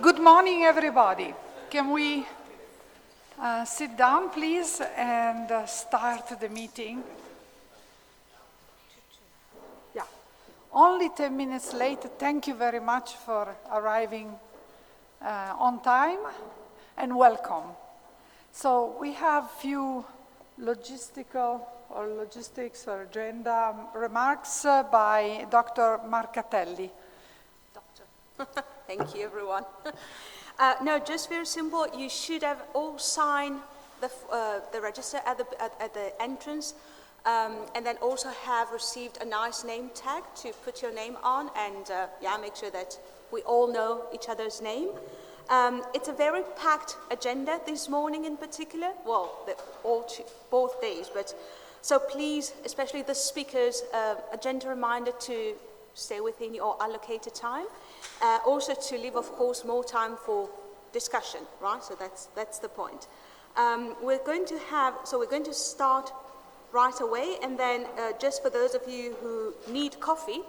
Good morning, everybody. Can we sit down, please, and start the meeting? Yeah, only 10 minutes late. Thank you very much for arriving on time, and welcome. So we have few logistics or agenda remarks by Dr. Marcatelli. Thank you, everyone. No, just very simple. You should have all signed the register at the entrance, and then also have received a nice name tag to put your name on, and make sure that we all know each other's name. It's a very packed agenda this morning in particular. Well, both days, but so please, especially the speakers, a gentle reminder to stay within your allocated time. Also to leave, of course, more time for discussion, right? So that's the point. We're going to start right away, and then just for those of you who need coffee,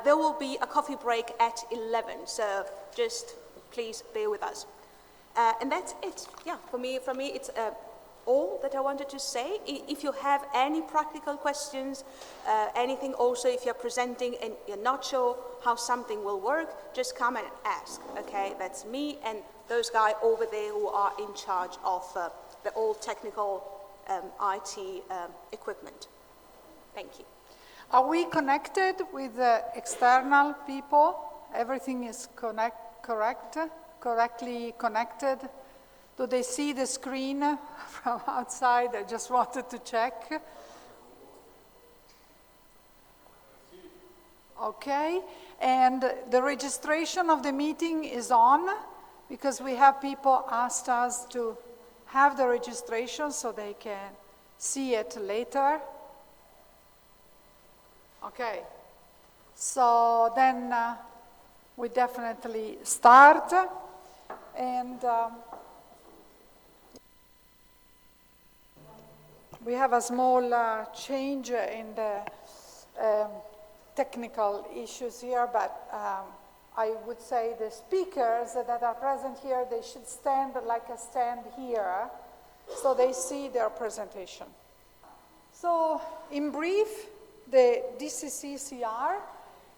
there will be a coffee break at 11. So just please bear with us. And that's it. Yeah, for me, it's all that I wanted to say. If you have any practical questions, anything also, if you're presenting and you're not sure how something will work, just come and ask, okay? That's me and those guys over there who are in charge of the all technical IT equipment. Thank you. Are we connected with external people? Everything is correctly connected? Do they see the screen from outside? I just wanted to check. Okay, and the registration of the meeting is on because we have people asked us to have the registration so they can see it later. Okay, so then we definitely start, and we have a small change in the technical issues here, but I would say the speakers that are present here, they should stand like a stand here so they see their presentation. So in brief, the DCCCR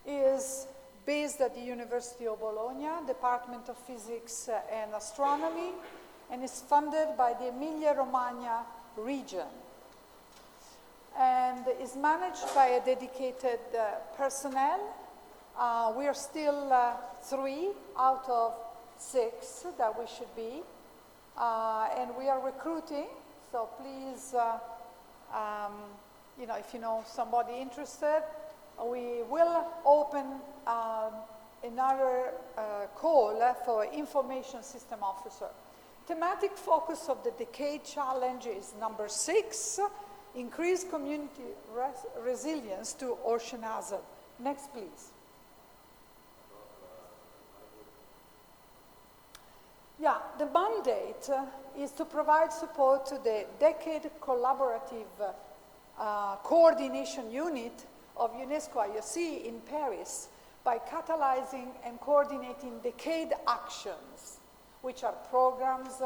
is based at the University of Bologna, Department of Physics and Astronomy, and is funded by the Emilia-Romagna region, and is managed by a dedicated personnel. We are still 3 out of 6 that we should be, and we are recruiting, so please, if you know somebody interested, we will open another call for information system officer. Thematic focus of the Decade Challenge is number 6, increase community resilience to ocean hazard. Next, please. Yeah, the mandate is to provide support to the Decade Collaborative Coordination Unit of UNESCO IOC in Paris by catalyzing and coordinating decade actions, which are programs,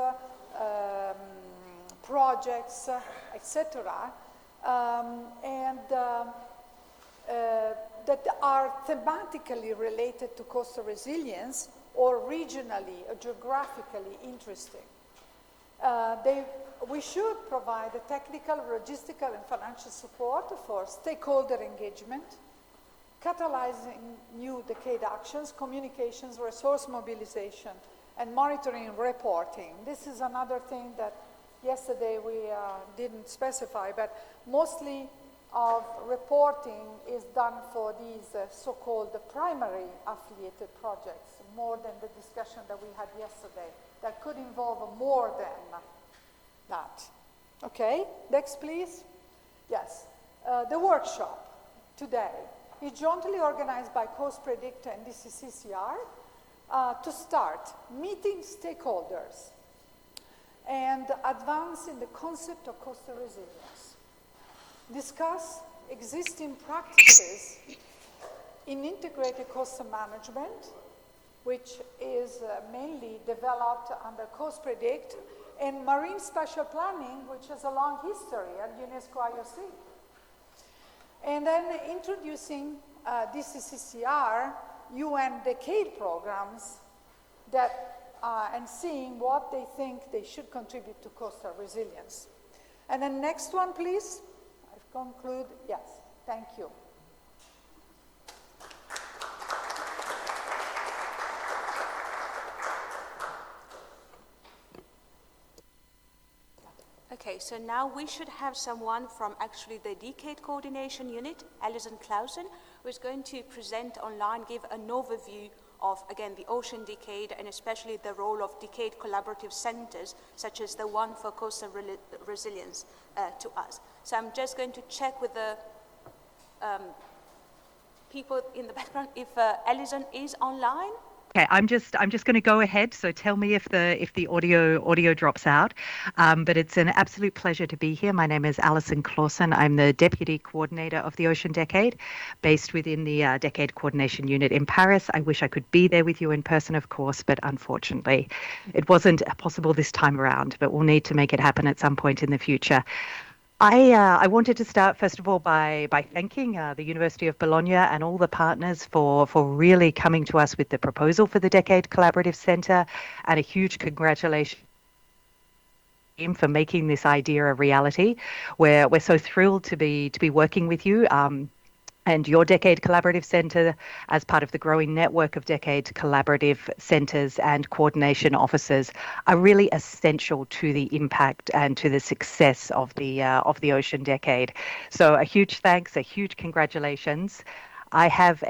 projects, etc., that are thematically related to coastal resilience or regionally or geographically interesting. We should provide a technical, logistical, and financial support for stakeholder engagement, catalyzing new decade actions, communications, resource mobilization, and monitoring and reporting. This is another thing that yesterday we didn't specify, but mostly of reporting is done for these so-called primary affiliated projects, more than the discussion that we had yesterday, that could involve more than that. Okay, next please. Yes, the workshop today is jointly organized by Coast Predict and DCCCR to start meeting stakeholders and advance in the concept of coastal resilience. Discuss existing practices in integrated coastal management which is mainly developed under Coast Predict, and Marine Spatial Planning, which has a long history at UNESCO IOC. And then introducing DCCCR UN Decade programs that, and seeing what they think they should contribute to coastal resilience. And then next one, please. I've concluded. Yes, thank you. Okay, so now we should have someone from actually the Decade Coordination Unit, Alison Clausen, who is going to present online, give an overview of, again, the Ocean Decade and especially the role of Decade collaborative centers, such as the one for coastal resilience to us. So I'm just going to check with the people in the background if Alison is online. Okay, I'm just going to go ahead. So tell me if the audio drops out. But it's an absolute pleasure to be here. My name is Alison Clausen. I'm the Deputy Coordinator of the Ocean Decade, based within the Decade Coordination Unit in Paris. I wish I could be there with you in person, of course, but unfortunately, it wasn't possible this time around. But we'll need to make it happen at some point in the future. I wanted to start, first of all, by thanking the University of Bologna and all the partners for really coming to us with the proposal for the Decade Collaborative Centre, and a huge congratulations for making this idea a reality. We're so thrilled to be working with you. And your Decade Collaborative Centre, as part of the growing network of Decade Collaborative Centres and Coordination Offices, are really essential to the impact and to the success of the Ocean Decade. So a huge thanks, a huge congratulations. I have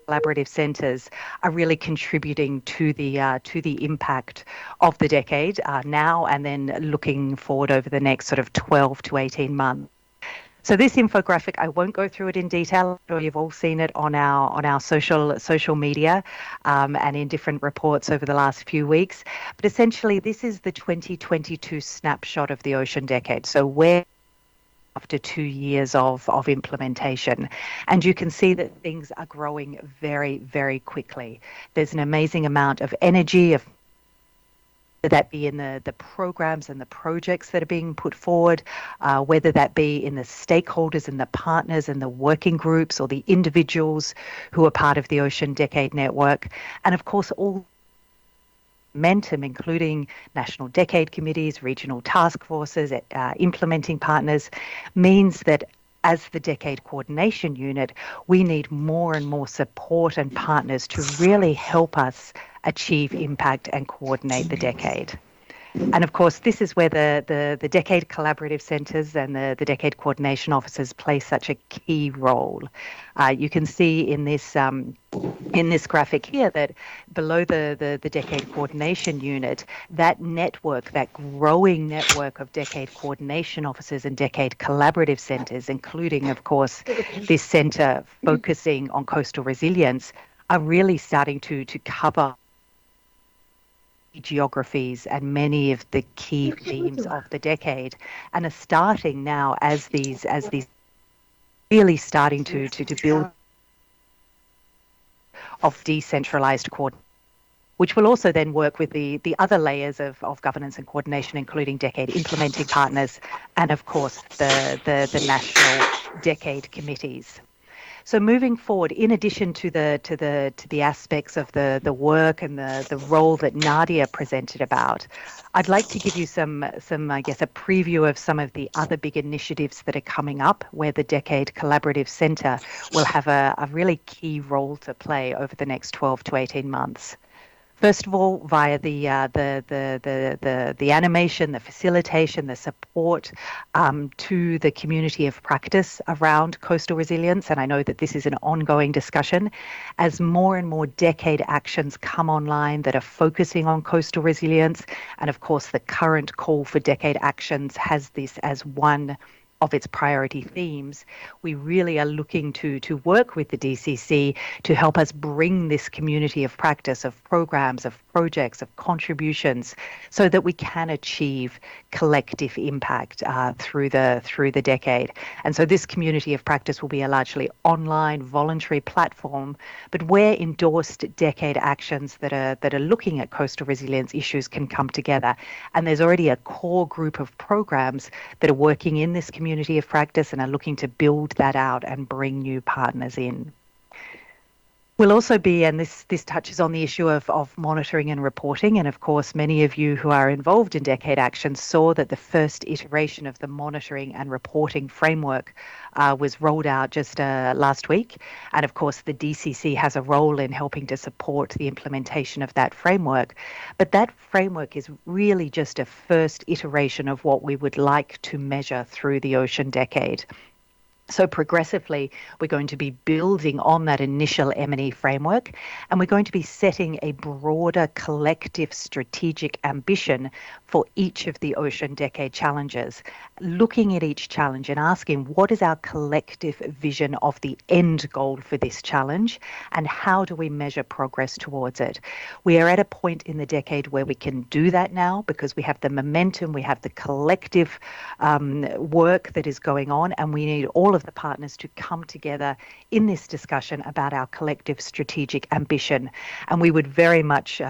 collaborative centres are really contributing to the impact of the decade now, and then looking forward over the next sort of 12 to 18 months. So this infographic, I won't go through it in detail. I'm sure you've all seen it on our social media and in different reports over the last few weeks. But essentially, this is the 2022 snapshot of the Ocean Decade. So we're after 2 years of implementation. And you can see that things are growing very, very quickly. There's an amazing amount of energy, of whether that be in the programs and the projects that are being put forward, whether that be in the stakeholders and the partners and the working groups or the individuals who are part of the Ocean Decade Network. And of course, all momentum, including national decade committees, regional task forces, implementing partners, means that as the Decade Coordination Unit, we need more and more support and partners to really help us achieve impact and coordinate the decade. And of course, this is where the Decade Collaborative Centres and the Decade Coordination Officers play such a key role. You can see in this graphic here that below the Decade Coordination Unit, that network, that growing network of Decade Coordination Officers and Decade Collaborative Centres, including, of course, this centre focusing on coastal resilience, are really starting to cover geographies and many of the key themes of the decade, and are starting now as these really starting to build of decentralized coordination, which will also then work with the other layers of governance and coordination, including decade implementing partners and of course the national decade committees. So moving forward, in addition to the aspects of the work and the role that Nadia presented about, I'd like to give you some I guess a preview of some of the other big initiatives that are coming up, where the Decade Collaborative Centre will have a really key role to play over the next 12 to 18 months. First of all, via the animation, the facilitation, the support to the community of practice around coastal resilience. And I know that this is an ongoing discussion as more and more decade actions come online that are focusing on coastal resilience. And of course, the current call for decade actions has this as one of its priority themes. We really are looking to work with the DCC to help us bring this community of practice, of programs, of projects, of contributions, so that we can achieve collective impact through the decade. And so this community of practice will be a largely online, voluntary platform, but where endorsed decade actions that are looking at coastal resilience issues can come together. And there's already a core group of programs that are working in this community of practice and are looking to build that out and bring new partners in. We'll also be, and this touches on the issue of monitoring and reporting, and of course many of you who are involved in Decade Action saw that the first iteration of the monitoring and reporting framework was rolled out just last week, and of course the DCC has a role in helping to support the implementation of that framework. But that framework is really just a first iteration of what we would like to measure through the Ocean Decade. So progressively, we're going to be building on that initial M&E framework, and we're going to be setting a broader collective strategic ambition for each of the Ocean Decade challenges, looking at each challenge and asking what is our collective vision of the end goal for this challenge, and how do we measure progress towards it. We are at a point in the decade where we can do that now because we have the momentum, we have the collective work that is going on, and we need all of the partners to come together in this discussion about our collective strategic ambition. And we would very much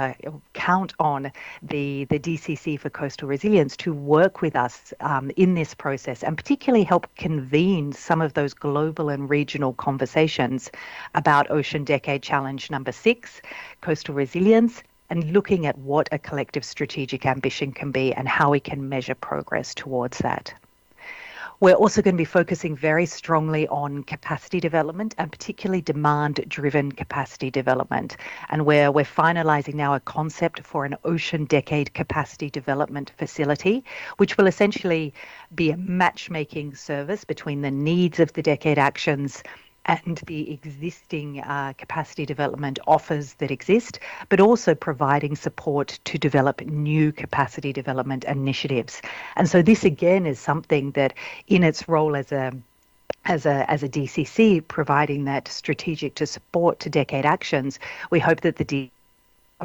count on the DCC for Coastal Resilience to work with us in this process, and particularly help convene some of those global and regional conversations about Ocean Decade Challenge number 6, Coastal Resilience, and looking at what a collective strategic ambition can be and how we can measure progress towards that. We're also going to be focusing very strongly on capacity development, and particularly demand-driven capacity development. And we're finalising now a concept for an Ocean Decade capacity development facility, which will essentially be a matchmaking service between the needs of the decade actions and the existing capacity development offers that exist, but also providing support to develop new capacity development initiatives. And so this again is something that, in its role as a DCC, providing that strategic to support to decade actions, we hope that the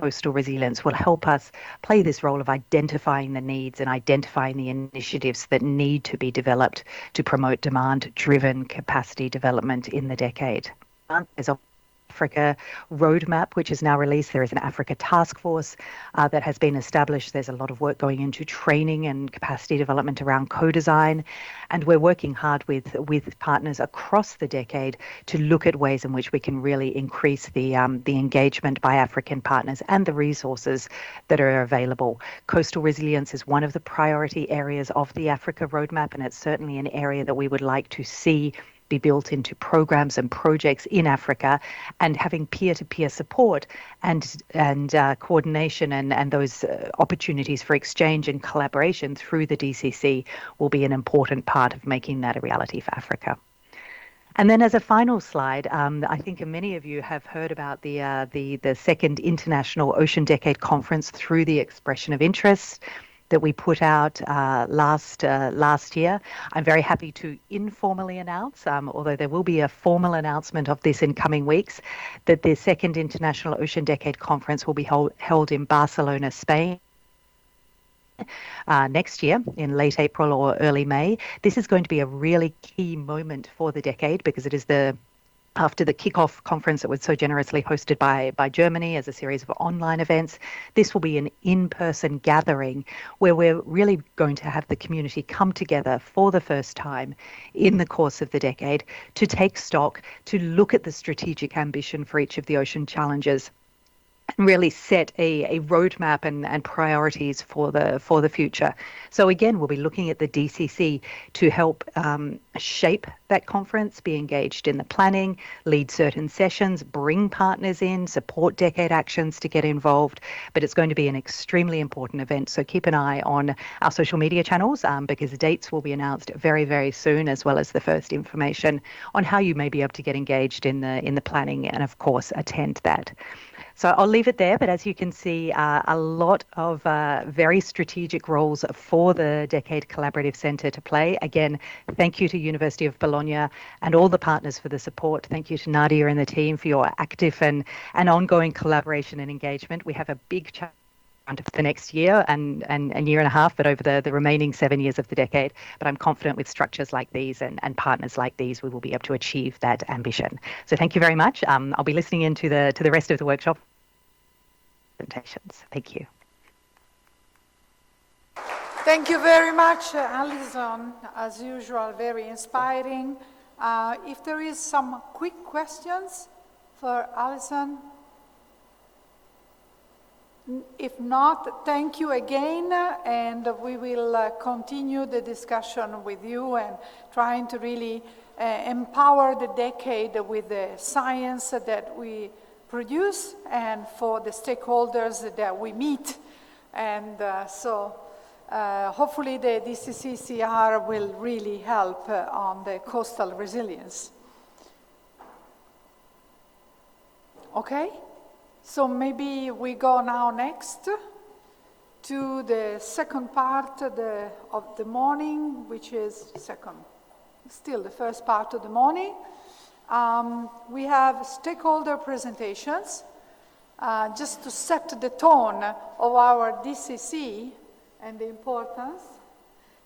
Coastal Resilience will help us play this role of identifying the needs and identifying the initiatives that need to be developed to promote demand-driven capacity development in the decade. There's a Africa roadmap, which is now released. There is an Africa task force that has been established. There's a lot of work going into training and capacity development around co-design. And we're working hard with partners across the decade to look at ways in which we can really increase the engagement by African partners and the resources that are available. Coastal resilience is one of the priority areas of the Africa roadmap, and it's certainly an area that we would like to see be built into programs and projects in Africa, and having peer-to-peer support and coordination and those opportunities for exchange and collaboration through the DCC will be an important part of making that a reality for Africa. And then as a final slide, I think many of you have heard about the second International Ocean Decade Conference through the expression of interest that we put out last year. I'm very happy to informally announce, although there will be a formal announcement of this in coming weeks, that the second International Ocean Decade Conference will be held in Barcelona, Spain, next year in late April or early May. This is going to be a really key moment for the decade because it is after the kickoff conference that was so generously hosted by Germany as a series of online events. This will be an in-person gathering where we're really going to have the community come together for the first time in the course of the decade to take stock, to look at the strategic ambition for each of the ocean challenges, and really set a roadmap and priorities for the future. So again, we'll be looking at the DCC to help shape that conference, be engaged in the planning, lead certain sessions, bring partners in, support decade actions to get involved. But it's going to be an extremely important event. So keep an eye on our social media channels because dates will be announced very, very soon, as well as the first information on how you may be able to get engaged in the planning and, of course, attend that. So I'll leave it there, but as you can see, a lot of very strategic roles for the Decade Collaborative Centre to play. Again, thank you to University of Bologna and all the partners for the support. Thank you to Nadia and the team for your active and ongoing collaboration and engagement. We have a big challenge for the next year and year and a half, but over the remaining 7 years of the decade. But I'm confident with structures like these and partners like these, we will be able to achieve that ambition. So thank you very much. I'll be listening into the rest of the workshop presentations. Thank you. Thank you very much, Alison. As usual, very inspiring. If there is some quick questions for Alison. If not, thank you again, and we will continue the discussion with you and trying to really empower the decade with the science that we produce and for the stakeholders that we meet. And hopefully the DCCCR will really help on the coastal resilience. Okay? So maybe we go now next to the second part of the morning, which is still the first part of the morning. We have stakeholder presentations, just to set the tone of our DCC and the importance.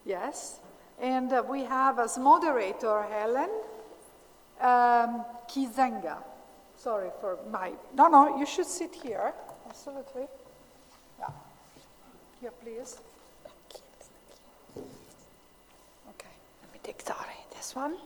Yes. And we have as moderator Helen Kizenga. Sorry for my... No, you should sit here. Absolutely. Yeah. Here, please. Okay, let me take, this one.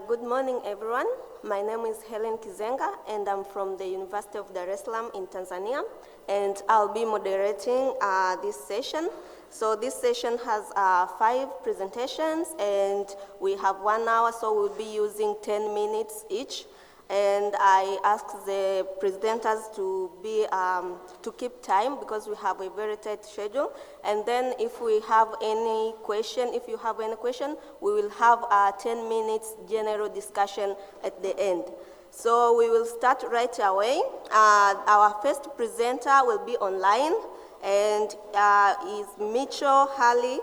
Good morning, everyone. My name is Helen Kizenga, and I'm from the University of Dar es Salaam in Tanzania, and I'll be moderating this session. So this session has 5 presentations, and we have 1 hour, so we'll be using 10 minutes each. And I ask the presenters to keep time because we have a very tight schedule. And then if you have any question, we will have a 10 minutes general discussion at the end. So we will start right away. Our first presenter will be online, and is Mitchell Hurley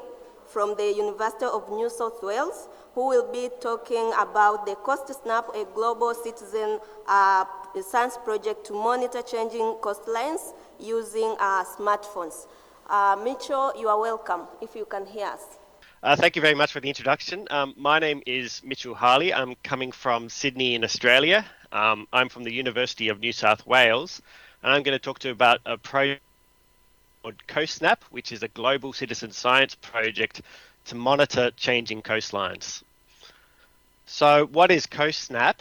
from the University of New South Wales, who will be talking about the CoastSnap, a global citizen science project to monitor changing coastlines using smartphones. Mitchell, you are welcome, if you can hear us. Thank you very much for the introduction. My name is Mitchell Harley. I'm coming from Sydney in Australia. I'm from the University of New South Wales, and I'm going to talk to you about a project called CoastSnap, which is a global citizen science project to monitor changing coastlines. So what is CoastSnap?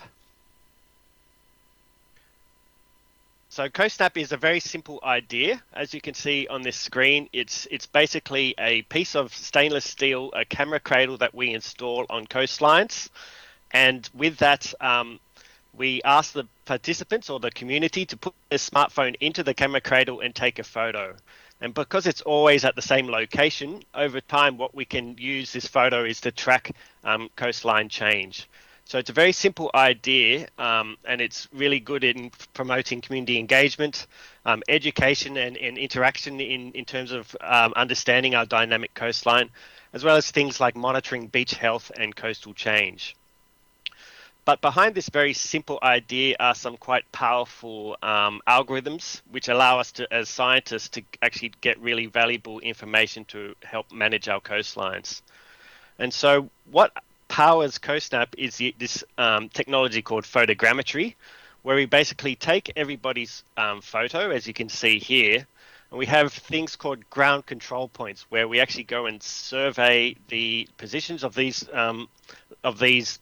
So CoastSnap is a very simple idea. As you can see on this screen, it's basically a piece of stainless steel, a camera cradle that we install on coastlines. And with that, we ask the participants or the community to put their smartphone into the camera cradle and take a photo. And because it's always at the same location, over time, what we can use this photo is to track coastline change. So it's a very simple idea, and it's really good in promoting community engagement, education and interaction in terms of understanding our dynamic coastline, as well as things like monitoring beach health and coastal change. But behind this very simple idea are some quite powerful algorithms which allow us to, as scientists, to actually get really valuable information to help manage our coastlines. And so what powers CoastSnap is this technology called photogrammetry, where we basically take everybody's photo, as you can see here, and we have things called ground control points, where we actually go and survey the positions of these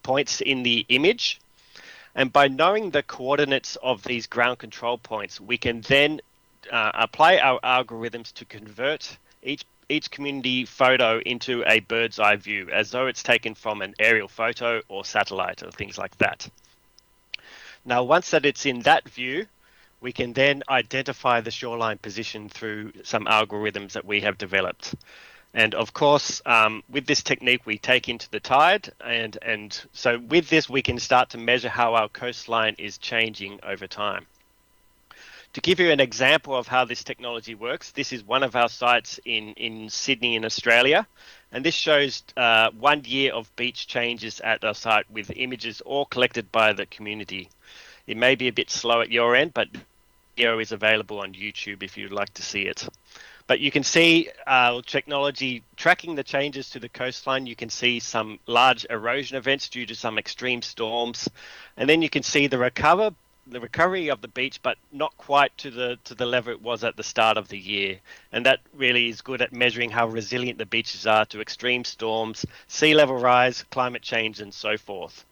points in the image. And by knowing the coordinates of these ground control points, we can then apply our algorithms to convert each community photo into a bird's eye view, as though it's taken from an aerial photo or satellite or things like that. Now, once that it's in that view, we can then identify the shoreline position through some algorithms that we have developed. And of course, with this technique, we take into the tide, and so with this, we can start to measure how our coastline is changing over time. To give you an example of how this technology works, this is one of our sites in Sydney in Australia, and this shows 1 year of beach changes at our site with images all collected by the community. It may be a bit slow at your end, but the video is available on YouTube if you'd like to see it. But you can see our technology tracking the changes to the coastline. You can see some large erosion events due to some extreme storms, and then you can see the recovery of the beach, but not quite to the level it was at the start of the year. And that really is good at measuring how resilient the beaches are to extreme storms, sea level rise, climate change, and so forth.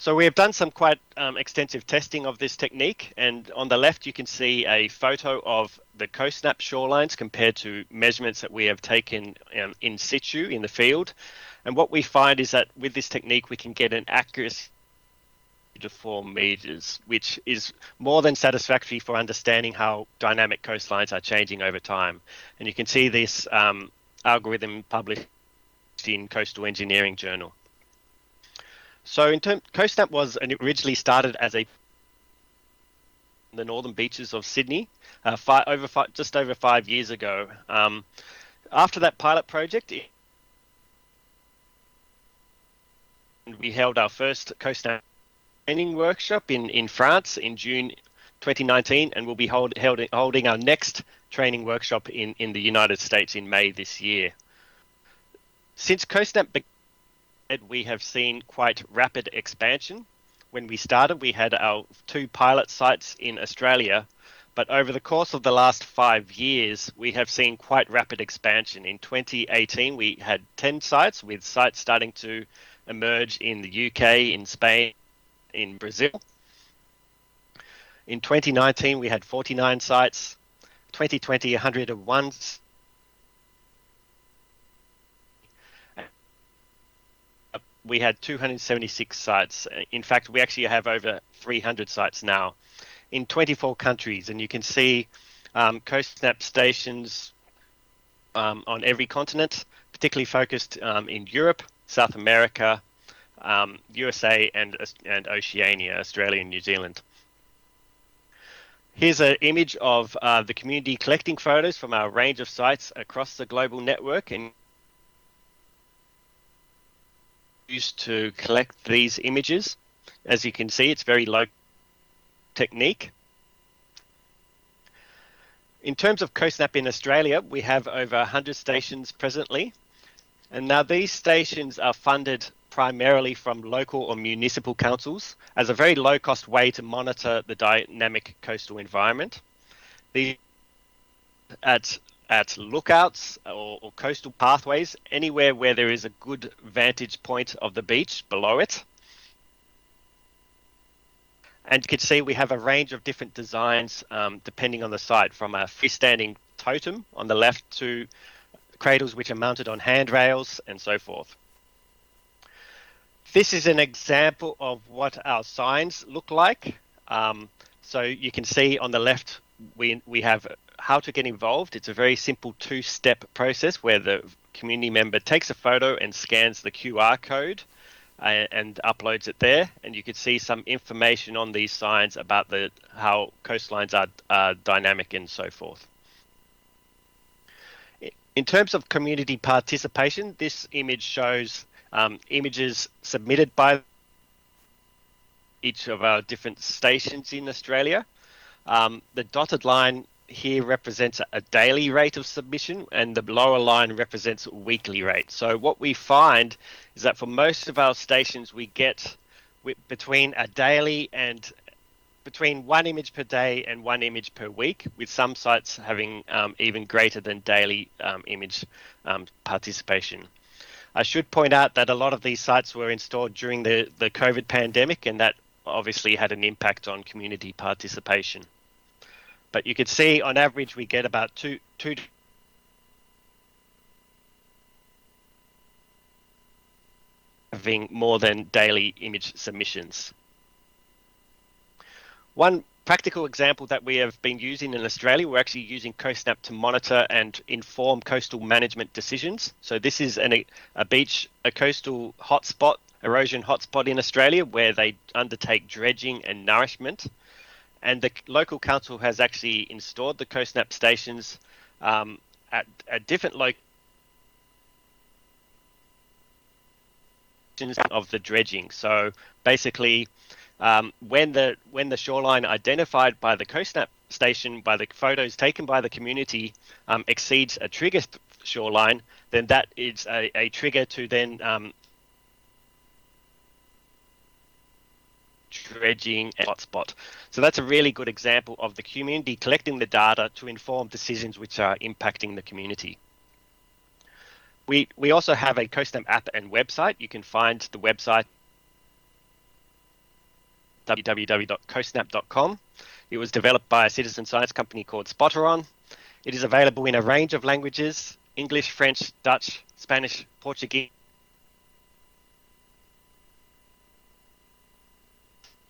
So we have done some quite extensive testing of this technique, and on the left you can see a photo of the CoSnap shorelines compared to measurements that we have taken in situ in the field. And what we find is that with this technique we can get an accuracy to 4 meters, which is more than satisfactory for understanding how dynamic coastlines are changing over time. And you can see this algorithm published in Coastal Engineering Journal. So CoSnap was originally started as the northern beaches of Sydney just over 5 years ago. After that pilot project, we held our first CoSnap training workshop in France in June 2019, and we'll be holding our next training workshop in the United States in May this year. Since CoSnap began, we have seen quite rapid expansion. When we started, we had our 2 pilot sites in Australia, but over the course of the last 5 years, we have seen quite rapid expansion. In 2018, we had 10 sites, with sites starting to emerge in the UK, in Spain, in Brazil. In 2019, we had 49 sites. 2020, 101. We had 276 sites. In fact, we actually have over 300 sites now in 24 countries. And you can see CoSnap stations on every continent, particularly focused in Europe, South America, USA, and Oceania, Australia and New Zealand. Here's an image of the community collecting photos from our range of sites across the global network, and used to collect these images. As you can see, it's very low technique. In terms of CoSnap in Australia, we have over 100 stations presently, and now these stations are funded primarily from local or municipal councils as a very low-cost way to monitor the dynamic coastal environment. These at lookouts or coastal pathways, anywhere where there is a good vantage point of the beach below it. And you can see we have a range of different designs depending on the site, from a freestanding totem on the left to cradles which are mounted on handrails and so forth. This is an example of what our signs look like. So you can see on the left we have how to get involved. It's a very simple 2-step process where the community member takes a photo and scans the QR code and uploads it there. And you can see some information on these signs about how coastlines are dynamic and so forth. In terms of community participation, this image shows images submitted by each of our different stations in Australia. The dotted line here represents a daily rate of submission, and the lower line represents a weekly rate. So what we find is that for most of our stations, we get between a daily and between 1 image per day and 1 image per week, with some sites having even greater than daily image participation. I should point out that a lot of these sites were installed during the COVID pandemic, and that obviously had an impact on community participation. But you can see on average we get about two having more than daily image submissions. One practical example that we have been using in Australia, we're actually using CoSnap to monitor and inform coastal management decisions. So this is a coastal hotspot, erosion hotspot in Australia, where they undertake dredging and nourishment. And the local council has actually installed the CoSnap stations at different locations of the dredging. So basically, when the shoreline identified by the CoSnap station, by the photos taken by the community, exceeds a trigger shoreline, then that is a trigger to then dredging and hotspot. So that's a really good example of the community collecting the data to inform decisions which are impacting the community. We also have a CoSnap app and website. You can find the website www.cosnap.com. It was developed by a citizen science company called Spatial. It is available in a range of languages: English, French, Dutch, Spanish, Portuguese.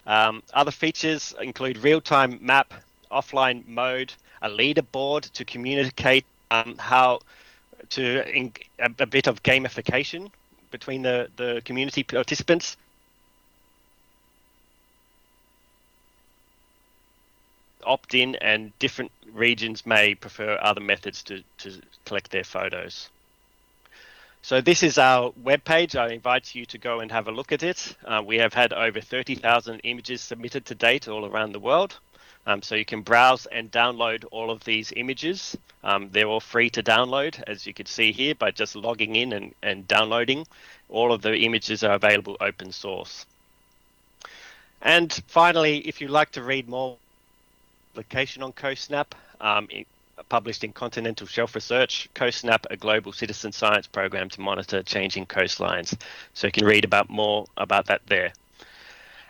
Other features include real-time map, offline mode, a leaderboard to communicate a bit of gamification between the community participants. Opt-in, and different regions may prefer other methods to collect their photos. So this is our webpage. I invite you to go and have a look at it. We have had over 30,000 images submitted to date all around the world. So you can browse and download all of these images. They're all free to download, as you can see here, by just logging in and downloading. All of the images are available open source. And finally, if you'd like to read more publication on CoSnap, published in Continental Shelf Research, CoSnap, a global citizen science program to monitor changing coastlines. So you can read more about that there.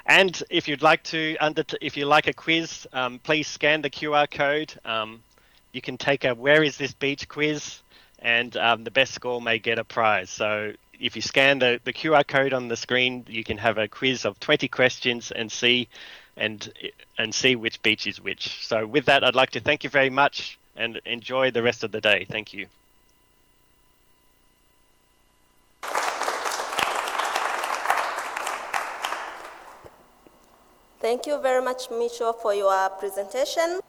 And if you'd like if you like a quiz, please scan the QR code. You can take a "Where is this beach?" quiz, and the best score may get a prize. So if you scan the QR code on the screen, you can have a quiz of 20 questions and see which beach is which. So with that, I'd like to thank you very much and enjoy the rest of the day. Thank you. Thank you very much, Micho, for your presentation.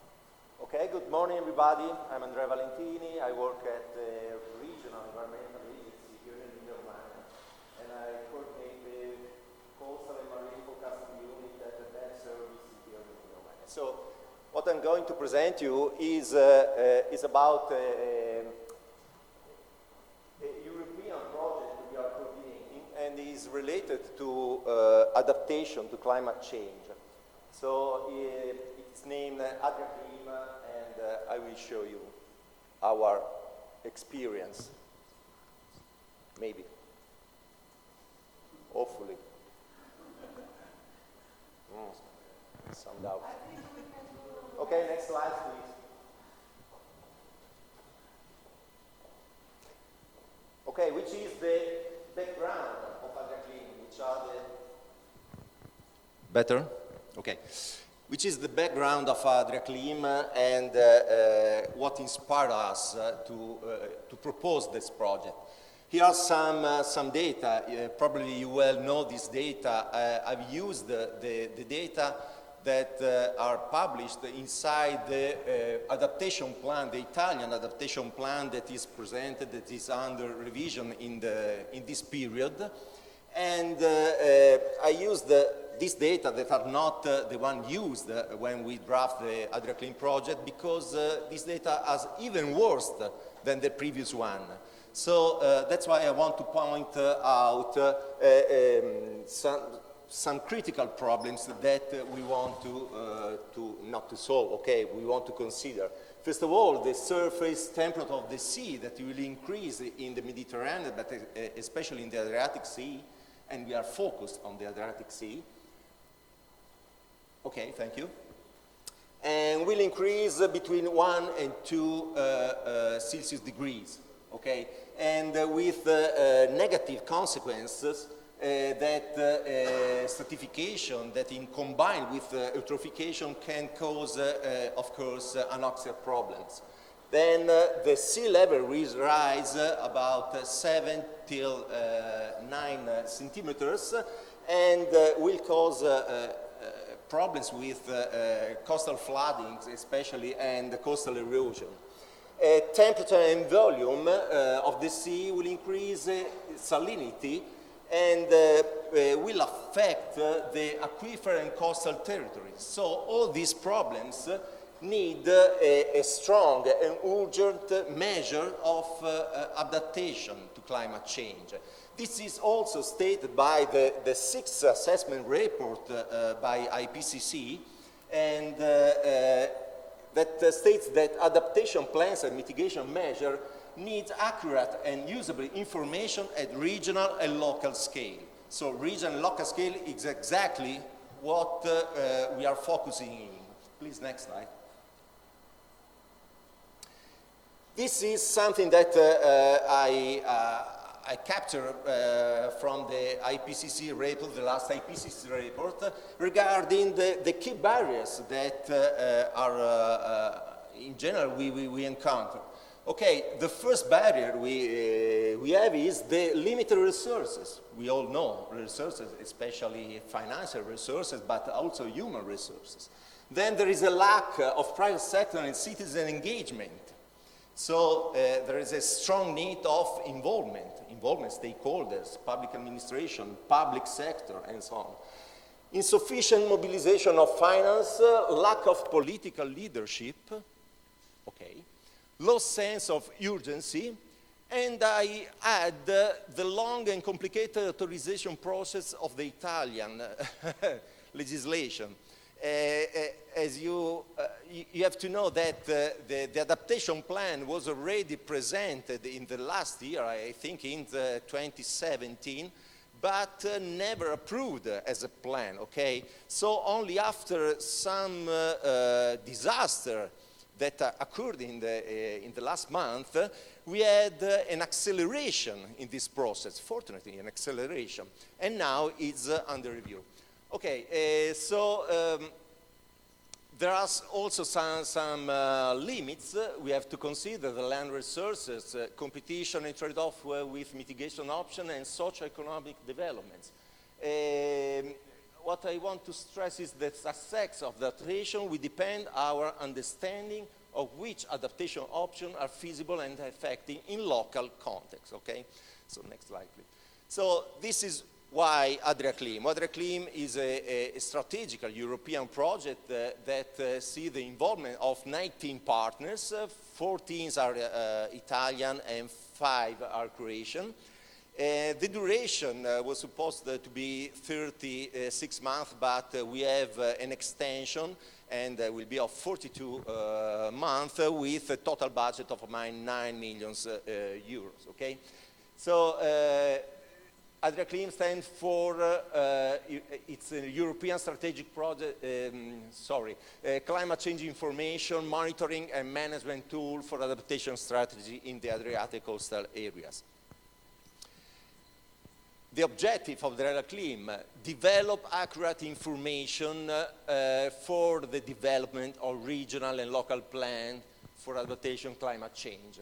Okay, good morning, everybody. I'm Andrea Valentini. I work at the Regional Environmental Agency here in Emilia-Romagna, and I coordinate the Coastal and Marine Forecasting Unit at the Bank Service here in Emilia-Romagna. So, what I'm going to present you is about a European project we are coordinating, and is related to adaptation to climate change. So it's named AdriaClim, and I will show you our experience, maybe, hopefully. Some doubt. Okay, next slide, please. Okay, which is the background of AdriaClim, which are the... Better? Okay. Which is the background of AdriaClim and what inspired us to propose this project. Here are some data. Probably you well know this data. I've used the data that are published inside the adaptation plan, the Italian adaptation plan that is presented, that is under revision in this period. And I used these data that are not the one used when we draft the AdriaClim project, because this data is even worse than the previous one. So that's why I want to point out some critical problems that we want not to solve, okay, we want to consider. First of all, the surface temperature of the sea that will increase in the Mediterranean, but especially in the Adriatic Sea, and we are focused on the Adriatic Sea. Okay, thank you. And will increase between 1 and 2 Celsius degrees, okay? And with negative consequences that stratification that in combined with eutrophication can cause, of course, anoxia problems. Then the sea level will rise about 7 till 9 centimeters and will cause problems with coastal flooding, especially, and coastal erosion. Temperature and volume of the sea will increase salinity and will affect the aquifer and coastal territories. So all these problems need a strong and urgent measure of adaptation to climate change. This is also stated by the sixth assessment report by IPCC, and that states that adaptation plans and mitigation measures need accurate and usable information at regional and local scale. So regional and local scale is exactly what we are focusing on. Please, next slide. This is something that I captured from the IPCC report, the last IPCC report, regarding the key barriers that are, in general, we encounter. Okay, the first barrier we have is the limited resources. We all know resources, especially financial resources, but also human resources. Then there is a lack of private sector and citizen engagement. So there is a strong need of involvement, stakeholders, public administration, public sector, and so on. Insufficient mobilization of finance, lack of political leadership, okay, low sense of urgency, and I add the long and complicated authorization process of the Italian legislation. As you have to know that the adaptation plan was already presented in the last year, I think in 2017, but never approved as a plan, okay? So only after some disaster that occurred in the last month, we had an acceleration in this process, fortunately an acceleration, and now it's under review. Okay, there are also some limits. We have to consider the land resources, competition and trade-off with mitigation options and socio-economic developments. What I want to stress is that the success of the adaptation will depend on our understanding of which adaptation options are feasible and effective in local context, okay? So next slide, please. So this is why AdriaClim? AdriaClim is a strategic European project that sees the involvement of 19 partners. 14 are Italian and 5 are Croatian. The duration was supposed to be 36 months, but we have an extension and will be of 42 months with a total budget of about 9 million euros, okay? So AdriaClim stands for, it's a European strategic project, climate change information, monitoring and management tool for adaptation strategy in the Adriatic coastal areas. The objective of the AdriaClim, develop accurate information for the development of regional and local plans for adaptation climate change.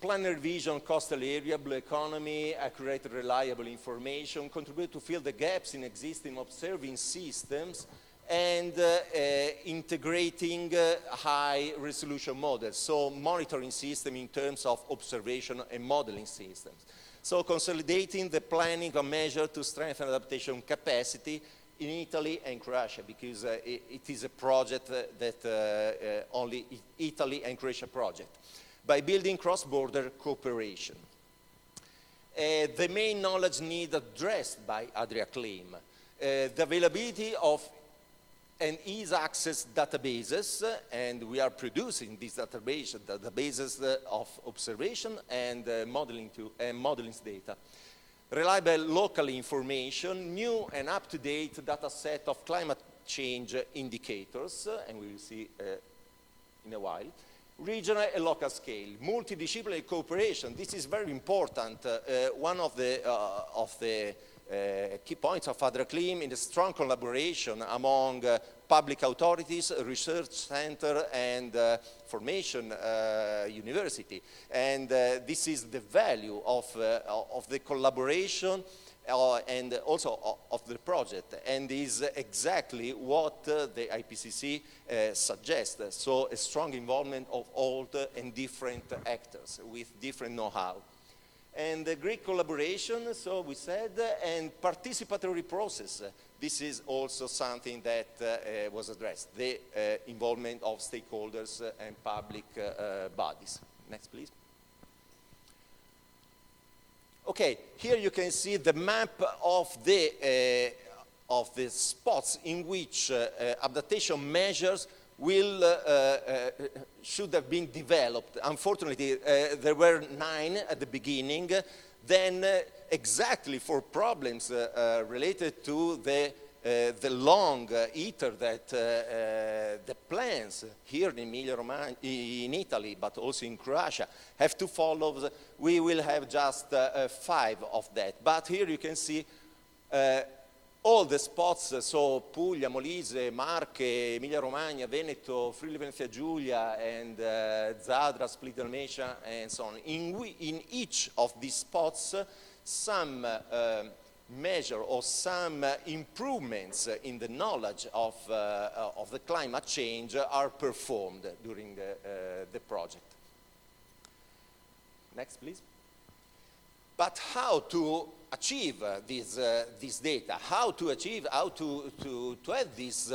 Plan revision, coastal area, blue economy, accurate, reliable information, contribute to fill the gaps in existing observing systems, and integrating high-resolution models, so monitoring system in terms of observation and modeling systems. So consolidating the planning of measures to strengthen adaptation capacity in Italy and Croatia, because it is a project that only Italy and Croatia project, by building cross-border cooperation. The main knowledge need addressed by AdriaClim, the availability of and ease access databases, and we are producing these databases of observation and modeling data. Reliable local information, new and up-to-date data set of climate change indicators, and we will see in a while. Regional and local scale, multidisciplinary cooperation. This is very important. One of the key points of ADRACLIM in a strong collaboration among public authorities, research center, and formation university. And this is the value of the collaboration and also of the project, and is exactly what the IPCC suggests. So a strong involvement of all and different actors with different know-how. And the great collaboration, so we said, and participatory process. This is also something that was addressed, the involvement of stakeholders and public bodies. Next, please. Okay, here you can see the map of the spots in which adaptation measures should have been developed. Unfortunately, there were 9 at the beginning. Then, exactly for problems related to the long ether that the plants here in Emilia-Romagna, in Italy, but also in Croatia, have to follow. We will have just 5 of that. But here you can see all the spots, so Puglia, Molise, Marche, Emilia-Romagna, Veneto, Friuli-Venezia Giulia, and Zadra, Split Dalmatia, and so on. In each of these spots, some measure or some improvements in the knowledge of the climate change are performed during the project. Next, please. But how to achieve this data? How to have this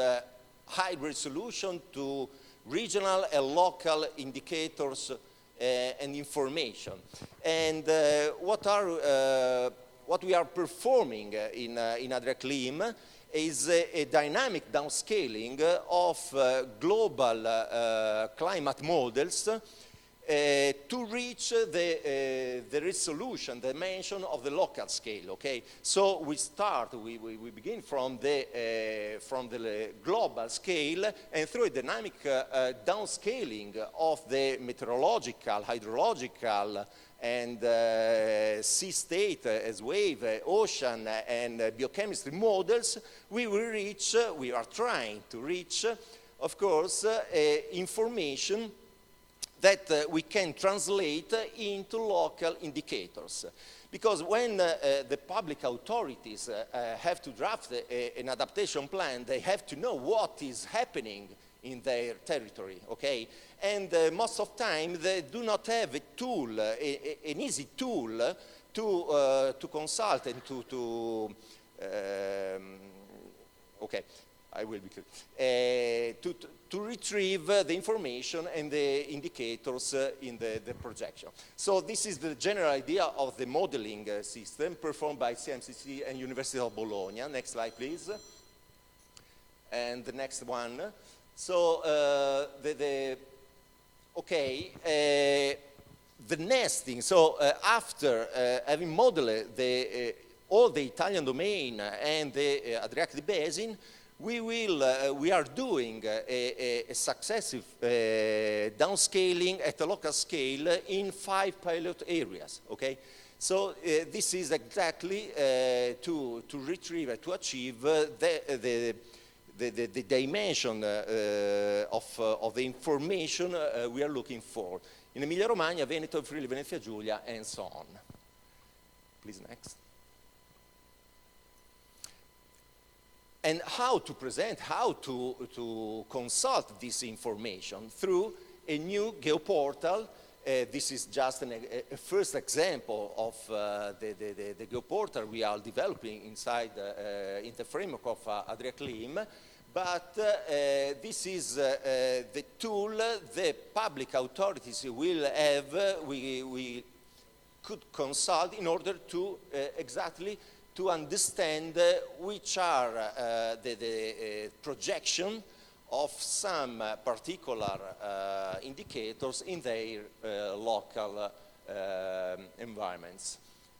high resolution to regional and local indicators and information? And what we are performing in ADRACLIM is a dynamic downscaling of global climate models to reach the resolution, the dimension of the local scale, okay? So we begin from the global scale, and through a dynamic downscaling of the meteorological, hydrological, and sea state as wave, ocean, and biochemistry models, we are trying to reach, of course, information that we can translate into local indicators. Because when the public authorities have to draft an adaptation plan, they have to know what is happening in their territory, okay? And most of the time, they do not have a tool, an easy tool to consult and okay, I will be clear. To retrieve the information and the indicators in the projection. So this is the general idea of the modeling system performed by CMCC and University of Bologna. Next slide, please. And the next one. So the nesting. So after having modeled all the Italian domain and the Adriatic Basin, we are doing a successive downscaling at a local scale in 5 pilot areas, okay? So this is exactly to retrieve, to achieve the dimension of the information we are looking for in Emilia-Romagna, Veneto, Friuli, Venezia Giulia, and so on. Please, next. And how to present, how to consult this information through a new geoportal. This is just a first example of the geoportal we are developing inside in the framework of ADRIACLIM. But this is the tool the public authorities will have, we could consult in order to exactly to understand which are the projection of some particular indicators in their local environments.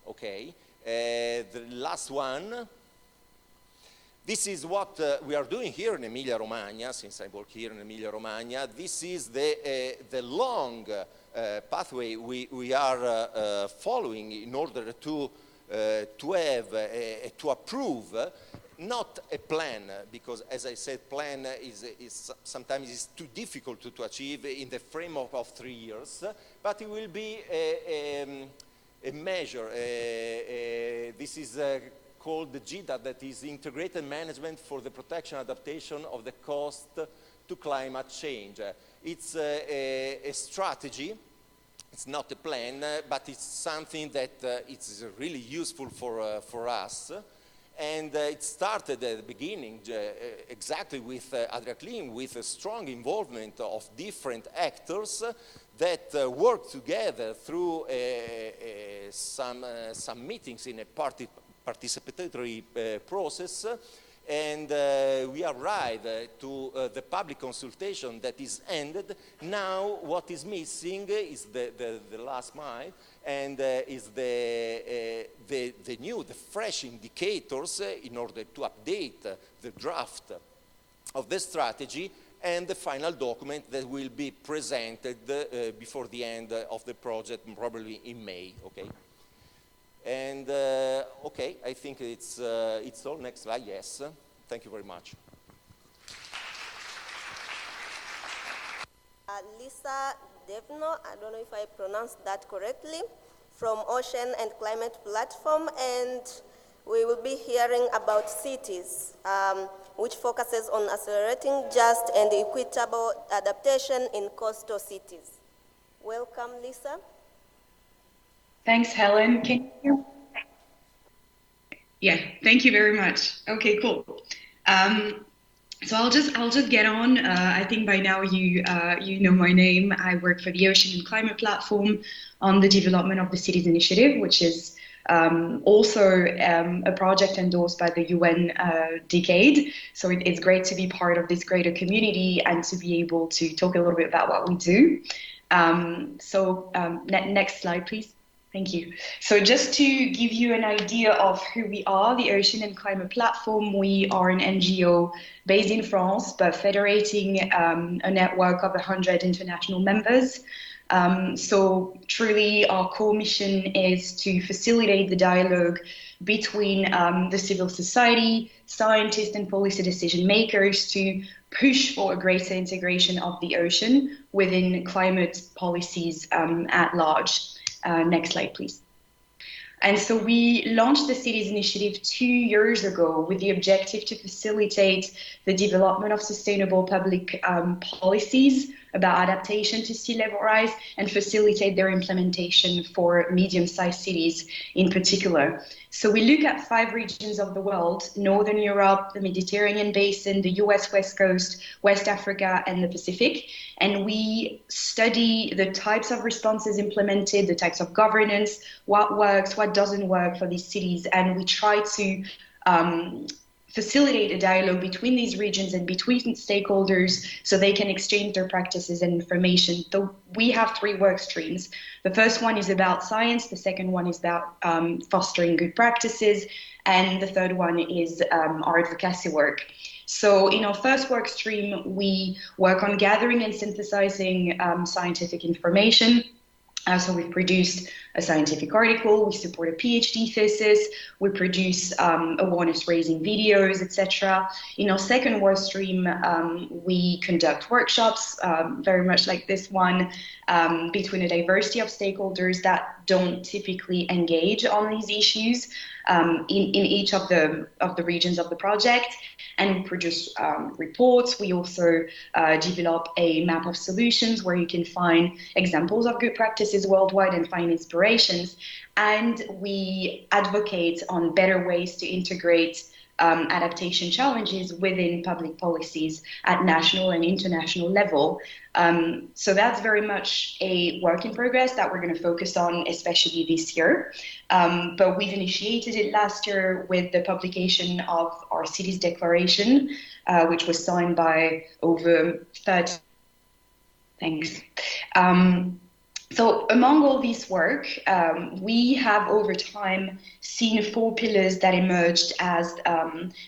Okay, the last one. This is what we are doing here in Emilia-Romagna, since I work here in Emilia-Romagna. This is the long pathway we are following in order to to have, to approve, not a plan, because as I said, plan is sometimes is too difficult to achieve in the frame of 3 years, but it will be a measure. This is called the GIDA, that is Integrated Management for the Protection and Adaptation of the Cost to Climate Change. It's a strategy. It's not a plan, but it's something that it's really useful for us. And it started at the beginning exactly with AdriaClean, with a strong involvement of different actors that work together through some meetings in a participatory process. And we arrive to the public consultation that is ended. Now what is missing is the last mile, and is the fresh indicators in order to update the draft of the strategy and the final document that will be presented before the end of the project, probably in May, okay? And okay, I think it's all. Next slide, yes. Thank you very much. Lisa Devno, I don't know if I pronounced that correctly, from Ocean and Climate Platform, and we will be hearing about cities, which focuses on accelerating just and equitable adaptation in coastal cities. Welcome, Lisa. Thanks, Helen. Can you hear me? Yeah, thank you very much. Okay, cool. So I'll just get on. I think by now you know my name. I work for the Ocean and Climate Platform on the development of the Cities Initiative, which is also a project endorsed by the UN Decade. So it's great to be part of this greater community and to be able to talk a little bit about what we do. Next slide, please. Thank you. So just to give you an idea of who we are, the Ocean and Climate Platform, we are an NGO based in France, but federating a network of 100 international members. So truly our core mission is to facilitate the dialogue between the civil society, scientists and policy decision makers to push for a greater integration of the ocean within climate policies at large. Next slide, please. And so we launched the Cities Initiative 2 years ago with the objective to facilitate the development of sustainable public policies about adaptation to sea level rise and facilitate their implementation for medium-sized cities in particular. So we look at 5 regions of the world: Northern Europe, the Mediterranean Basin, the US West Coast, West Africa, and the Pacific. And we study the types of responses implemented, the types of governance, what works, what doesn't work for these cities. And we try to facilitate a dialogue between these regions and between stakeholders so they can exchange their practices and information. So we have 3 work streams. The first one is about science, the second one is about fostering good practices, and the third one is our advocacy work. So in our first work stream, we work on gathering and synthesizing scientific information. So we've produced a scientific article, we support a PhD thesis, we produce awareness-raising videos, etc. In our second work stream, we conduct workshops, very much like this one, between a diversity of stakeholders that don't typically engage on these issues in each of the regions of the project. And we produce reports. We also develop a map of solutions where you can find examples of good practices worldwide and find inspirations. And we advocate on better ways to integrate adaptation challenges within public policies at national and international level. So that's very much a work in progress that we're going to focus on, especially this year. But we've initiated it last year with the publication of our cities declaration, which was signed by over 30. Thanks. So among all this work, we have over time seen 4 pillars that emerged as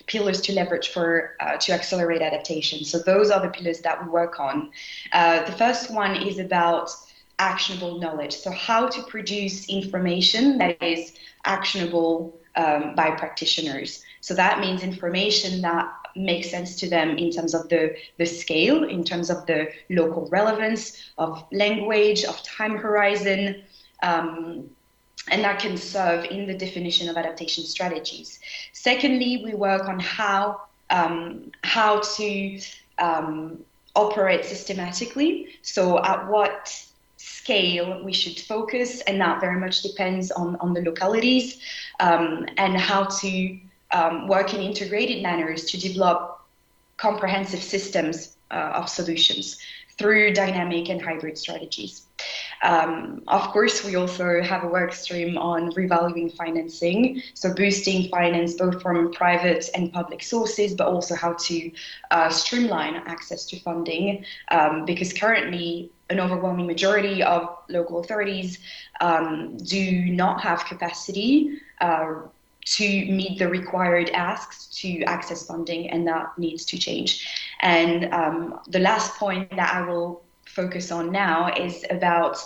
pillars to leverage to accelerate adaptation. So those are the pillars that we work on. The first one is about actionable knowledge. So how to produce information that is actionable by practitioners. So that means information that makes sense to them in terms of the scale, in terms of the local relevance of language, of time horizon, and that can serve in the definition of adaptation strategies. Secondly, we work on how to operate systematically. So at what scale we should focus, and that very much depends on the localities, and how to work in integrated manners to develop comprehensive systems of solutions through dynamic and hybrid strategies. Of course, we also have a work stream on revaluing financing, so boosting finance both from private and public sources, but also how to streamline access to funding, because currently an overwhelming majority of local authorities do not have capacity to meet the required asks to access funding, and that needs to change. And the last point that I will focus on now is about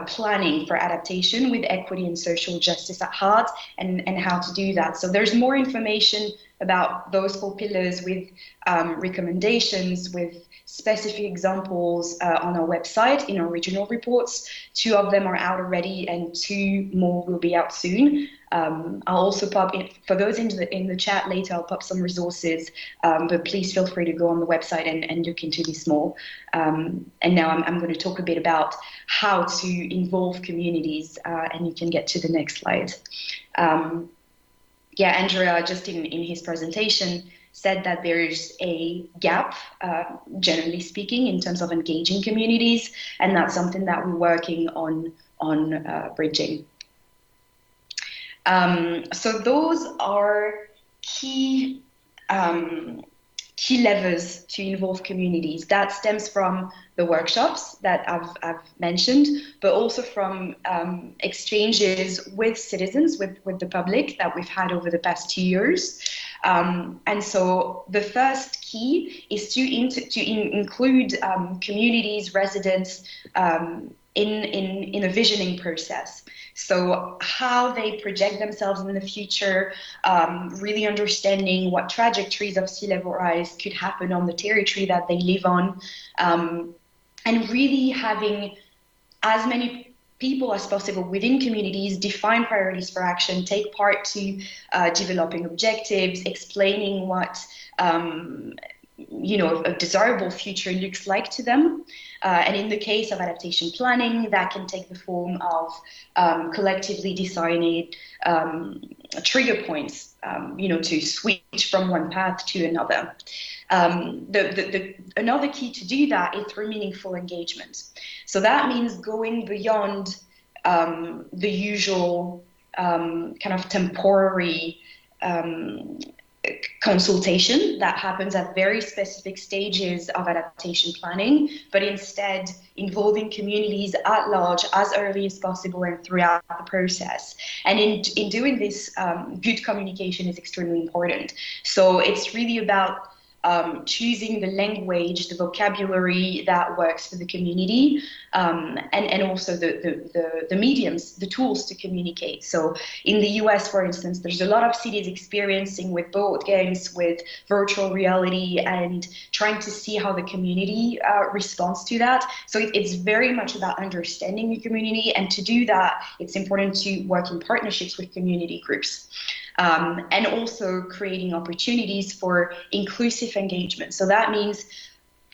planning for adaptation with equity and social justice at heart, and how to do that. So there's more information about those 4 pillars with recommendations, with specific examples on our website in our regional reports. 2 of them are out already, and 2 more will be out soon. I'll also pop in, for those in the chat later, I'll pop some resources, but please feel free to go on the website and look into this more. And now I'm going to talk a bit about how to involve communities, and you can get to the next slide. Yeah, Andrea, just in his presentation, said that there's a gap, generally speaking, in terms of engaging communities, and that's something that we're working on bridging. So those are key levers to involve communities. That stems from the workshops that I've mentioned, but also from exchanges with citizens, with the public that we've had over the past 2 years. And so the first key is to include communities, residents in a visioning process. So how they project themselves in the future, really understanding what trajectories of sea level rise could happen on the territory that they live on, and really having as many people as possible within communities define priorities for action, take part to developing objectives, explaining what a desirable future looks like to them. And in the case of adaptation planning, that can take the form of collectively decided trigger points, to switch from one path to another. Another key to do that is through meaningful engagement. So that means going beyond the usual kind of temporary consultation that happens at very specific stages of adaptation planning, but instead involving communities at large as early as possible and throughout the process. And in doing this, good communication is extremely important. So it's really about choosing the language, the vocabulary that works for the community, and also the mediums, the tools to communicate. So in the US, for instance, there's a lot of cities experiencing with board games, with virtual reality, and trying to see how the community responds to that. So it's very much about understanding the community, and to do that, it's important to work in partnerships with community groups. And also creating opportunities for inclusive engagement. So that means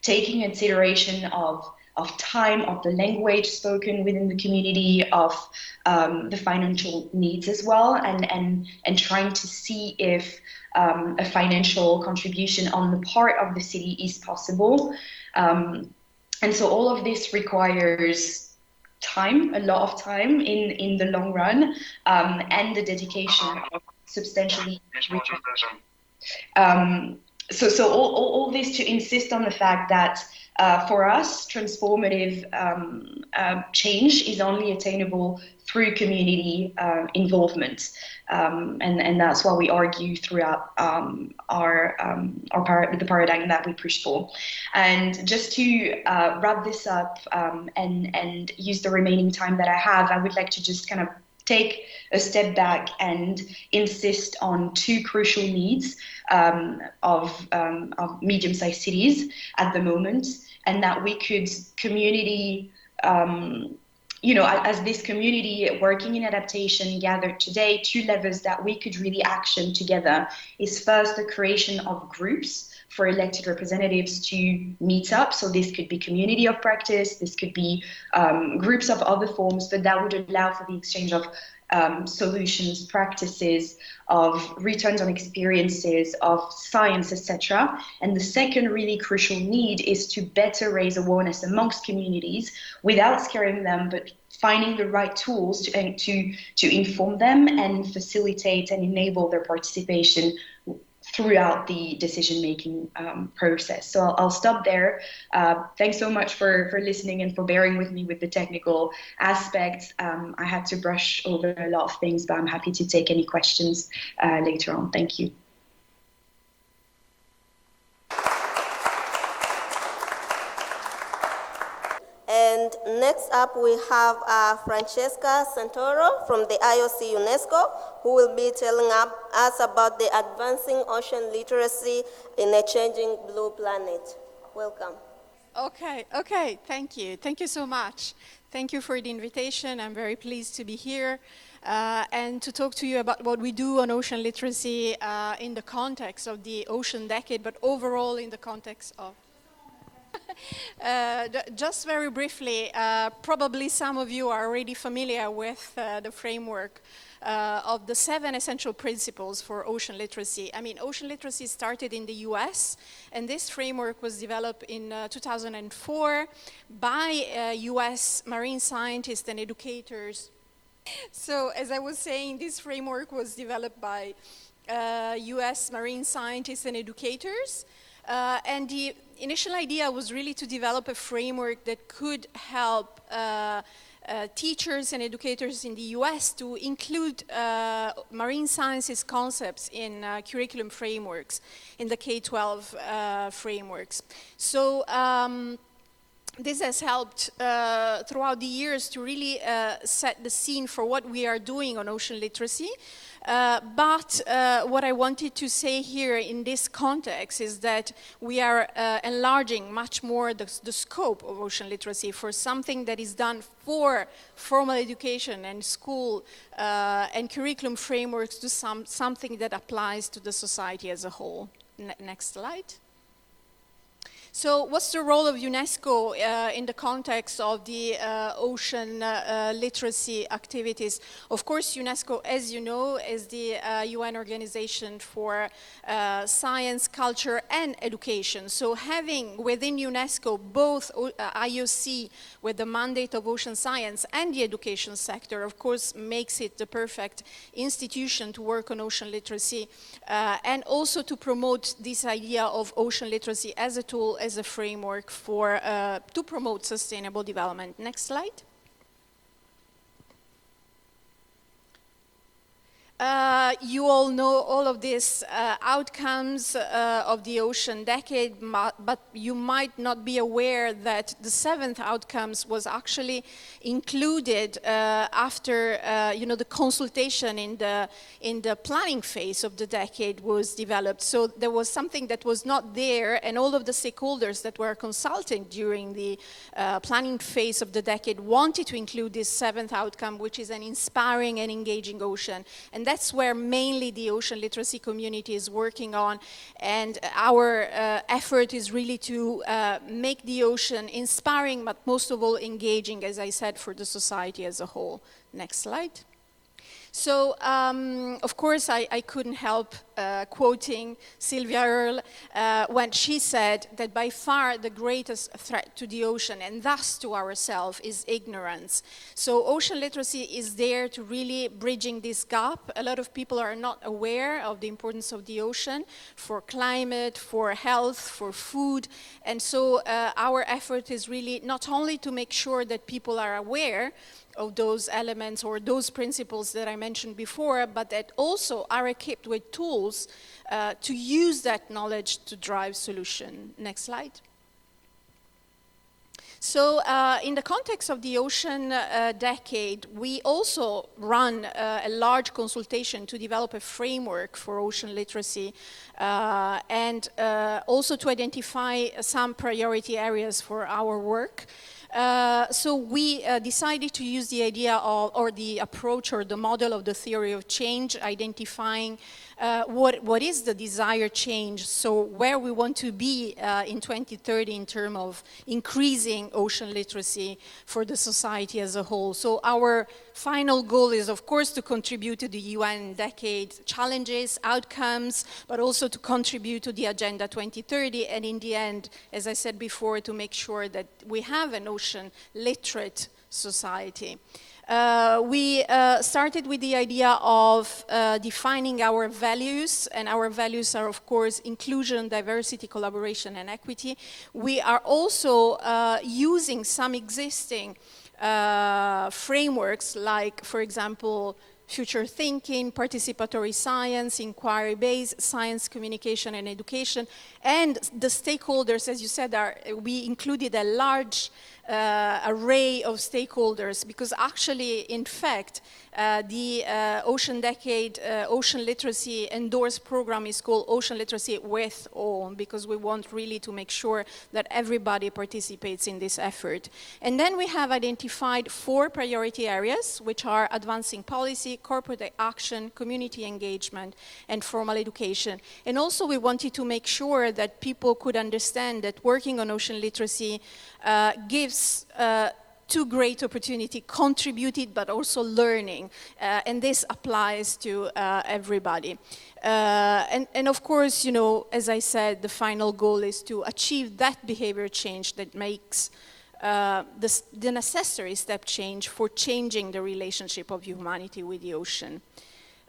taking consideration of time, of the language spoken within the community, of the financial needs as well, and trying to see if a financial contribution on the part of the city is possible. And so all of this requires time, a lot of time in the long run, and the dedication of substantially. So all this to insist on the fact that For us, transformative change is only attainable through community involvement. And that's what we argue throughout the paradigm that we push for. And just to wrap this up and use the remaining time that I have, I would like to just kind of take a step back and insist on two crucial needs of medium-sized cities at the moment, and that we could community, as this community working in adaptation gathered today, two levers that we could really action together is first the creation of groups for elected representatives to meet up. So this could be community of practice, this could be groups of other forms, but that would allow for the exchange of solutions, practices, of returns on experiences, of science, etc. And the second really crucial need is to better raise awareness amongst communities without scaring them, but finding the right tools to inform them and facilitate and enable their participation throughout the decision-making process. So I'll stop there. Thanks so much for listening and for bearing with me with the technical aspects. I had to brush over a lot of things, but I'm happy to take any questions later on. Thank you. And next up, we have Francesca Santoro from the IOC UNESCO, who will be telling us about the advancing ocean literacy in a changing blue planet. Welcome. Okay, thank you. Thank you so much. Thank you for the invitation. I'm very pleased to be here and to talk to you about what we do on ocean literacy in the context of the Ocean Decade, but overall in the context of just very briefly, probably some of you are already familiar with the framework of the 7 essential principles for ocean literacy. I mean, ocean literacy started in the US, and this framework was developed in 2004 by US marine scientists and educators. So, as I was saying, this framework was developed by US marine scientists and educators. And the initial idea was really to develop a framework that could help teachers and educators in the US to include marine sciences concepts in curriculum frameworks, in the K-12 frameworks. So this has helped throughout the years to really set the scene for what we are doing on ocean literacy. But what I wanted to say here in this context is that we are enlarging much more the scope of ocean literacy for something that is done for formal education and school and curriculum frameworks to something that applies to the society as a whole. Next slide. So what's the role of UNESCO in the context of the ocean literacy activities? Of course, UNESCO, as you know, is the UN organization for science, culture, and education. So having within UNESCO both IOC with the mandate of ocean science and the education sector, of course, makes it the perfect institution to work on ocean literacy and also to promote this idea of ocean literacy as a tool, as a framework for to promote sustainable development. Next slide. You all know all of these outcomes of the Ocean Decade, but you might not be aware that the 7th outcomes was actually included after the consultation in the planning phase of the decade was developed. So there was something that was not there, and all of the stakeholders that were consulted during the planning phase of the decade wanted to include this 7th outcome, which is an inspiring and engaging ocean. And that's where mainly the ocean literacy community is working on, and our effort is really to make the ocean inspiring, but most of all engaging, as I said, for the society as a whole. Next slide. So, of course, I couldn't help quoting Sylvia Earle when she said that by far the greatest threat to the ocean and thus to ourselves is ignorance. So ocean literacy is there to really bridging this gap. A lot of people are not aware of the importance of the ocean for climate, for health, for food. And so our effort is really not only to make sure that people are aware of those elements or those principles that I mentioned before, but that also are equipped with tools to use that knowledge to drive solution. Next slide. So in the context of the Ocean Decade, we also run a large consultation to develop a framework for ocean literacy and also to identify some priority areas for our work. So we decided to use the idea of, or the approach or the model of the theory of change, identifying what is the desired change, so where we want to be in 2030 in terms of increasing ocean literacy for the society as a whole. So our final goal is, of course, to contribute to the UN Decade challenges, outcomes, but also to contribute to the Agenda 2030, and in the end, as I said before, to make sure that we have an ocean literate society. We started with the idea of defining our values, and our values are, of course, inclusion, diversity, collaboration, and equity. We are also using some existing frameworks, like, for example, future thinking, participatory science, inquiry-based science, communication, and education. And the stakeholders, as you said, we included a large array of stakeholders, because actually, in fact, the Ocean Decade Ocean Literacy Endorsed Program is called Ocean Literacy with All, because we want really to make sure that everybody participates in this effort. And then we have identified 4 priority areas, which are advancing policy, corporate action, community engagement, and formal education. And also we wanted to make sure that people could understand that working on ocean literacy gives to great opportunity, contributed but also learning, and this applies to everybody. And of course, you know, as I said, the final goal is to achieve that behavior change that makes the necessary step change for changing the relationship of humanity with the ocean.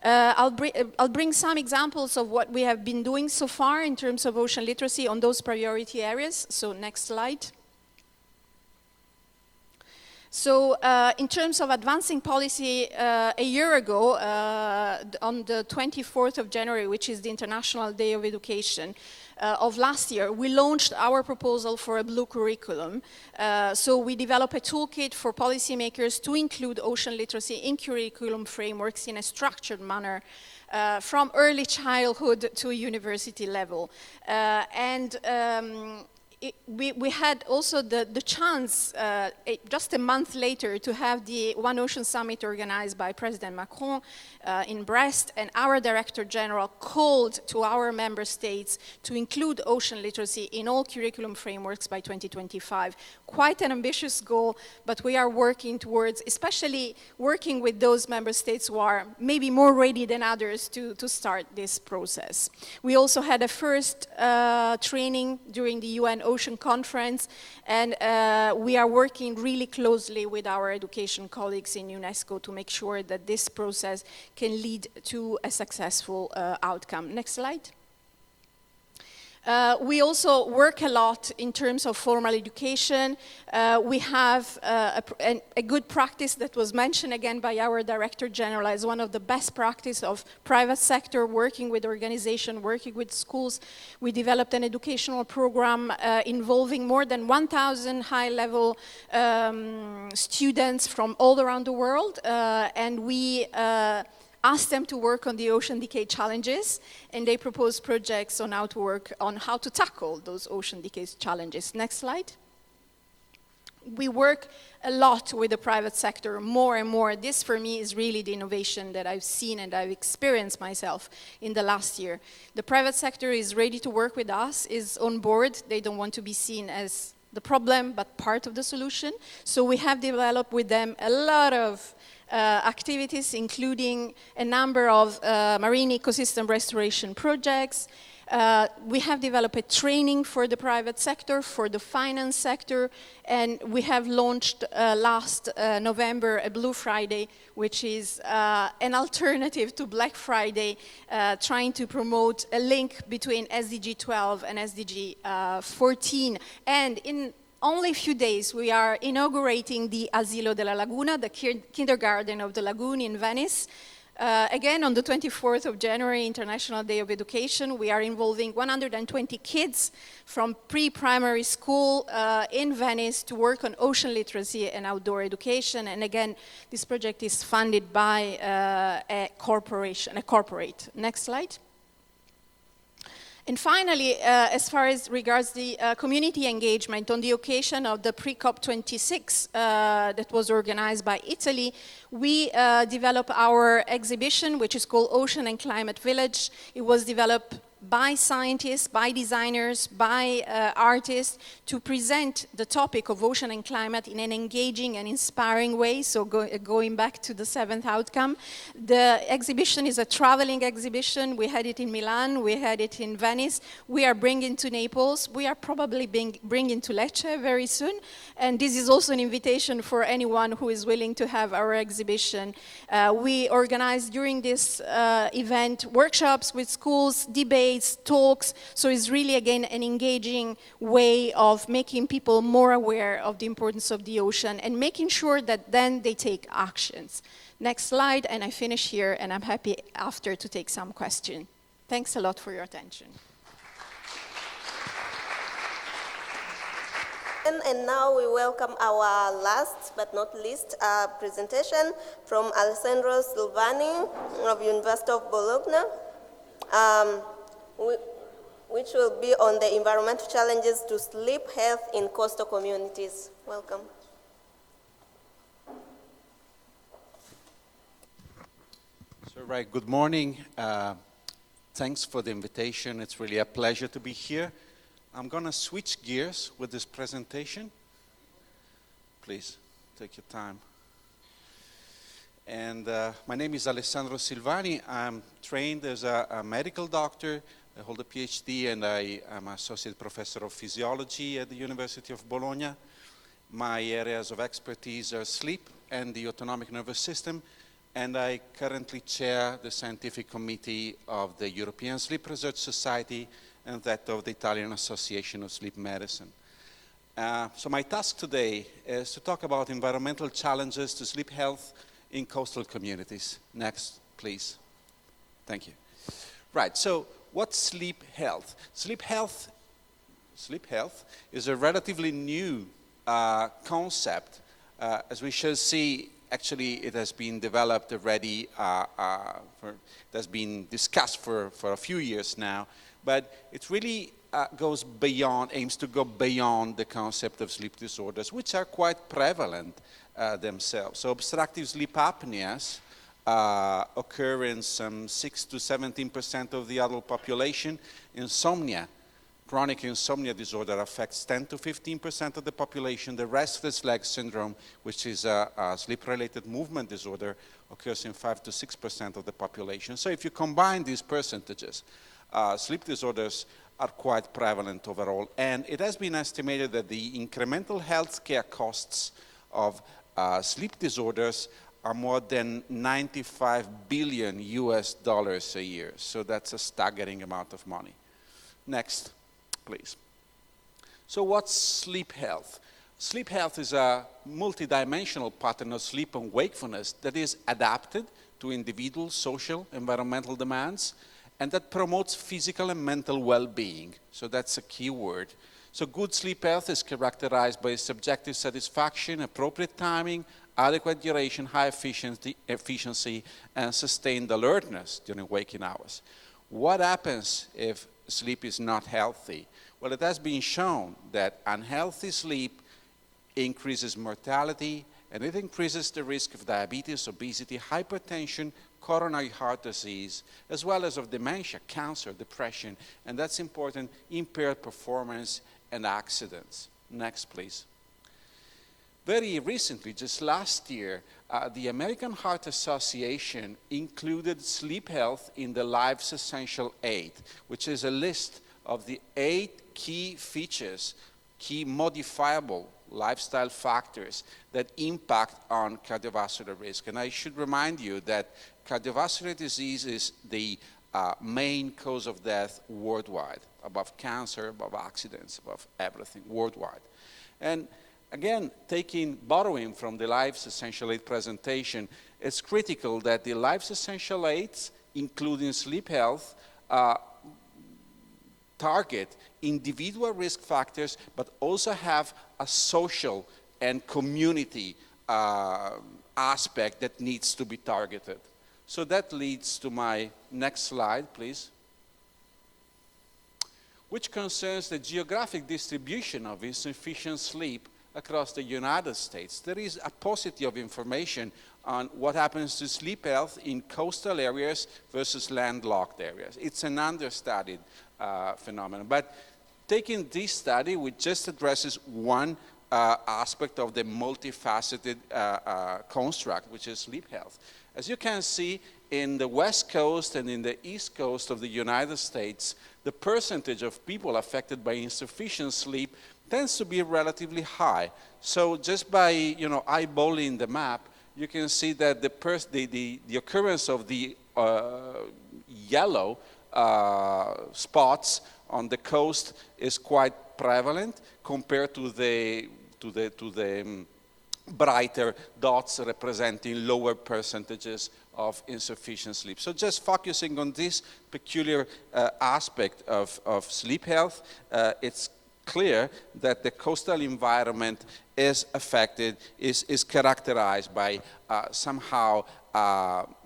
I'll bring some examples of what we have been doing so far in terms of ocean literacy on those priority areas. So next slide. So in terms of advancing policy, a year ago, on the 24th of January, which is the International Day of Education of last year, we launched our proposal for a blue curriculum. So we developed a toolkit for policymakers to include ocean literacy in curriculum frameworks in a structured manner, from early childhood to university level. We had also the chance, just a month later, to have the One Ocean Summit organized by President Macron in Brest, and our Director General called to our member states to include ocean literacy in all curriculum frameworks by 2025. Quite an ambitious goal, but we are working towards, especially working with those member states who are maybe more ready than others to start this process. We also had a first training during the UN Ocean Conference, and we are working really closely with our education colleagues in UNESCO to make sure that this process can lead to a successful outcome. Next slide. We also work a lot in terms of formal education. We have a good practice that was mentioned again by our Director General as one of the best practice of private sector, working with organizations, working with schools. We developed an educational program involving more than 1,000 high-level students from all around the world, and we asked them to work on the Ocean Decade challenges, and they proposed projects on how to work on how to tackle those Ocean Decade challenges. Next slide. We work a lot with the private sector, more and more. This, for me, is really the innovation that I've seen and I've experienced myself in the last year. The private sector is ready to work with us, is on board. They don't want to be seen as the problem, but part of the solution. So we have developed with them a lot of activities, including a number of marine ecosystem restoration projects. We have developed a training for the private sector, for the finance sector, and we have launched last November a Blue Friday, which is an alternative to Black Friday, trying to promote a link between SDG 12 and SDG 14. And in only a few days, we are inaugurating the Asilo della Laguna, the kindergarten of the lagoon in Venice. Again, on the 24th of January, International Day of Education, we are involving 120 kids from pre-primary school in Venice to work on ocean literacy and outdoor education. And again, this project is funded by a corporate. Next slide. And finally, as far as regards the community engagement, on the occasion of the pre-COP26 that was organized by Italy, we developed our exhibition, which is called Ocean and Climate Village. It was developed by scientists, by designers, by artists to present the topic of ocean and climate in an engaging and inspiring way, so going back to the seventh outcome. The exhibition is a traveling exhibition. We had it in Milan, we had it in Venice, we are bringing to Naples, we are probably bringing to Lecce very soon, and this is also an invitation for anyone who is willing to have our exhibition. We organized during this event workshops with schools, debates, talks, so it's really, again, an engaging way of making people more aware of the importance of the ocean and making sure that then they take actions. Next slide, and I finish here, and I'm happy after to take some questions. Thanks a lot for your attention. And now we welcome our last but not least presentation from Alessandro Silvani of University of Bologna. Which will be on the environmental challenges to sleep health in coastal communities. Welcome. So, right, good morning. Thanks for the invitation. It's really a pleasure to be here. I'm going to switch gears with this presentation. Please, take your time. And my name is Alessandro Silvani. I'm trained as a medical doctor. I hold a PhD, and I am associate professor of physiology at the University of Bologna. My areas of expertise are sleep and the autonomic nervous system, and I currently chair the scientific committee of the European Sleep Research Society and that of the Italian Association of Sleep Medicine. So my task today is to talk about environmental challenges to sleep health in coastal communities. Next, please. Thank you. Right, so what's sleep health? Sleep health is a relatively new concept. As we shall see, actually it has been developed already, it has been discussed for a few years now, but it really aims to go beyond the concept of sleep disorders, which are quite prevalent themselves. So obstructive sleep apneas occur in some 6 to 17% of the adult population. Insomnia, chronic insomnia disorder, affects 10 to 15% of the population. The restless leg syndrome, which is a sleep-related movement disorder, occurs in 5 to 6% of the population. So if you combine these percentages, sleep disorders are quite prevalent overall. And it has been estimated that the incremental healthcare costs of sleep disorders are more than $95 billion a year. So that's a staggering amount of money. Next, please. So what's sleep health? Sleep health is a multidimensional pattern of sleep and wakefulness that is adapted to individual, social, environmental demands, and that promotes physical and mental well-being. So that's a key word. So good sleep health is characterized by subjective satisfaction, appropriate timing, adequate duration, high efficiency, and sustained alertness during waking hours. What happens if sleep is not healthy? Well, it has been shown that unhealthy sleep increases mortality, and it increases the risk of diabetes, obesity, hypertension, coronary heart disease, as well as of dementia, cancer, depression, and that's important, impaired performance and accidents. Next, please. Very recently, just last year, the American Heart Association included sleep health in the Life's Essential 8, which is a list of the 8 key features, key modifiable lifestyle factors that impact on cardiovascular risk. And I should remind you that cardiovascular disease is the main cause of death worldwide, above cancer, above accidents, above everything worldwide. And again, borrowing from the Life's Essential 8 presentation, it's critical that the Life's Essential 8, including sleep health, target individual risk factors, but also have a social and community aspect that needs to be targeted. So that leads to my next slide, please, which concerns the geographic distribution of insufficient sleep across the United States. There is a paucity of information on what happens to sleep health in coastal areas versus landlocked areas. It's an understudied phenomenon. But taking this study, which just addresses one aspect of the multifaceted construct, which is sleep health. As you can see, in the West Coast and in the East Coast of the United States, the percentage of people affected by insufficient sleep tends to be relatively high. So just by eyeballing the map, you can see that the occurrence of the yellow spots on the coast is quite prevalent compared to the brighter dots representing lower percentages of insufficient sleep. So just focusing on this peculiar aspect of sleep health, it's clear that the coastal environment is affected, is characterized by somehow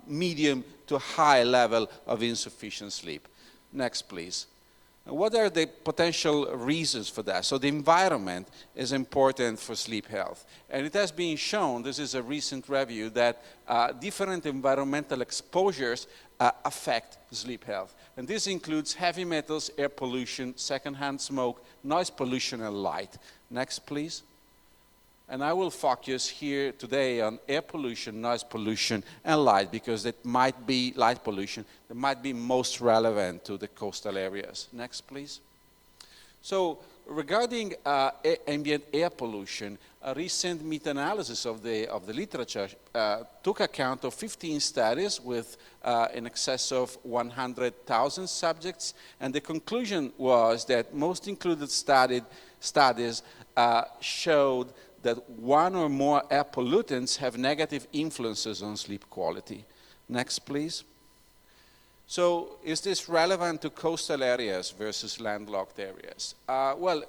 medium to high level of insufficient sleep. Next, please. What are the potential reasons for that? So the environment is important for sleep health. And it has been shown, this is a recent review, that different environmental exposures affect sleep health. And this includes heavy metals, air pollution, secondhand smoke, noise pollution, and light. Next, please. And I will focus here today on air pollution, noise pollution, and light, because it might be light pollution that might be most relevant to the coastal areas. Next, please. So regarding ambient air pollution, a recent meta-analysis of the literature took account of 15 studies with in excess of 100,000 subjects, and the conclusion was that most included studies showed that one or more air pollutants have negative influences on sleep quality. Next, please. So is this relevant to coastal areas versus landlocked areas? Well,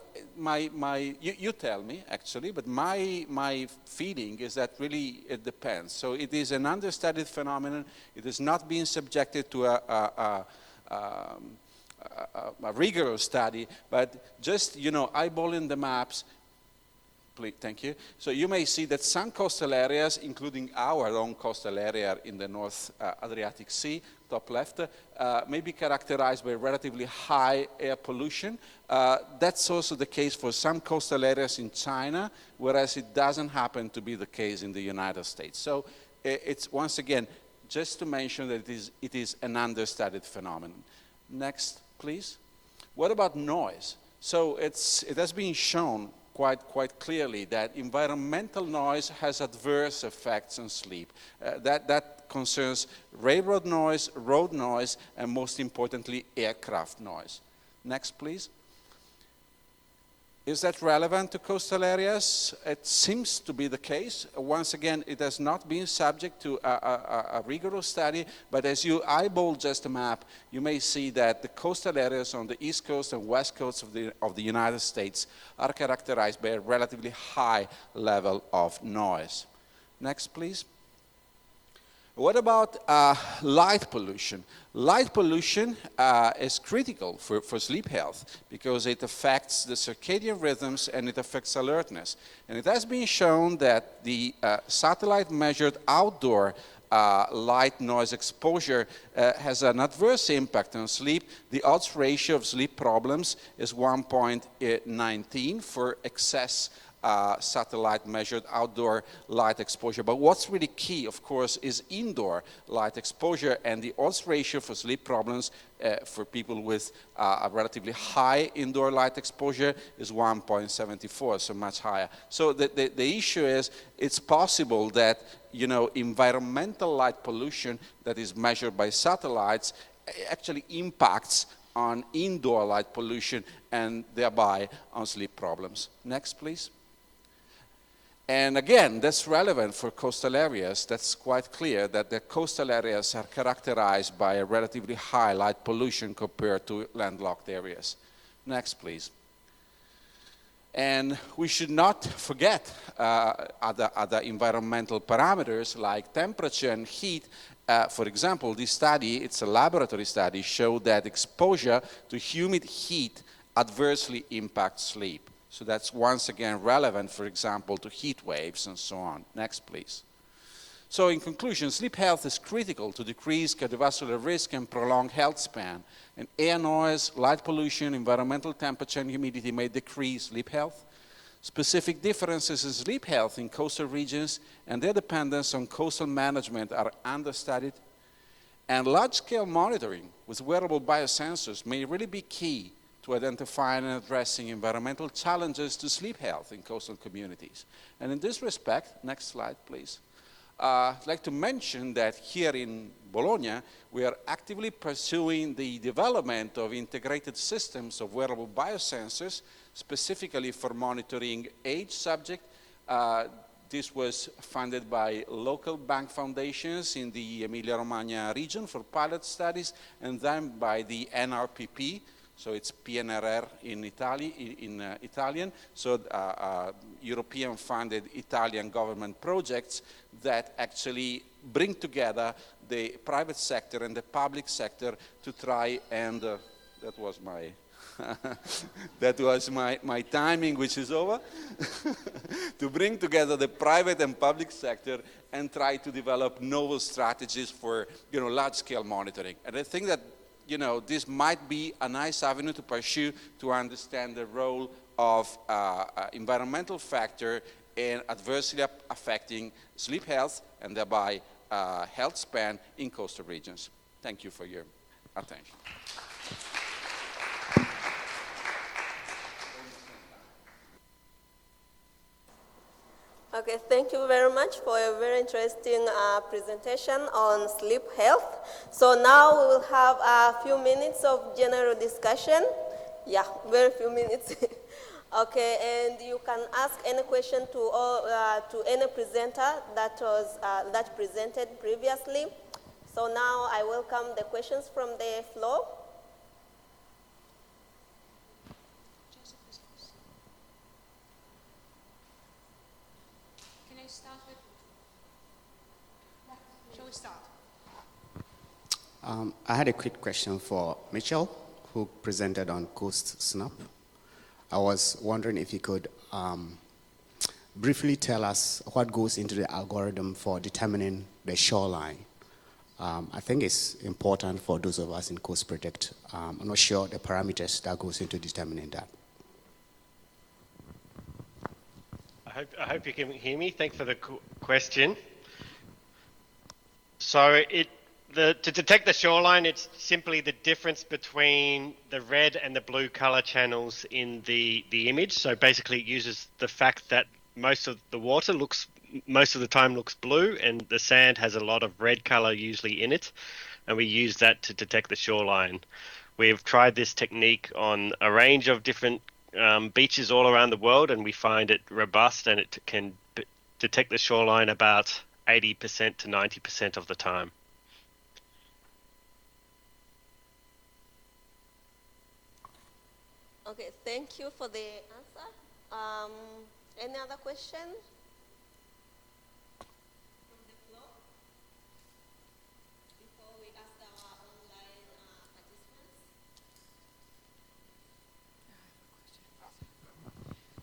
you tell me, actually, but my feeling is that really it depends. So it is an understudied phenomenon. It is not being subjected to a rigorous study, but just, eyeballing the maps. Thank you. So you may see that some coastal areas, including our own coastal area in the North Adriatic Sea, top left, may be characterized by relatively high air pollution. That's also the case for some coastal areas in China, whereas it doesn't happen to be the case in the United States. So it's, once again, just to mention that it is an understudied phenomenon. Next, please. What about noise? So it has been shown quite clearly that environmental noise has adverse effects on sleep. That concerns railroad noise, road noise, and most importantly, aircraft noise. Next, please. Is that relevant to coastal areas? It seems to be the case. Once again, it has not been subject to a rigorous study, but as you eyeball just a map, you may see that the coastal areas on the East Coast and West Coast of the United States are characterized by a relatively high level of noise. Next, please. What about light pollution? Light pollution is critical for sleep health because it affects the circadian rhythms and it affects alertness. And it has been shown that the satellite measured outdoor light noise exposure has an adverse impact on sleep. The odds ratio of sleep problems is 1.19 for excess satellite measured outdoor light exposure. But what's really key, of course, is indoor light exposure, and the odds ratio for sleep problems for people with a relatively high indoor light exposure is 1.74, so much higher. So the issue is, it's possible that, you know, environmental light pollution that is measured by satellites actually impacts on indoor light pollution and thereby on sleep problems. Next, please. And again, that's relevant for coastal areas. That's quite clear that the coastal areas are characterized by a relatively high light pollution compared to landlocked areas. Next, please. And we should not forget other environmental parameters like temperature and heat. For example, this study, it's a laboratory study, showed that exposure to humid heat adversely impacts sleep. So that's once again relevant, for example, to heat waves and so on. Next, please. So in conclusion, sleep health is critical to decrease cardiovascular risk and prolong health span. And air noise, light pollution, environmental temperature and humidity may decrease sleep health. Specific differences in sleep health in coastal regions and their dependence on coastal management are understudied. And large-scale monitoring with wearable biosensors may really be key to identifying and addressing environmental challenges to sleep health in coastal communities. And in this respect, next slide, please. I'd like to mention that here in Bologna, we are actively pursuing the development of integrated systems of wearable biosensors, specifically for monitoring age subject. This was funded by local bank foundations in the Emilia-Romagna region for pilot studies, and then by the NRPP, so it's PNRR in Italian, so European-funded Italian government projects that actually bring together the private sector and the public sector to try and, that was my, that was my timing, which is over, to bring together the private and public sector and try to develop novel strategies for, you know, large-scale monitoring. And I think that, you know, this might be a nice avenue to pursue to understand the role of environmental factor in adversely affecting sleep health and thereby health span in coastal regions. Thank you for your attention. Okay, thank you very much for a very interesting presentation on sleep health. So now we will have a few minutes of general discussion. Yeah, very few minutes. Okay, and you can ask any question to any presenter that presented previously. So now I welcome the questions from the floor. I had a quick question for Mitchell, who presented on Coast Snap. I was wondering if you could briefly tell us what goes into the algorithm for determining the shoreline. I think it's important for those of us in Coast Protect. I'm not sure the parameters that goes into determining that. I hope you can hear me. Thanks for the question. So to detect the shoreline, it's simply the difference between the red and the blue color channels in the image. So basically it uses the fact that most of the water most of the time looks blue and the sand has a lot of red color usually in it. And we use that to detect the shoreline. We've tried this technique on a range of different beaches all around the world, and we find it robust and it can detect the shoreline about 80% to 90% of the time. Okay, thank you for the answer. Any other question? From the floor? Before we ask our online participants?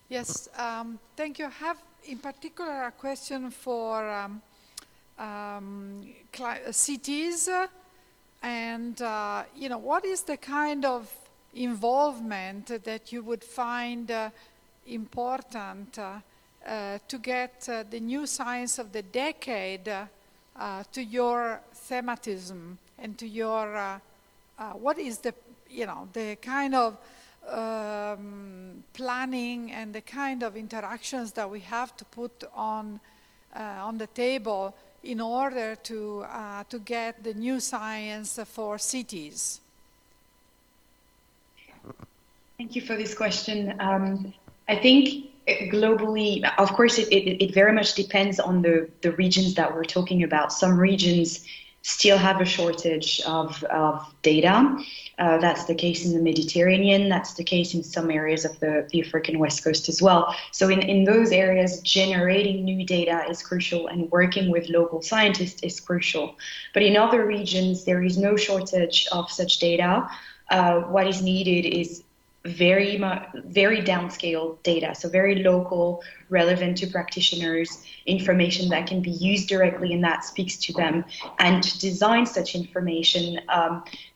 Yes, thank you. I have in particular a question for cities and, what is the kind of involvement that you would find important to get the new science of the decade to your thematism and to your, what is the, the kind of planning and the kind of interactions that we have to put on the table in order to get the new science for cities? Thank you for this question. I think globally, of course, it very much depends on the regions that we're talking about. Some regions still have a shortage of data. That's the case in the Mediterranean. That's the case in some areas of the African West Coast as well. So in those areas, generating new data is crucial and working with local scientists is crucial. But in other regions, there is no shortage of such data. What is needed is very downscale data, so very local, relevant to practitioners, information that can be used directly and that speaks to them. And to design such information,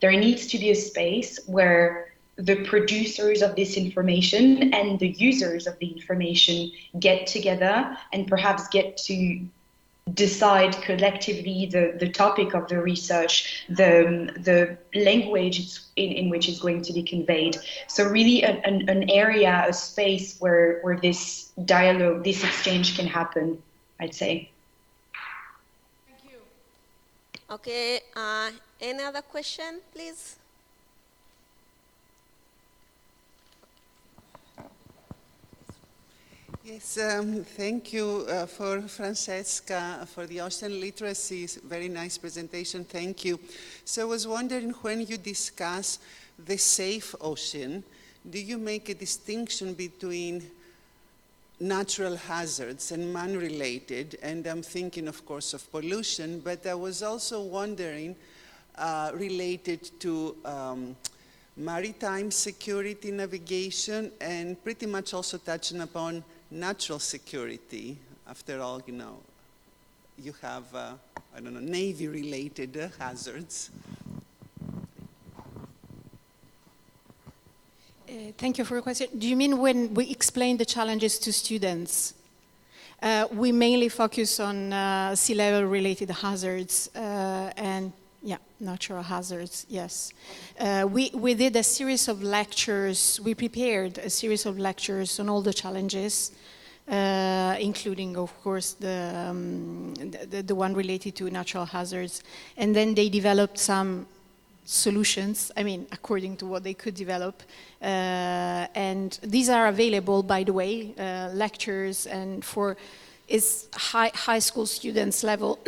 there needs to be a space where the producers of this information and the users of the information get together and perhaps get to decide collectively the topic of the research, the language in which it's going to be conveyed. So really an area, a space where this dialogue, this exchange can happen, I'd say. Thank you. Okay, any other question, please? Yes, thank you for Francesca for the ocean literacy. Very nice presentation, thank you. So I was wondering, when you discuss the safe ocean, do you make a distinction between natural hazards and man-related? And I'm thinking, of course, of pollution, but I was also wondering, related to maritime security, navigation, and pretty much also touching upon natural security. After all, you have, I don't know, Navy-related hazards. Thank you for your question. Do you mean when we explain the challenges to students? We mainly focus on sea level related hazards and natural hazards, yes. We did a series of lectures, we prepared a series of lectures on all the challenges, including, of course, the one related to natural hazards. And then they developed some solutions, according to what they could develop. And these are available, by the way, lectures and is high school students level.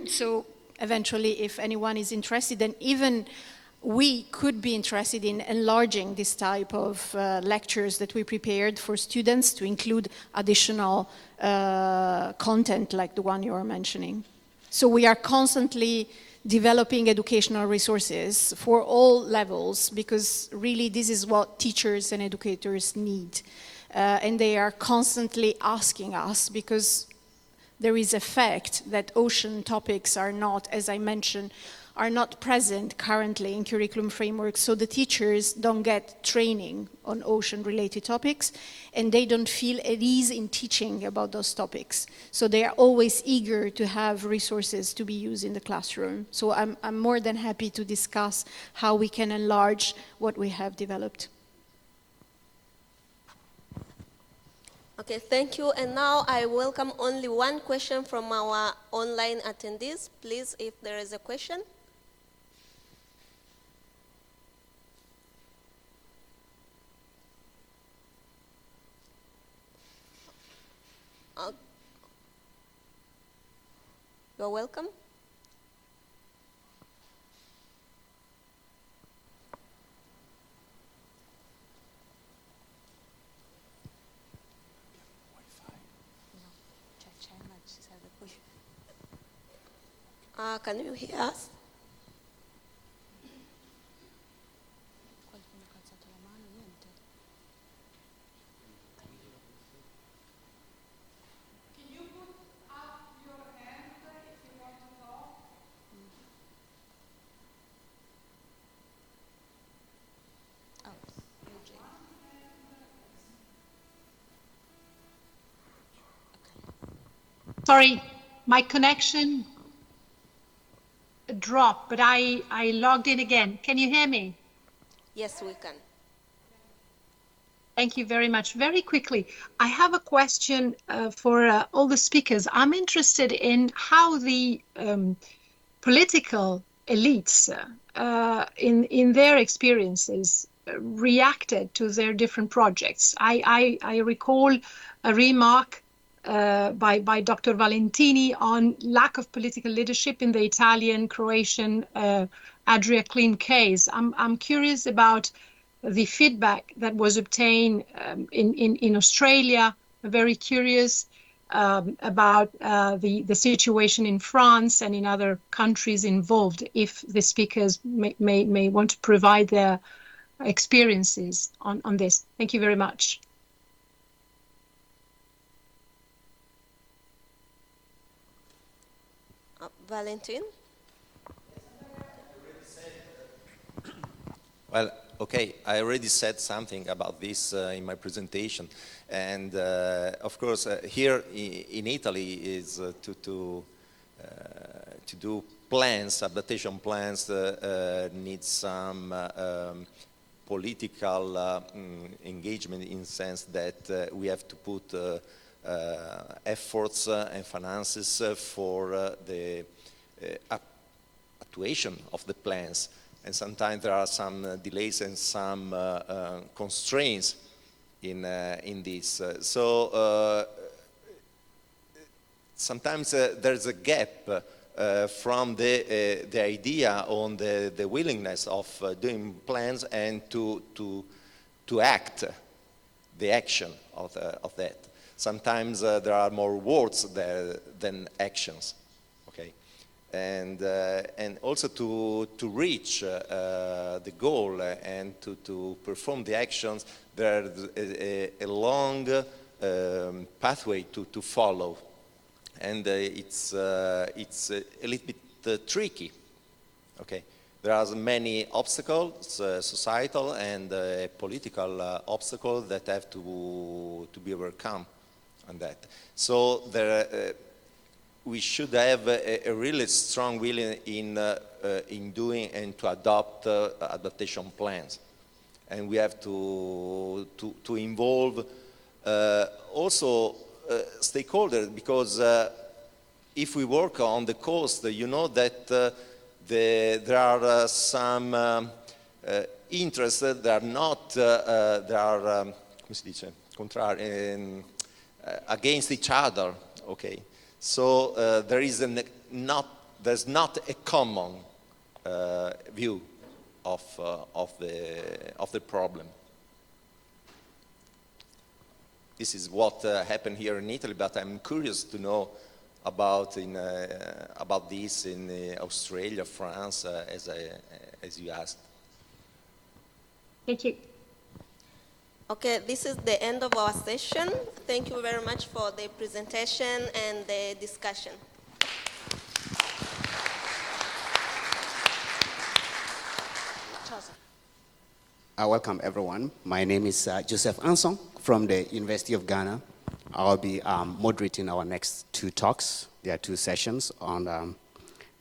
So eventually, if anyone is interested, then even we could be interested in enlarging this type of lectures that we prepared for students to include additional content like the one you are mentioning. So we are constantly developing educational resources for all levels, because really this is what teachers and educators need. And they are constantly asking us, because there is a fact that ocean topics are not, as I mentioned, are not present currently in curriculum frameworks, so the teachers don't get training on ocean-related topics, and they don't feel at ease in teaching about those topics. So they are always eager to have resources to be used in the classroom. So I'm more than happy to discuss how we can enlarge what we have developed. Okay, thank you. And now I welcome only one question from our online attendees. Please, if there is a question. You're welcome. Can you hear us? Can you put up your hand if you want to talk? Sorry, my connection dropped, but I logged in again. Can you hear me? Yes, we can. Thank you very much. Very quickly, I have a question for all the speakers. I'm interested in how the political elites in their experiences reacted to their different projects. I recall a remark by Dr. Valentini on lack of political leadership in the Italian, Croatian Adria Clean case. I'm curious about the feedback that was obtained in Australia. Very curious about the situation in France and in other countries involved, if the speakers may want to provide their experiences on this. Thank you very much. Valentin? Well, okay, I already said something about this in my presentation, and of course here in Italy is to do plans, adaptation plans, need some political engagement in the sense that we have to put efforts and finances for the actuation of the plans. And sometimes there are some delays and some constraints in this. So sometimes there's a gap from the idea on the willingness of doing plans and to act, the action of that. Sometimes there are more words there than actions. And also to reach the goal and to perform the actions, there's a long pathway to follow, and it's a little bit tricky. Okay, there are many obstacles, societal and political obstacles that have to be overcome on that. So there. We should have a really strong will in doing and to adopt adaptation plans, and we have to involve also stakeholders, because if we work on the coast, you know that there are some interests that are not come si dice, contrari, against each other. Okay. So there's not a common view of the problem. This is what happened here in Italy, but I'm curious to know about this in Australia, France, as you asked. Thank you. Okay, this is the end of our session. Thank you very much for the presentation and the discussion. Welcome, everyone. My name is Joseph Ansong from the University of Ghana. I'll be moderating our next two talks. There are two sessions on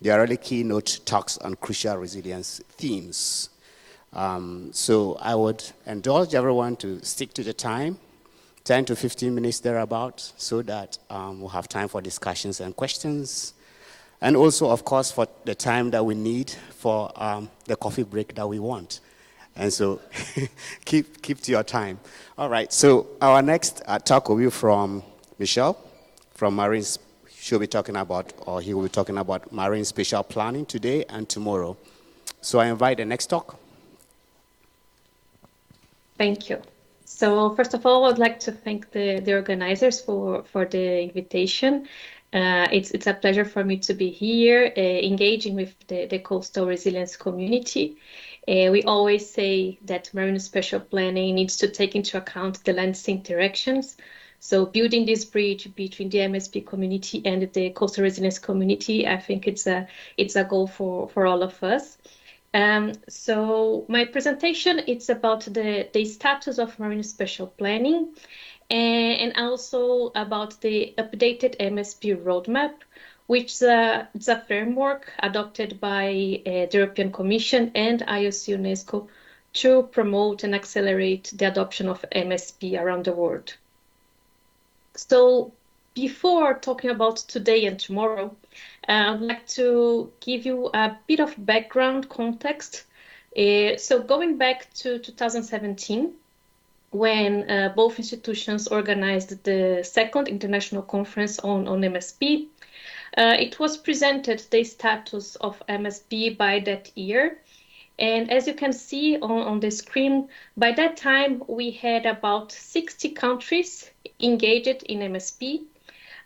they are really keynote talks on crucial resilience themes. So I would indulge everyone to stick to the time, 10 to 15 minutes thereabout, so that we'll have time for discussions and questions. And also, of course, for the time that we need for the coffee break that we want. And so keep to your time. All right, so our next talk will be from Michel from Marine. She'll be talking about, or he will be talking about marine spatial planning today and tomorrow. So I invite the next talk. Thank you. So first of all, I'd like to thank the organizers for the invitation. It's a pleasure for me to be here, engaging with the coastal resilience community. We always say that marine spatial planning needs to take into account the land sea interactions. So building this bridge between the MSP community and the coastal resilience community, I think it's a goal for all of us. So my presentation, it's about the status of marine spatial planning and also about the updated MSP roadmap, which is a framework adopted by the European Commission and IOC UNESCO to promote and accelerate the adoption of MSP around the world. So before talking about today and tomorrow, I'd like to give you a bit of background context. So going back to 2017, when both institutions organized the second international conference on MSP, it was presented the status of MSP by that year. And as you can see on the screen, by that time we had about 60 countries engaged in MSP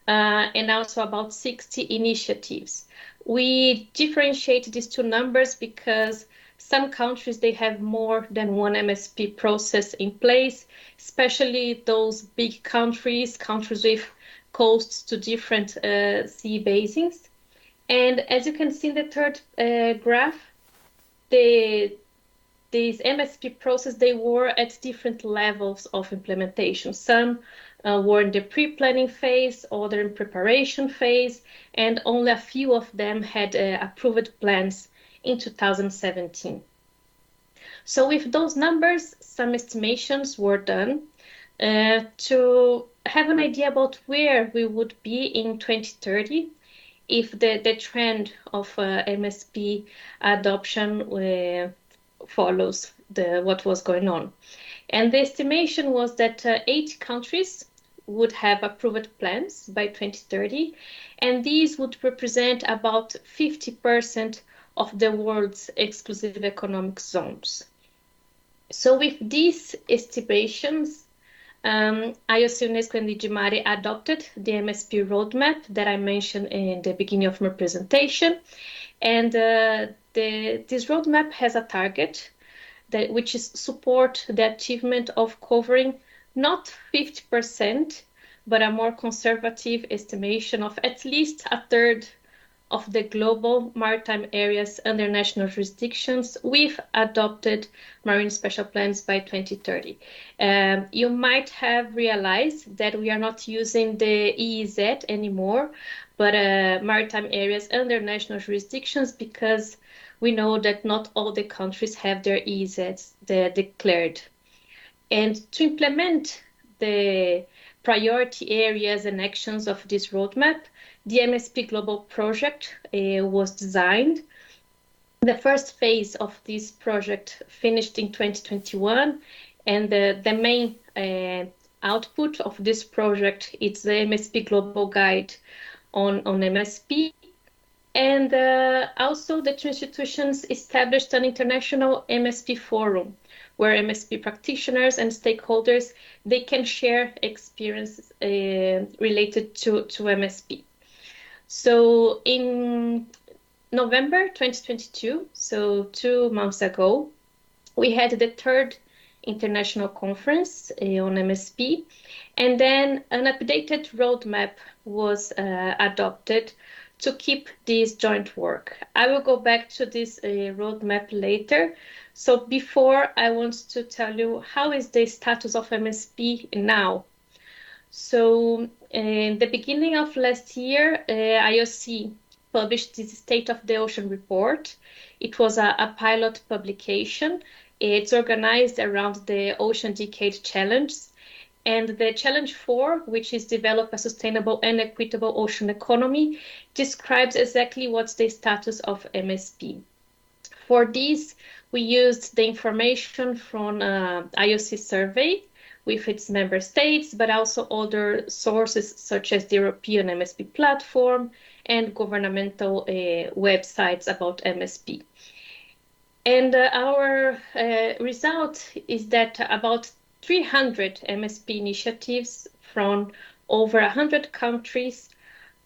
and also about 60 initiatives. We differentiate these two numbers because some countries, they have more than one MSP process in place, especially those big countries with coasts to different sea basins. And as you can see in the third graph, these MSP process, they were at different levels of implementation. Some were in the pre-planning phase, other in preparation phase, and only a few of them had approved plans in 2017. So with those numbers, some estimations were done to have an idea about where we would be in 2030 if the trend of MSP adoption follows what was going on. And the estimation was that 8 countries would have approved plans by 2030, and these would represent about 50% of the world's exclusive economic zones. So with these estimations, IOC, UNESCO, and IGMARE adopted the MSP roadmap that I mentioned in the beginning of my presentation. And this roadmap has a target which is support the achievement of covering not 50%, but a more conservative estimation of at least a third of the global maritime areas under national jurisdictions with adopted marine special plans by 2030. You might have realized that we are not using the EEZ anymore, but maritime areas under national jurisdictions, because we know that not all the countries have their EEZs declared. And to implement the priority areas and actions of this roadmap, the MSP Global Project was designed. The first phase of this project finished in 2021, and the main output of this project is the MSP Global Guide on MSP. And also the two institutions established an international MSP forum where MSP practitioners and stakeholders, they can share experiences related to MSP. So in November 2022, so 2 months ago, we had the third international conference on MSP, and then an updated roadmap was adopted to keep this joint work. I will go back to this roadmap later. So before, I want to tell you how is the status of MSP now. So in the beginning of last year, IOC published this State of the Ocean report. It was a pilot publication. It's organized around the Ocean Decade Challenge. And the Challenge 4, which is develop a sustainable and equitable ocean economy, describes exactly what's the status of MSP. For this, we used the information from IOC survey with its member states, but also other sources such as the European MSP platform and governmental websites about MSP. And our result is that about 300 MSP initiatives from over 100 countries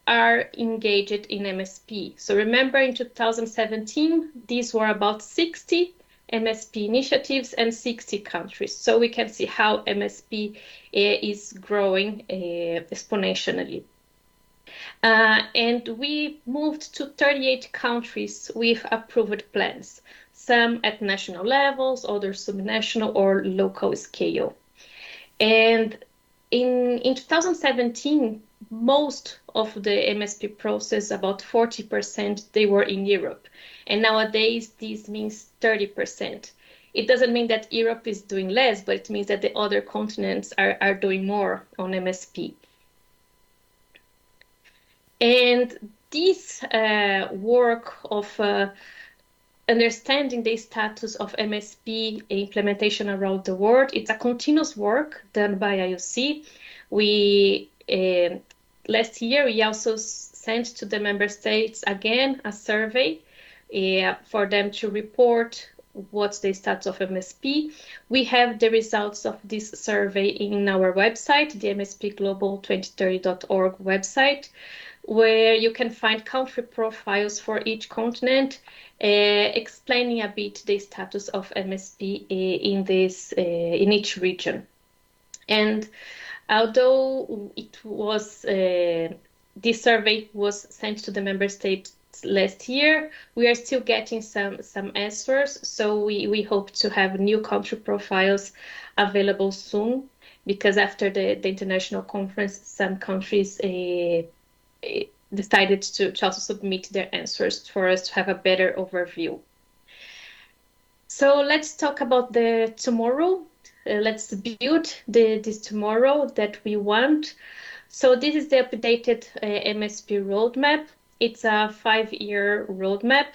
are engaged in MSP. So remember, in 2017, these were about 60 MSP initiatives and 60 countries. So we can see how MSP is growing exponentially. And we moved to 38 countries with approved plans, some at national levels, others subnational or local scale. And In 2017, most of the MSP process, about 40%, they were in Europe. And nowadays, this means 30%. It doesn't mean that Europe is doing less, but it means that the other continents are doing more on MSP. And this work of understanding the status of MSP implementation around the world, it's a continuous work done by IOC. We last year we also sent to the member states again a survey for them to report what's the status of MSP. We have the results of this survey in our website, the mspglobal2030.org website, where you can find country profiles for each continent, explaining a bit the status of MSP in each region. And although it was this survey was sent to the member states last year, we are still getting some answers. So we hope to have new country profiles available soon, because after the international conference, some countries decided to also submit their answers for us to have a better overview. So let's talk about the tomorrow. Let's build this tomorrow that we want. So this is the updated MSP roadmap. It's a 5-year roadmap,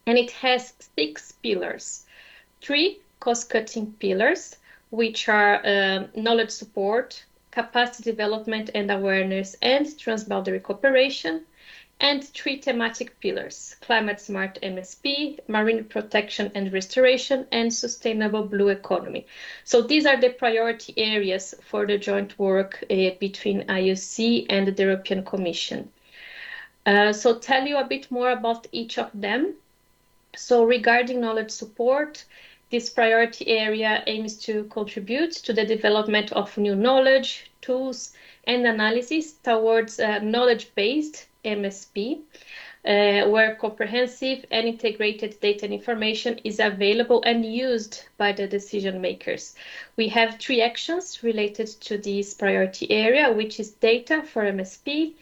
and it has 6 pillars. 3 cost-cutting pillars, which are knowledge support, capacity development and awareness, and transboundary cooperation, and 3 thematic pillars: climate smart MSP, marine protection and restoration, and sustainable blue economy. So these are the priority areas for the joint work between IOC and the European Commission. So tell you a bit more about each of them. So regarding knowledge support, this priority area aims to contribute to the development of new knowledge, tools, and analysis towards knowledge-based MSP, where comprehensive and integrated data and information is available and used by the decision makers. We have 3 actions related to this priority area, which is data for MSP,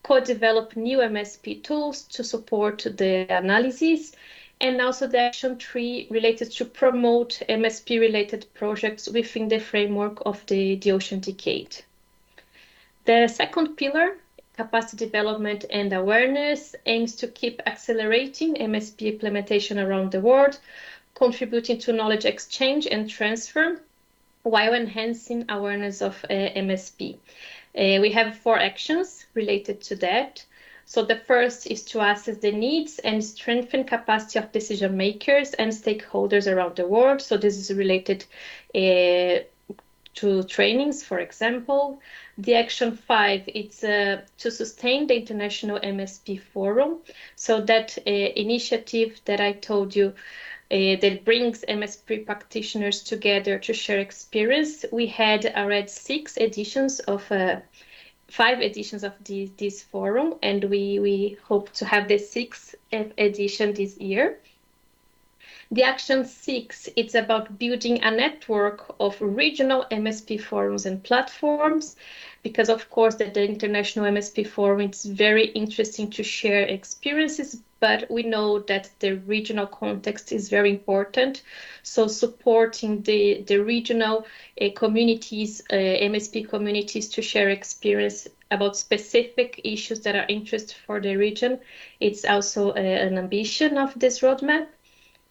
co-develop new MSP tools to support the analysis, and also the action 3 related to promote MSP-related projects within the framework of the Ocean Decade. The second pillar, capacity development and awareness, aims to keep accelerating MSP implementation around the world, contributing to knowledge exchange and transfer, while enhancing awareness of MSP. We have 4 actions related to that. So the first is to assess the needs and strengthen capacity of decision makers and stakeholders around the world. So this is related to trainings, for example. The action 5, it's to sustain the International MSP Forum. So that initiative that I told you that brings MSP practitioners together to share experience. We had already 5 editions of this forum, and we hope to have the 6th edition this year. The action 6, it's about building a network of regional MSP forums and platforms, because of course that the International MSP Forum, it's very interesting to share experiences, but we know that the regional context is very important. So supporting the regional communities, MSP communities, to share experience about specific issues that are interest for the region, it's also an ambition of this roadmap.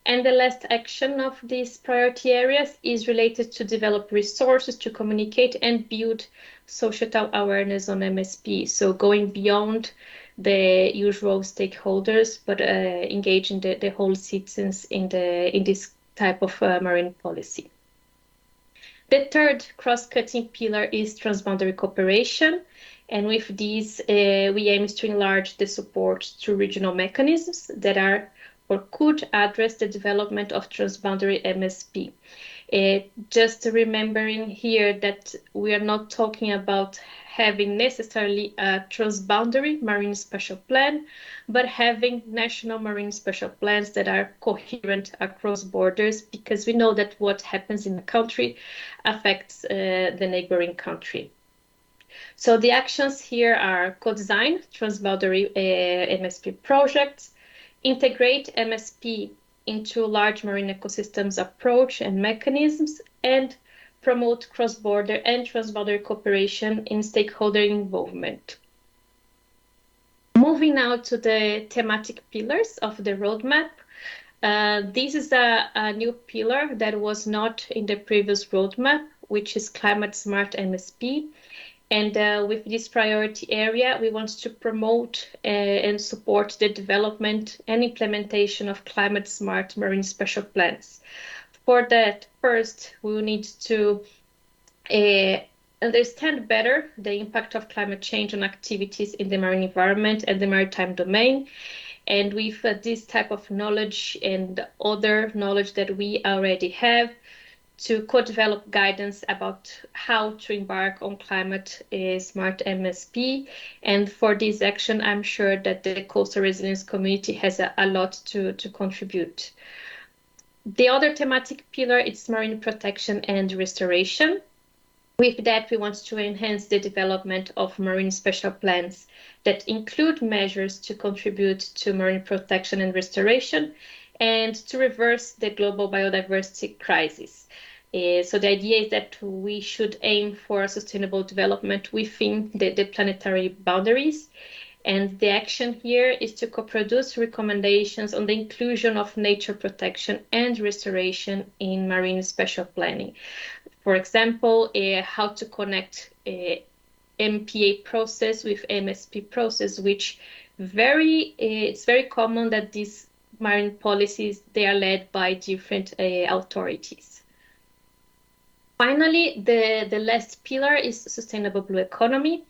And the last action of these priority areas is related to develop resources to communicate and build societal awareness on MSP. So going beyond the usual stakeholders, but engaging the whole citizens in this type of marine policy. The third cross-cutting pillar is transboundary cooperation. And with these, we aim to enlarge the support to regional mechanisms that are or could address the development of transboundary MSP. Just remembering here that we are not talking about having necessarily a transboundary marine spatial plan, but having national marine spatial plans that are coherent across borders, because we know that what happens in a country affects the neighboring country. So the actions here are co-design transboundary MSP projects, integrate MSP into large marine ecosystems approach and mechanisms, and promote cross-border and transboundary cooperation in stakeholder involvement. Moving now to the thematic pillars of the roadmap. This is a new pillar that was not in the previous roadmap, which is climate smart MSP. And with this priority area, we want to promote and support the development and implementation of climate smart marine spatial plans. For that, first, we will need to understand better the impact of climate change on activities in the marine environment and the maritime domain. And with this type of knowledge and other knowledge that we already have, to co-develop guidance about how to embark on climate smart MSP. And for this action, I'm sure that the coastal resilience community has a lot to contribute. The other thematic pillar is marine protection and restoration. With that, we want to enhance the development of marine spatial plans that include measures to contribute to marine protection and restoration and to reverse the global biodiversity crisis. So the idea is that we should aim for sustainable development within the planetary boundaries. And the action here is to co-produce recommendations on the inclusion of nature protection and restoration in marine spatial planning. For example, how to connect MPA process with MSP process, which it's very common that these marine policies, they are led by different authorities. Finally, the last pillar is sustainable blue economy.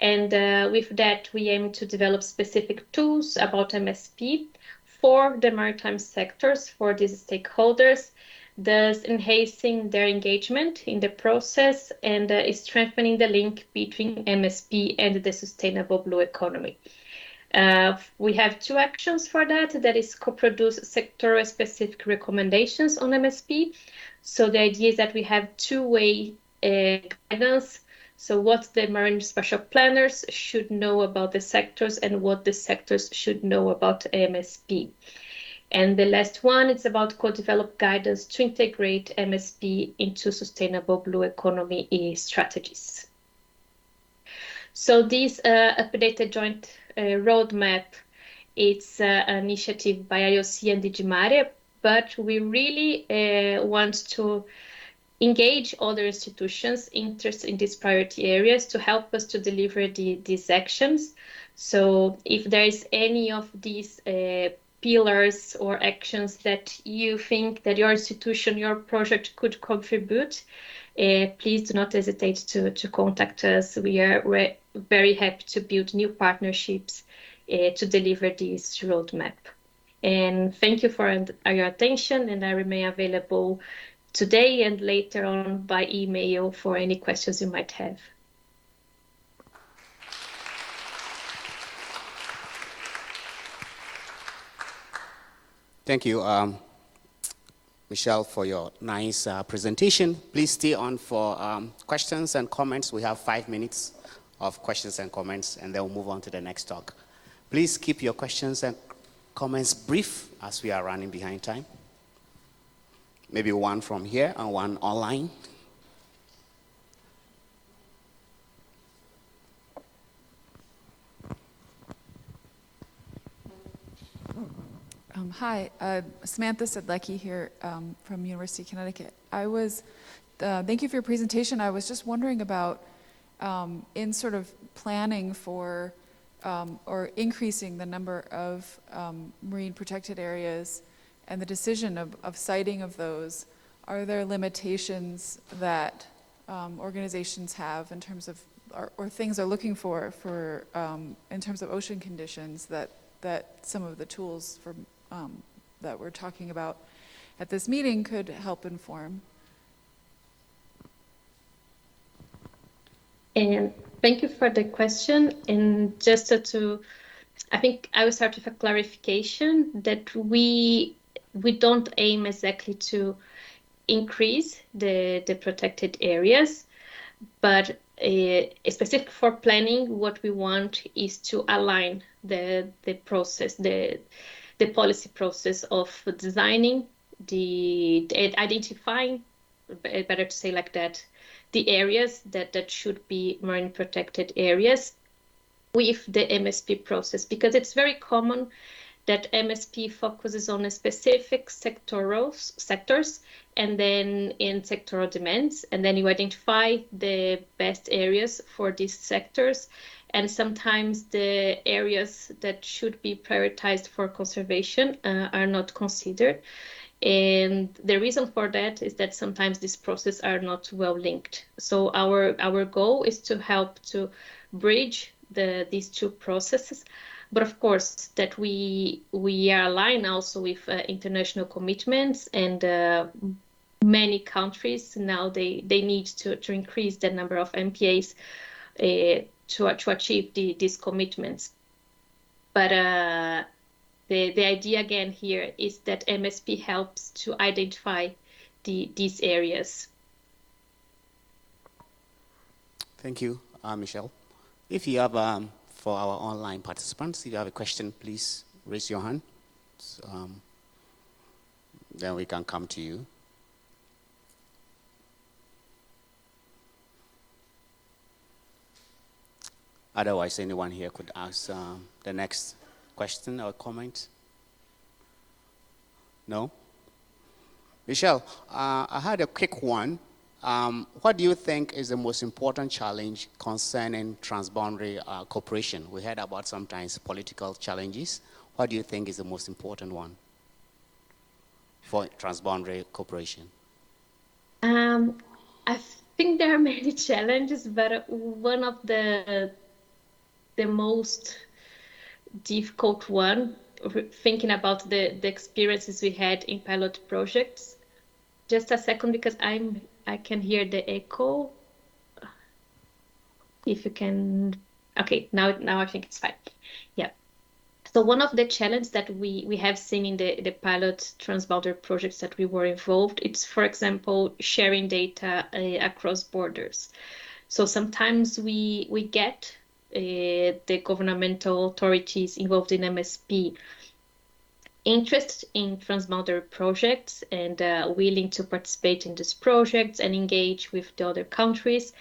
And with that, we aim to develop specific tools about MSP for the maritime sectors, for these stakeholders, thus enhancing their engagement in the process and strengthening the link between MSP and the sustainable blue economy. We have two actions for that. That is co-produce sector-specific recommendations on MSP. So the idea is that we have two-way guidance. So what the marine spatial planners should know about the sectors and what the sectors should know about MSP. And the last one, it's about co-develop guidance to integrate MSP into sustainable blue economy strategies. So this updated joint roadmap, it's an initiative by IOC and Digimare, but we really want to engage other institutions interested in these priority areas to help us to deliver these actions. So if there is any of these pillars or actions that you think that your institution, your project could contribute, please do not hesitate to contact us. We're very happy to build new partnerships to deliver this roadmap. And thank you for your attention, and I remain available today and later on by email for any questions you might have. Thank you, Michelle, for your nice presentation. Please stay on for questions and comments. We have 5 minutes of questions and comments, and then we'll move on to the next talk. Please keep your questions and comments brief as we are running behind time. Maybe one from here and one online. Hi, Samantha Sedlecki here from University of Connecticut. Thank you for your presentation. I was just wondering about in sort of planning for or increasing the number of marine protected areas and the decision of siting of those, are there limitations that organizations have in terms of, or things are looking for in terms of ocean conditions that some of the tools for that we're talking about at this meeting could help inform? And thank you for the question. And just I think I will start with a clarification that we don't aim exactly to increase the protected areas, but specific for planning, what we want is to align the process, the policy process of designing, the identifying, better to say like that, the areas that should be marine protected areas with the MSP process, because it's very common that MSP focuses on a specific sectors and then in sectoral demands, and then you identify the best areas for these sectors, and sometimes the areas that should be prioritized for conservation are not considered. And the reason for that is that sometimes these processes are not well linked. So our goal is to help to bridge these two processes, but of course that we are aligned also with international commitments, and many countries now they need to increase the number of MPAs to achieve these commitments. But the idea again here is that MSP helps to identify these areas. Thank you, Michelle. If you have, for our online participants, if you have a question, please raise your hand. Then we can come to you. Otherwise, anyone here could ask the next question or comment? No? Michelle, I had a quick one. What do you think is the most important challenge concerning transboundary cooperation? We heard about sometimes political challenges. What do you think is the most important one for transboundary cooperation? I think there are many challenges, but one of the most difficult one, thinking about the experiences we had in pilot projects. Just a second, because I can hear the echo. If you can, okay, now I think it's fine. Yeah. So one of the challenges that we have seen in the pilot transboundary projects that we were involved, it's, for example, sharing data across borders. So sometimes we get the governmental authorities involved in MSP interested in transboundary projects and willing to participate in these projects and engage with the other countries.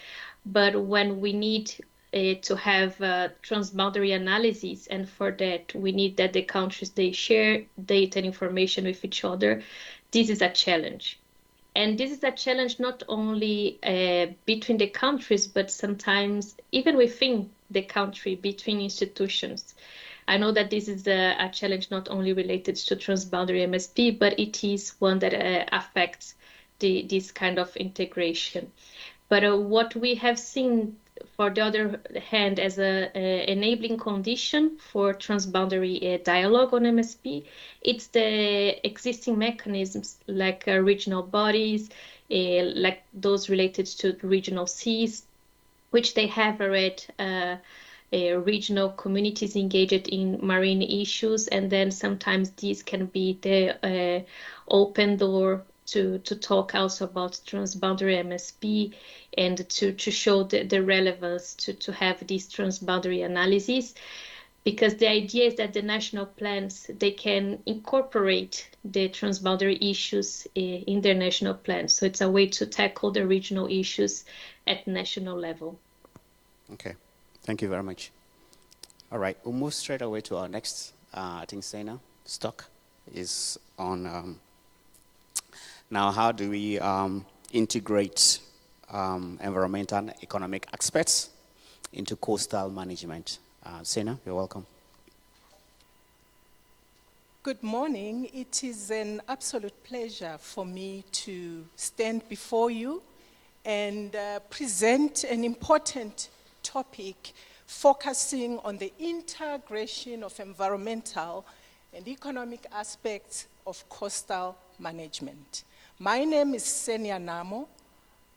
But when we need to have transboundary analysis, and for that we need that the countries, they share data and information with each other, this is a challenge. And this is a challenge not only between the countries, but sometimes even within the country, between institutions. I know that this is a challenge not only related to transboundary MSP, but it is one that affects this kind of integration. But what we have seen, for the other hand, as an enabling condition for transboundary dialogue on MSP, it's the existing mechanisms like regional bodies, like those related to regional seas, which they have already regional communities engaged in marine issues, and then sometimes these can be the open door to talk also about transboundary MSP and to show the relevance to have these transboundary analyses, because the idea is that the national plans, they can incorporate the transboundary issues in their national plans. So it's a way to tackle the regional issues at national level. Okay, thank you very much. All right, we'll move straight away to our next, I think Sena Stock is on. Now, how do we integrate environmental and economic aspects into coastal management? Sena, you're welcome. Good morning. It is an absolute pleasure for me to stand before you and present an important topic focusing on the integration of environmental and economic aspects of coastal management. My name is Senia Namo.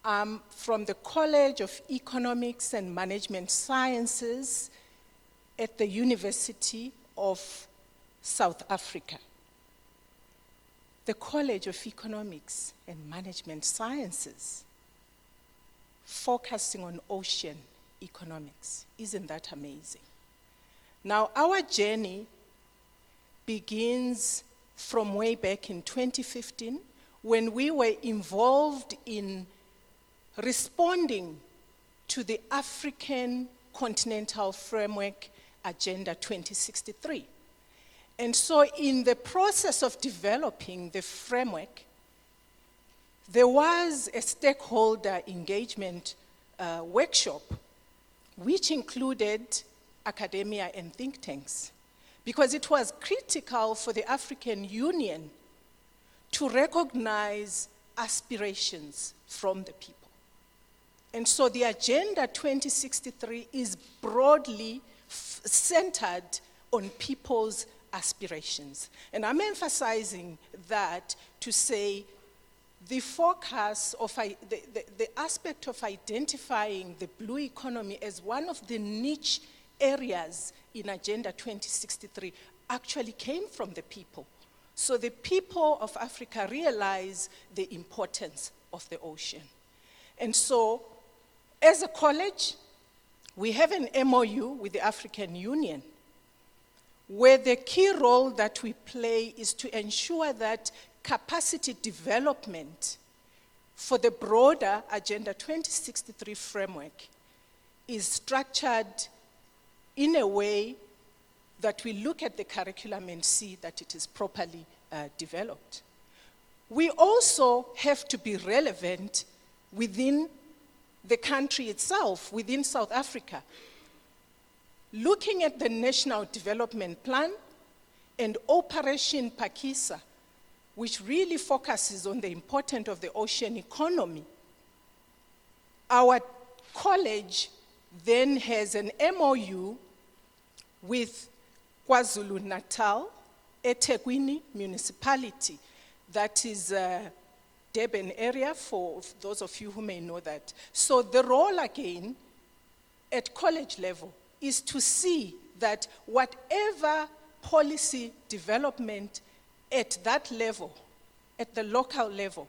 I'm from the College of Economics and Management Sciences at the University of South Africa. The College of Economics and Management Sciences. focusing on ocean economics. Isn't that amazing? Now, our journey begins from way back in 2015 when we were involved in responding to the African Continental Framework Agenda 2063. And so in the process of developing the framework, there was a stakeholder engagement workshop which included academia and think tanks, because it was critical for the African Union to recognize aspirations from the people. And so the Agenda 2063 is broadly centered on people's aspirations. And I'm emphasizing that to say the focus of the aspect of identifying the blue economy as one of the niche areas in Agenda 2063 actually came from the people. So the people of Africa realize the importance of the ocean. And so, as a college, we have an MOU with the African Union, where the key role that we play is to ensure that capacity development for the broader Agenda 2063 framework is structured in a way that we look at the curriculum and see that it is properly developed. We also have to be relevant within the country itself, within South Africa. Looking at the National Development Plan and Operation Pakisa, which really focuses on the importance of the ocean economy, our college then has an MOU with KwaZulu-Natal, eThekwini municipality, that is Durban area, for those of you who may know that. So the role again at college level is to see that whatever policy development at that level, at the local level,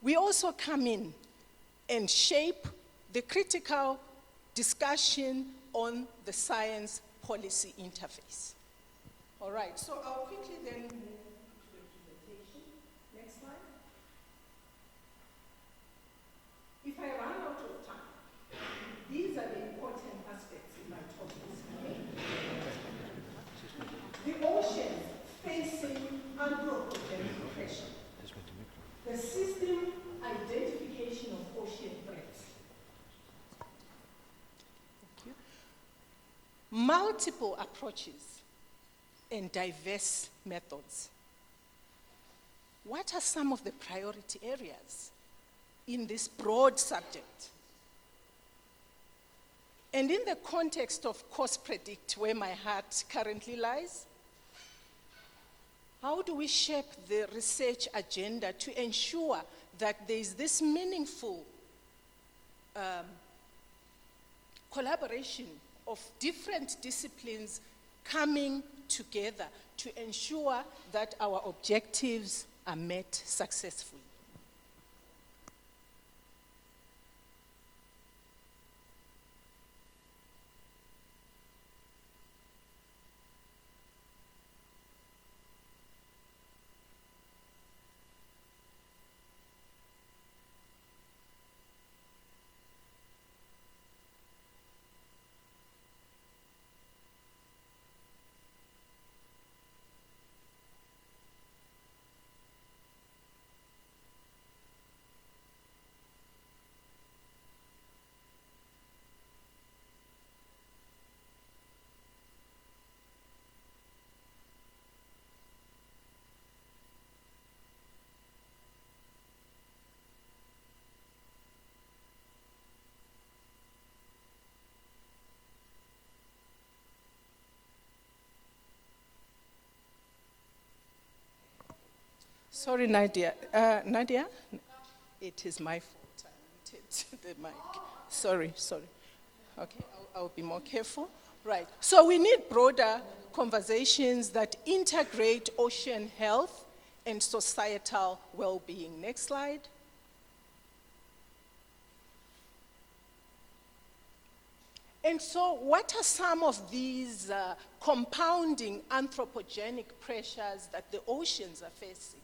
we also come in and shape the critical discussion on the science policy interface. All right, so I'll quickly then move to the presentation. Next slide. If I run out of time, these are the important aspects in my talk this morning. The ocean facing anthropogenic pressure. The system identification of ocean threats. Thank you. Multiple approaches and diverse methods. What are some of the priority areas in this broad subject? And in the context of cost predict, where my heart currently lies, how do we shape the research agenda to ensure that there is this meaningful collaboration of different disciplines coming together to ensure that our objectives are met successfully? Sorry, Nadia. Nadia? It is my fault. I muted the mic. Sorry. Okay, I'll be more careful. Right. So we need broader conversations that integrate ocean health and societal well-being. Next slide. And so what are some of these compounding anthropogenic pressures that the oceans are facing?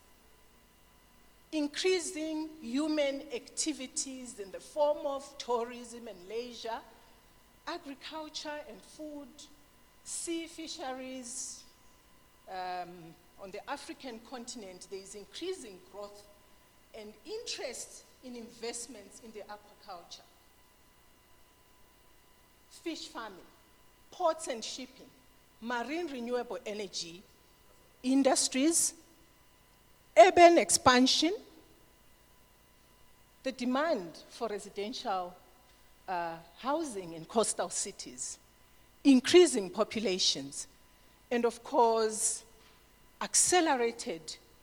Increasing human activities in the form of tourism and leisure, agriculture and food, sea fisheries. On the African continent, there is increasing growth and interest in investments in the aquaculture. Fish farming, ports and shipping, marine renewable energy, industries, urban expansion, the demand for residential housing in coastal cities, increasing populations, and of course, accelerated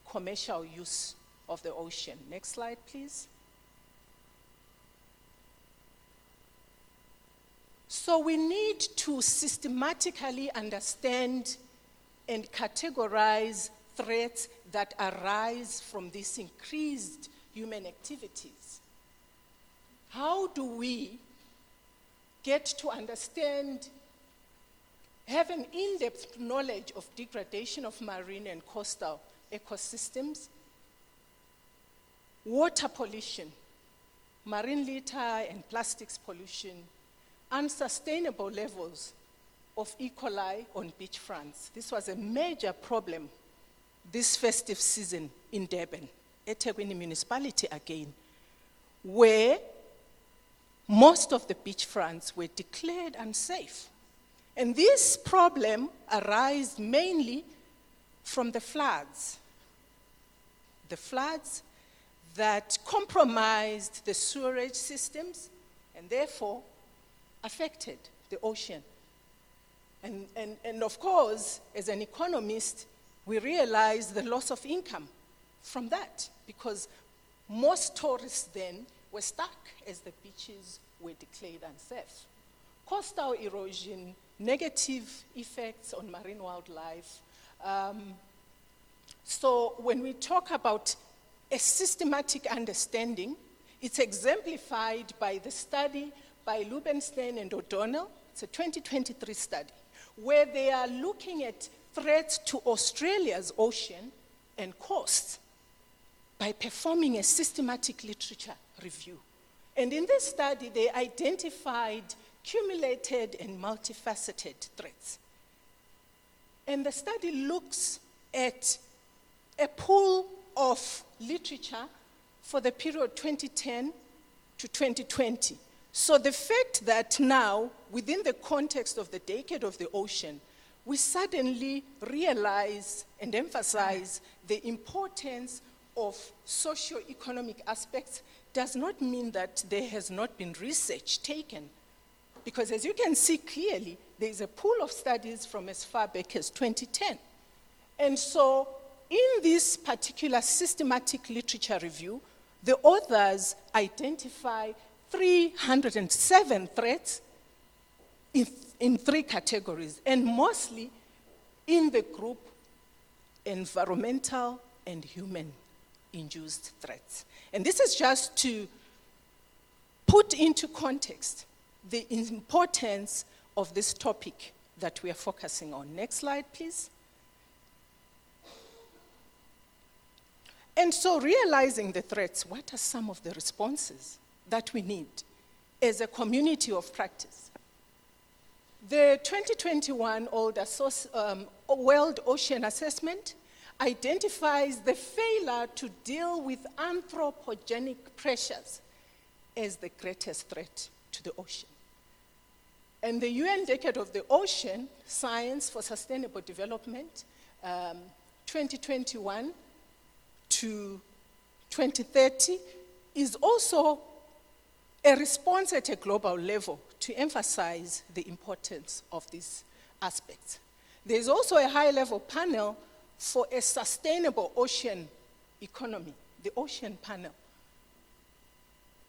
commercial use of the ocean. Next slide, please. So we need to systematically understand and categorize threats that arise from these increased human activities. How do we get to understand, have an in-depth knowledge of degradation of marine and coastal ecosystems, water pollution, marine litter and plastics pollution, unsustainable levels of E. coli on beachfronts? This was a major problem this festive season in Durban, eThekwini municipality again, where most of the beachfronts were declared unsafe. And this problem arises mainly from the floods. The floods that compromised the sewerage systems and therefore affected the ocean. And of course, as an economist, we realize the loss of income from that, because most tourists then were stuck as the beaches were declared unsafe. Coastal erosion, negative effects on marine wildlife. So when we talk about a systematic understanding, it's exemplified by the study by Lubenstein and O'Donnell. It's a 2023 study, where they are looking at threats to Australia's ocean and coasts by performing a systematic literature review. And in this study, they identified cumulated and multifaceted threats. And the study looks at a pool of literature for the period 2010 to 2020. So the fact that now, within the context of the decade of the ocean, we suddenly realize and emphasize the importance of socio-economic aspects does not mean that there has not been research taken. Because as you can see clearly, there is a pool of studies from as far back as 2010. And so in this particular systematic literature review, the authors identify 307 threats in three categories, and mostly in the group environmental and human-induced threats. And this is just to put into context the importance of this topic that we are focusing on. Next slide, please. And so realizing the threats, what are some of the responses that we need as a community of practice? The 2021 World Ocean Assessment identifies the failure to deal with anthropogenic pressures as the greatest threat to the ocean. And the UN Decade of the Ocean, Science for Sustainable Development, 2021 to 2030, is also a response at a global level to emphasize the importance of these aspects. There's also a high-level panel for a sustainable ocean economy, the Ocean Panel,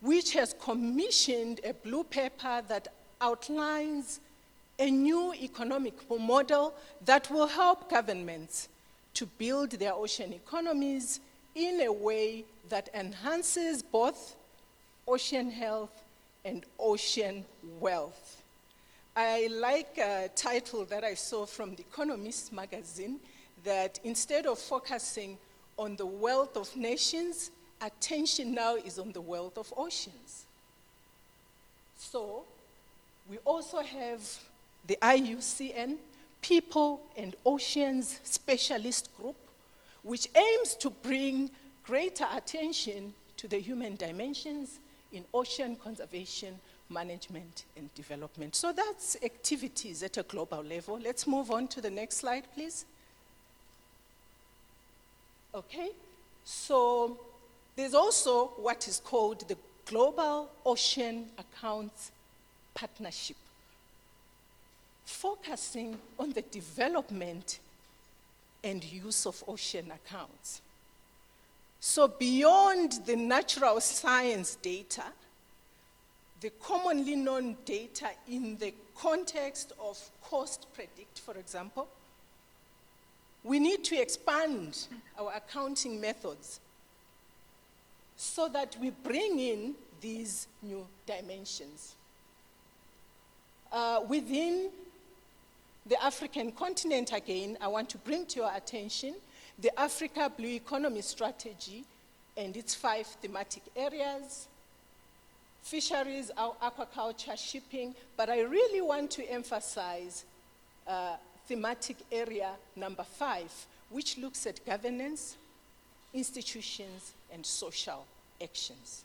which has commissioned a blue paper that outlines a new economic model that will help governments to build their ocean economies in a way that enhances both ocean health and ocean wealth. I like a title that I saw from The Economist magazine, that instead of focusing on the wealth of nations, attention now is on the wealth of oceans. So we also have the IUCN, People and Oceans Specialist Group, which aims to bring greater attention to the human dimensions in ocean conservation, management, and development. So that's activities at a global level. Let's move on to the next slide, please. Okay, so there's also what is called the Global Ocean Accounts Partnership, focusing on the development and use of ocean accounts. So beyond the natural science data, the commonly known data in the context of cost predict, for example, we need to expand our accounting methods so that we bring in these new dimensions. Within the African continent, again, I want to bring to your attention the Africa Blue Economy Strategy and its 5 thematic areas: fisheries, aquaculture, shipping, but I really want to emphasize thematic area number 5, which looks at governance, institutions, and social actions.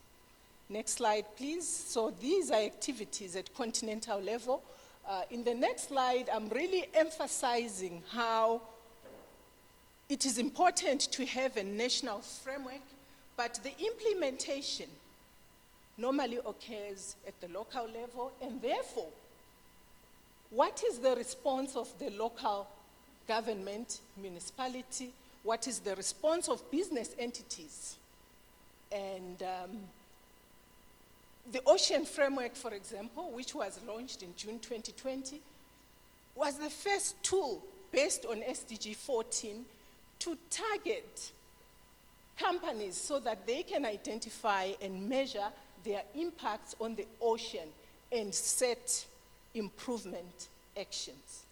Next slide, please. So these are activities at continental level. In the next slide, I'm really emphasizing how it is important to have a national framework, but the implementation normally occurs at the local level, and therefore, what is the response of the local government, municipality? What is the response of business entities? And the Ocean Framework, for example, which was launched in June 2020, was the first tool based on SDG 14 to target companies so that they can identify and measure their impacts on the ocean and set improvement actions.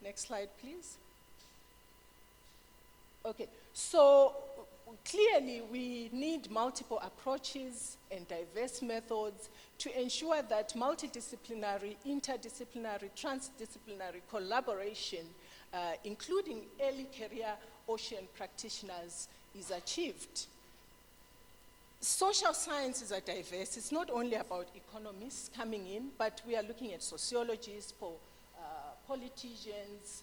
Next slide, please. Okay, so clearly we need multiple approaches and diverse methods to ensure that multidisciplinary, interdisciplinary, transdisciplinary collaboration, including early career ocean practitioners, is achieved. Social sciences are diverse. It's not only about economists coming in, but we are looking at sociologists, politicians,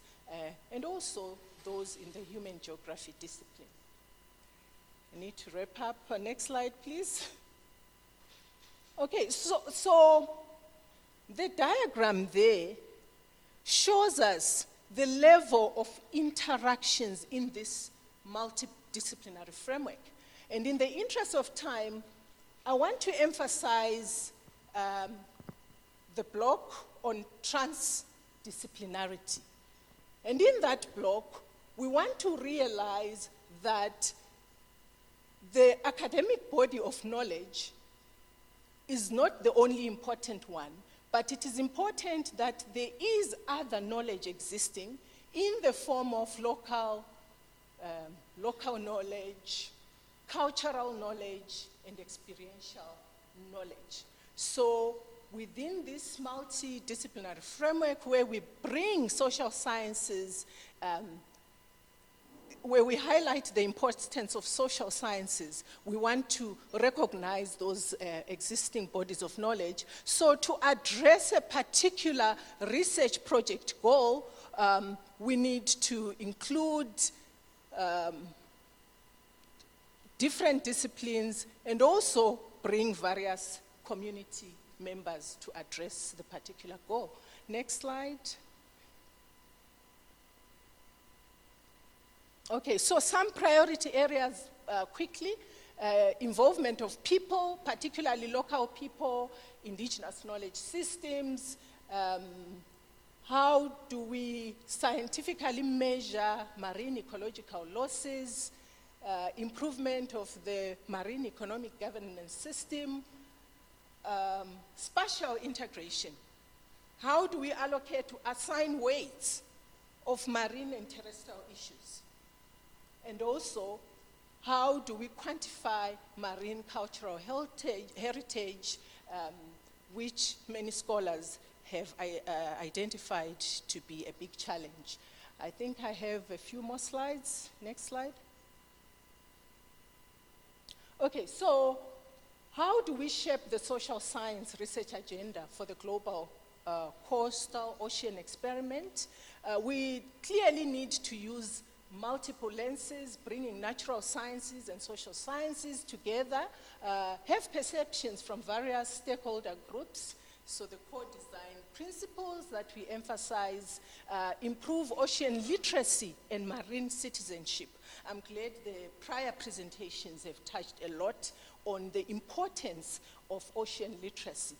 and also those in the human geography discipline. I need to wrap up. Next slide, please. Okay, so the diagram there shows us the level of interactions in this multidisciplinary framework. And in the interest of time, I want to emphasize the block on transdisciplinarity. And in that block, we want to realize that the academic body of knowledge is not the only important one, but it is important that there is other knowledge existing in the form of local knowledge, cultural knowledge, and experiential knowledge. So within this multidisciplinary framework where we bring social sciences, where we highlight the importance of social sciences, we want to recognize those existing bodies of knowledge. So to address a particular research project goal, we need to include different disciplines and also bring various community members to address the particular goal. Next slide. Okay, so some priority areas quickly. Involvement of people, particularly local people, indigenous knowledge systems. How do we scientifically measure marine ecological losses? Improvement of the marine economic governance system. Spatial integration. How do we allocate to assign weights of marine and terrestrial issues? And also, how do we quantify marine cultural heritage, which many scholars have identified to be a big challenge? I think I have a few more slides. Next slide. Okay, so how do we shape the social science research agenda for the global coastal ocean experiment? We clearly need to use multiple lenses, bringing natural sciences and social sciences together, have perceptions from various stakeholder groups. So the core design principles that we emphasize improve ocean literacy and marine citizenship. I'm glad the prior presentations have touched a lot on the importance of ocean literacy.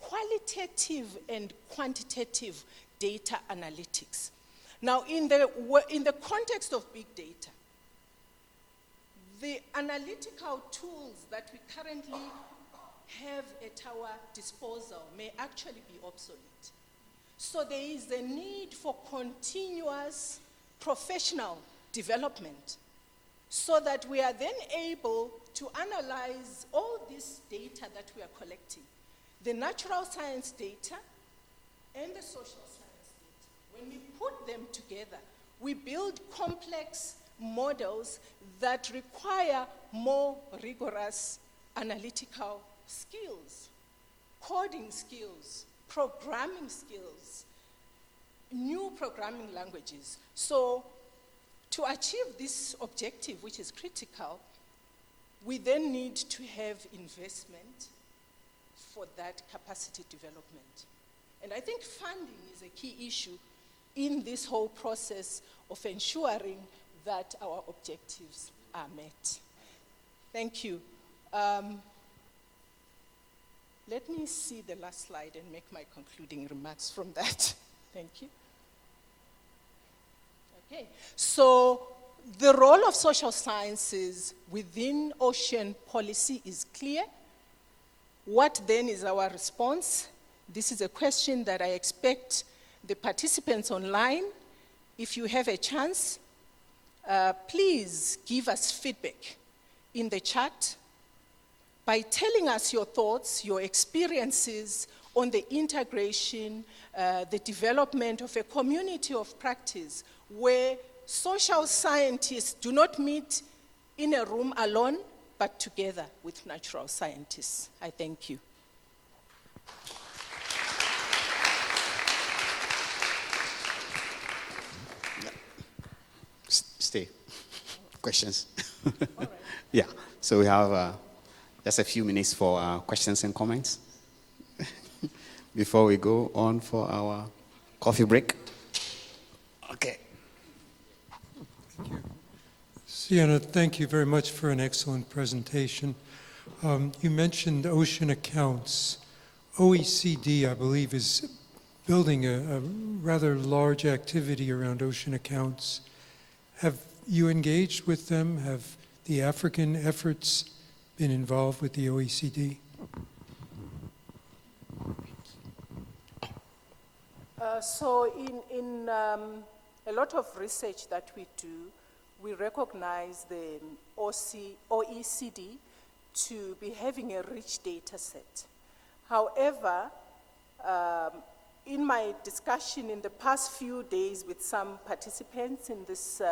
Qualitative and quantitative data analytics. Now, in the context of big data, the analytical tools that we currently have at our disposal may actually be obsolete. So there is a need for continuous professional development so that we are then able to analyze all this data that we are collecting, the natural science data and the social science data. When we put them together, we build complex models that require more rigorous analytical skills, coding skills, programming skills, new programming languages. So to achieve this objective, which is critical, we then need to have investment for that capacity development. And I think funding is a key issue in this whole process of ensuring that our objectives are met. Thank you. Let me see the last slide and make my concluding remarks from that. Thank you. Okay, so the role of social sciences within ocean policy is clear. What then is our response? This is a question that I expect the participants online, if you have a chance, please give us feedback in the chat by telling us your thoughts, your experiences on the integration, the development of a community of practice where social scientists do not meet in a room alone, but together with natural scientists. I thank you. Stay. Questions? Right. Yeah, so we have just a few minutes for questions and comments before we go on for our coffee break. Okay. Thank you. Sienna, thank you very much for an excellent presentation. You mentioned ocean accounts. OECD, I believe, is building a rather large activity around ocean accounts. Have you engaged with them? Have the African efforts been involved with the OECD? So in a lot of research that we do, we recognize the OECD to be having a rich data set. However, in my discussion in the past few days with some participants in this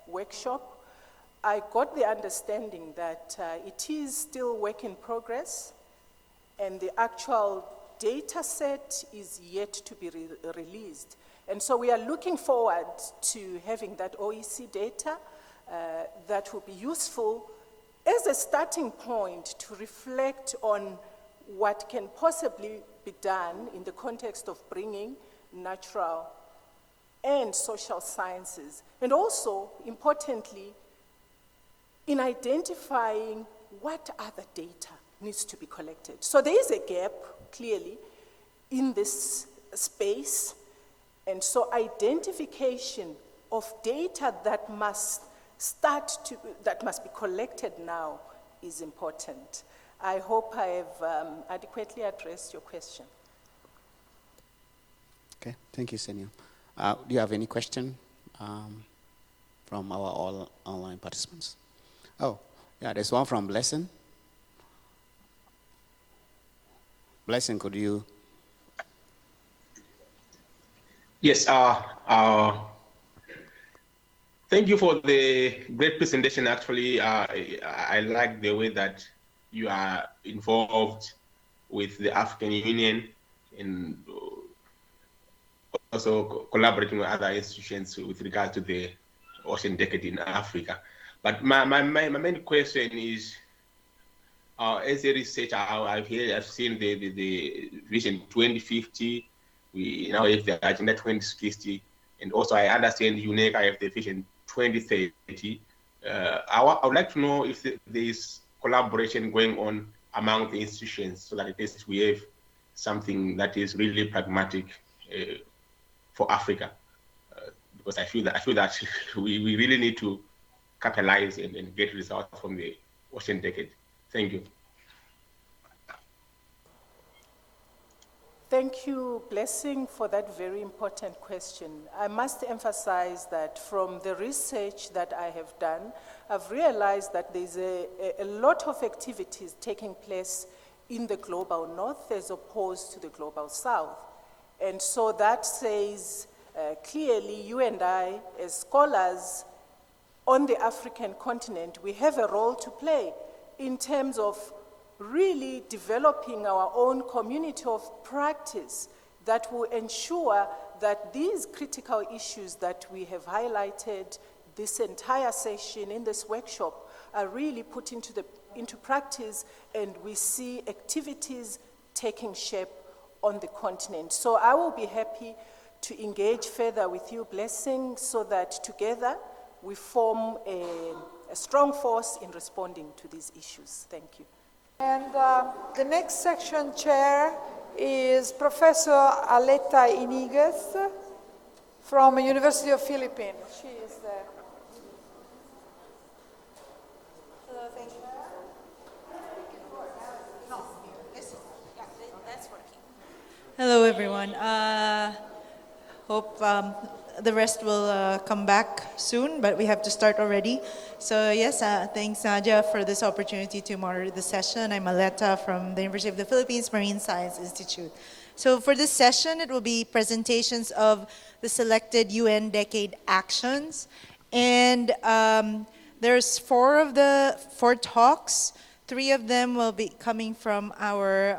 workshop, I got the understanding that it is still work in progress and the actual data set is yet to be released. And so we are looking forward to having that OECD data that will be useful as a starting point to reflect on what can possibly be done in the context of bringing natural and social sciences. And also, importantly, in identifying what other data needs to be collected. So there is a gap, clearly, in this space. And so identification of data that must be collected now is important. I hope I have adequately addressed your question. Okay, thank you, Senor. Do you have any question from our all online participants? Oh, yeah, there's one from Blessing. Blessing, could you? Yes, thank you for the great presentation. Actually, I like the way that you are involved with the African Union and also collaborating with other institutions with regard to the ocean decade in Africa. But my main question is, as a researcher, I've seen the Vision 2050. We now have the Agenda 2060, and also I understand UNECA have the Vision 2030. I would like to know if there is collaboration going on among the institutions, so that at least we have something that is really pragmatic for Africa. Because I feel that we really need to capitalize and get results from the ocean decade. Thank you. Thank you, Blessing, for that very important question. I must emphasize that from the research that I have done, I've realized that there's a lot of activities taking place in the global north as opposed to the global south. And so that says clearly you and I, as scholars on the African continent, we have a role to play in terms of really developing our own community of practice that will ensure that these critical issues that we have highlighted this entire session in this workshop are really put into practice, and we see activities taking shape on the continent. So I will be happy to engage further with you, Blessing, so that together we form a strong force in responding to these issues. Thank you. And the next section chair is Professor Aleta Iniguez from University of Philippines. She is there. Hello, thank you. No, that's working. Hello, everyone. Hope the rest will come back soon, but we have to start already. So yes, thanks Nadia for this opportunity to moderate the session. I'm Aleta from the University of the Philippines Marine Science Institute. So for this session, it will be presentations of the selected UN Decade Actions. And there's four talks. 3 of them will be coming from our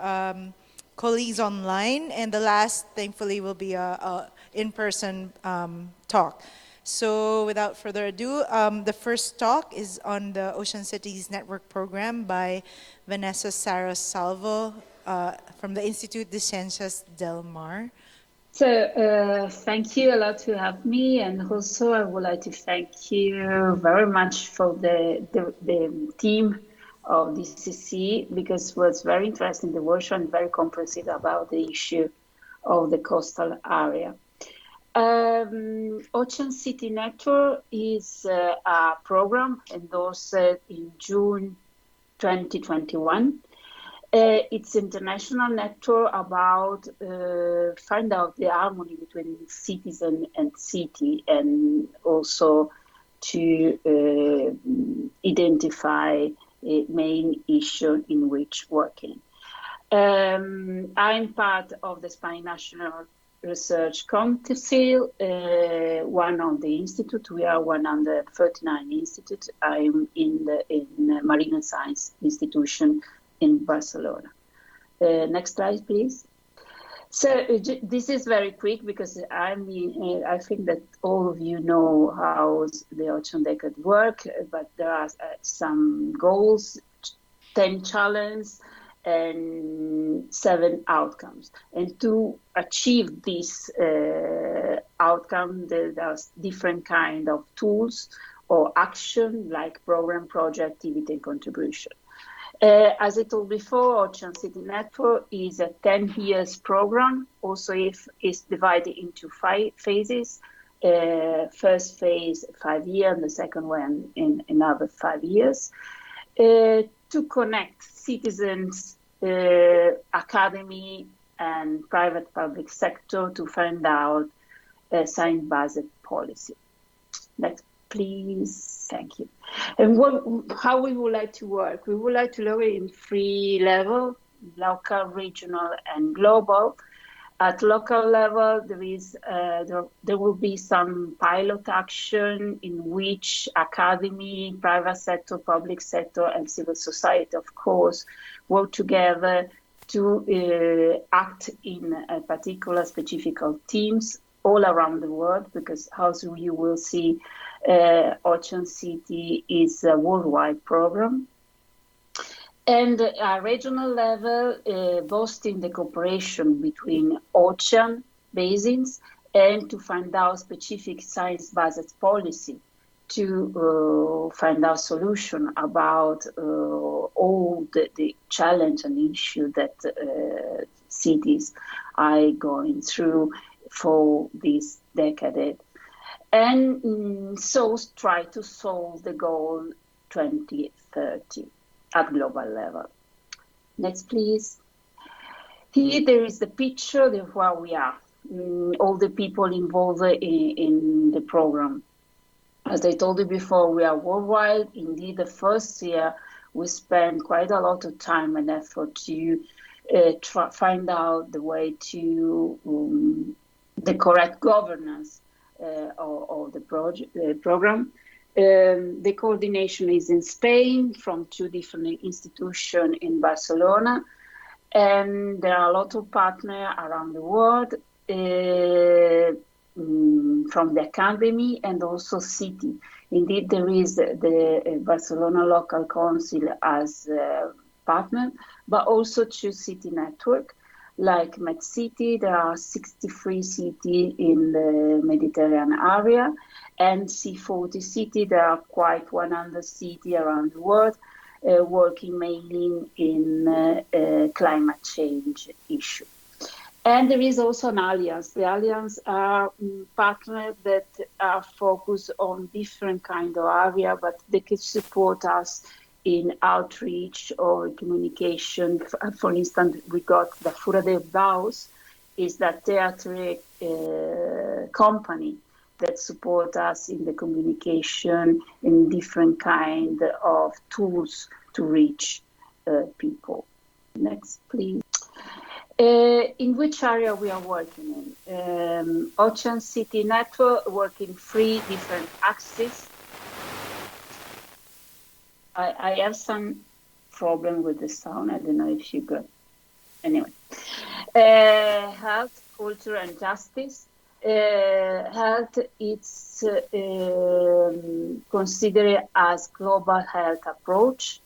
colleagues online, and the last, thankfully, will be a in-person talk. So without further ado, the first talk is on the Ocean Cities Network Program by Vanessa Saras Salvo from the Institut de Ciencias del Mar. So thank you a lot to have me, and also I would like to thank you very much for the team of DCC, because it was very interesting, the workshop, and very comprehensive about the issue of the coastal area. Ocean City Network is a program endorsed in June 2021. It's an international network about find out the harmony between citizen and city, and also to identify a main issue in which working. I'm part of the Spanish National Research Council, one of the institute. We are 139 institute. I'm in the Marine Science Institution in Barcelona. Next slide, please. So this is very quick, because I think that all of you know how the Ocean Decade work, but there are some goals, 10 challenges, and 7 outcomes. And to achieve this outcome, there's different kind of tools or action, like program, project, activity, and contribution. As I told before, Ocean City Network is a 10 years program. Also, if it's divided into 5 phases. First phase, 5 years, and the second one in another 5 years. To connect citizens, academy, and private public sector to find out science-based policy. Next, please. Thank you. And how we would like to work? We would like to work in 3 levels: local, regional, and global. At local level, there will be some pilot action in which academy, private sector, public sector, and civil society, of course, work together to act in a particular specific teams all around the world, because as you will see, Ocean City is a worldwide program. And at regional level, boosting the cooperation between ocean basins and to find out specific science-based policy to find out solution about all the challenge and issue that cities are going through for this decade. And so try to solve the goal 2030 at global level. Next, please. Here there is the picture of where we are, all the people involved in the program. As I told you before, we are worldwide. Indeed, the first year we spent quite a lot of time and effort to find out the way to the correct governance of the program. The coordination is in Spain from 2 different institutions in Barcelona, and there are a lot of partners around the world from the academy and also city. Indeed, there is the Barcelona Local Council as a partner, but also 2 city networks. Like MedCity, there are 63 cities in the Mediterranean area, and C40 City, there are quite 100 cities around the world working mainly in climate change issue. And there is also an alliance. The alliance are partners that are focused on different kind of area, but they can support us in outreach or communication. For instance, we got the Fura de Baus, is that theatre company that support us in the communication in different kind of tools to reach people. Next, please. In which area we are working in? Ocean City Network working 3 different axes. I have some problem with the sound. I don't know if you got. Anyway, health, culture, and justice. Health, it's considered as global health approach,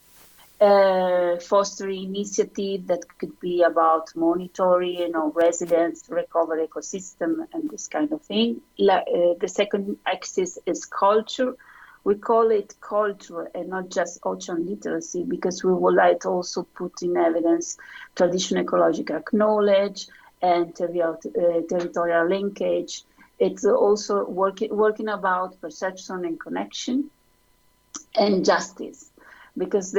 fostering initiative that could be about monitoring of residents, recovery ecosystem, and this kind of thing. The second axis is culture. We call it culture and not just ocean literacy, because we would like to also put in evidence traditional ecological knowledge and territorial linkage. It's also working about perception and connection and justice, because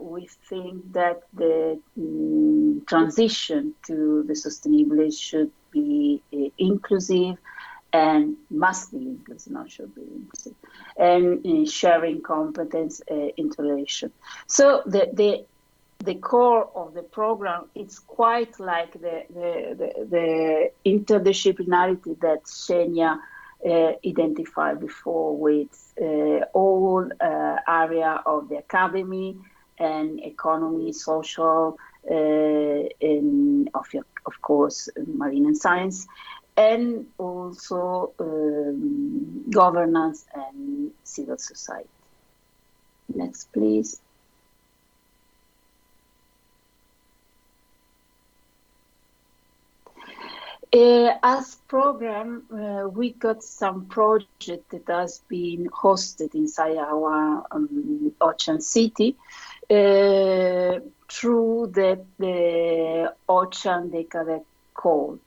we think that the transition to the sustainability should be inclusive and must be inclusive, not should be inclusive, and sharing competence, integration. So the core of the program is quite like the interdisciplinarity that Xenia identified before, with all area of the academy and economy, social, and of course marine and science, and also governance and civil society. Next, please. As program, we got some project that has been hosted inside our Ocean City through the Ocean Decade Call.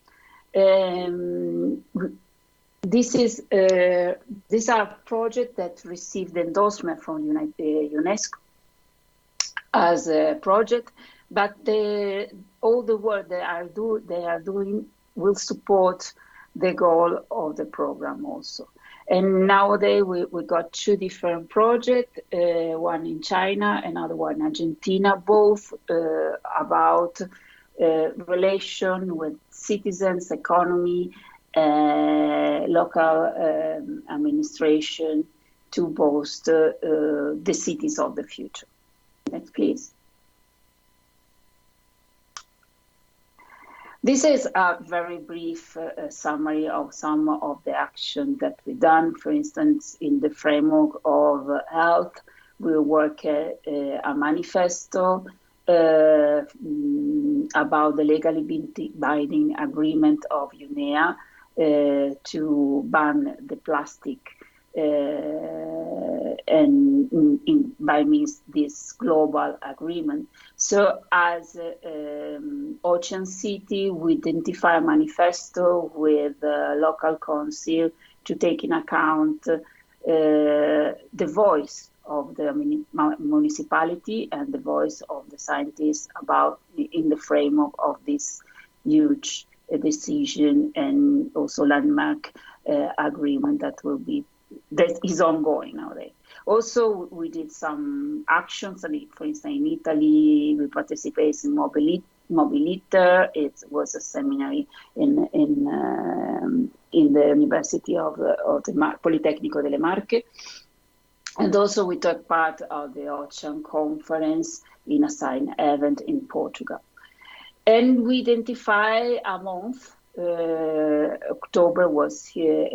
These are projects that received endorsement from UNESCO as a project, but all the work they are doing will support the goal of the program also. And nowadays we got two different projects, one in China, another one in Argentina, both about relation with citizens, economy, local administration to boost the cities of the future. Next, please. This is a very brief summary of some of the action that we've done. For instance, in the framework of health, we work a manifesto about the legally binding agreement of UNEA to ban the plastic and by means this global agreement. So as Ocean City, we identify a manifesto with the local council to take in account the voice of the municipality and the voice of the scientists about in the framework of this huge decision and also landmark agreement that is ongoing nowadays. Also, we did some actions. For instance, in Italy, we participated in Mobiliter. It was a seminar in the University of the Politecnico delle Marche. And also we took part of the Ocean Conference in a sign event in Portugal. And we identify a month, October was here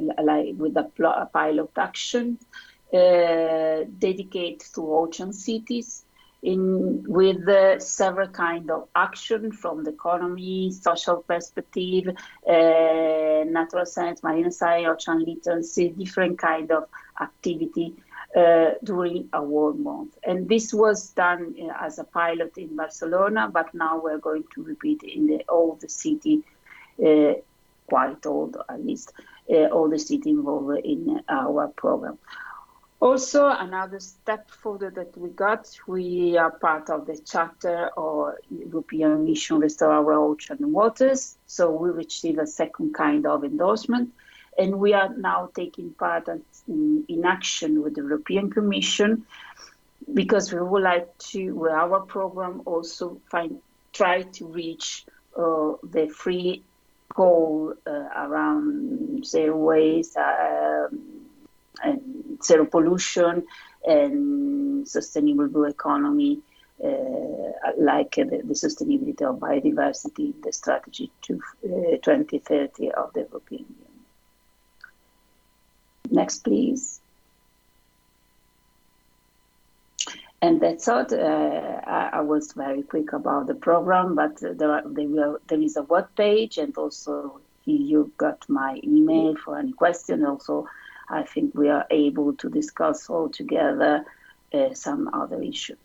with a pilot action dedicated to ocean cities with several kind of action from the economy, social perspective, natural science, marine science, ocean literacy, different kind of activity during a World Month. And this was done as a pilot in Barcelona, but now we're going to repeat in all the city, quite old at least, all the city involved in our program. Also, another step further that we are part of the Charter or European Mission Restore Our Ocean and Waters, so we received a second kind of endorsement. And we are now taking part in action with the European Commission because we would like to, with our program, also try to reach the free goal around zero waste and zero pollution and sustainable blue economy, like the sustainability of biodiversity, the strategy to 2030 of the European Union. Next, please. And that's all. I was very quick about the program, but there is a web page, and also you got my email for any question. Also, I think we are able to discuss all together some other issue.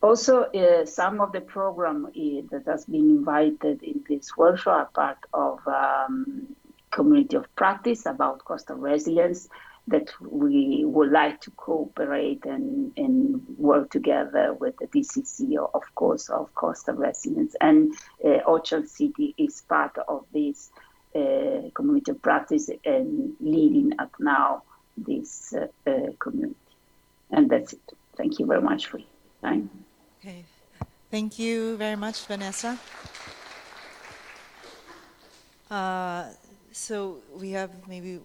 Also, some of the program that has been invited in this workshop are part of community of practice about coastal resilience that we would like to cooperate and work together with the DCC, of course, of coastal resilience. And Ocean City is part of this community of practice and leading up now this community. And that's it. Thank you very much for your time. Okay. Thank you very much, Vanessa. So we have maybe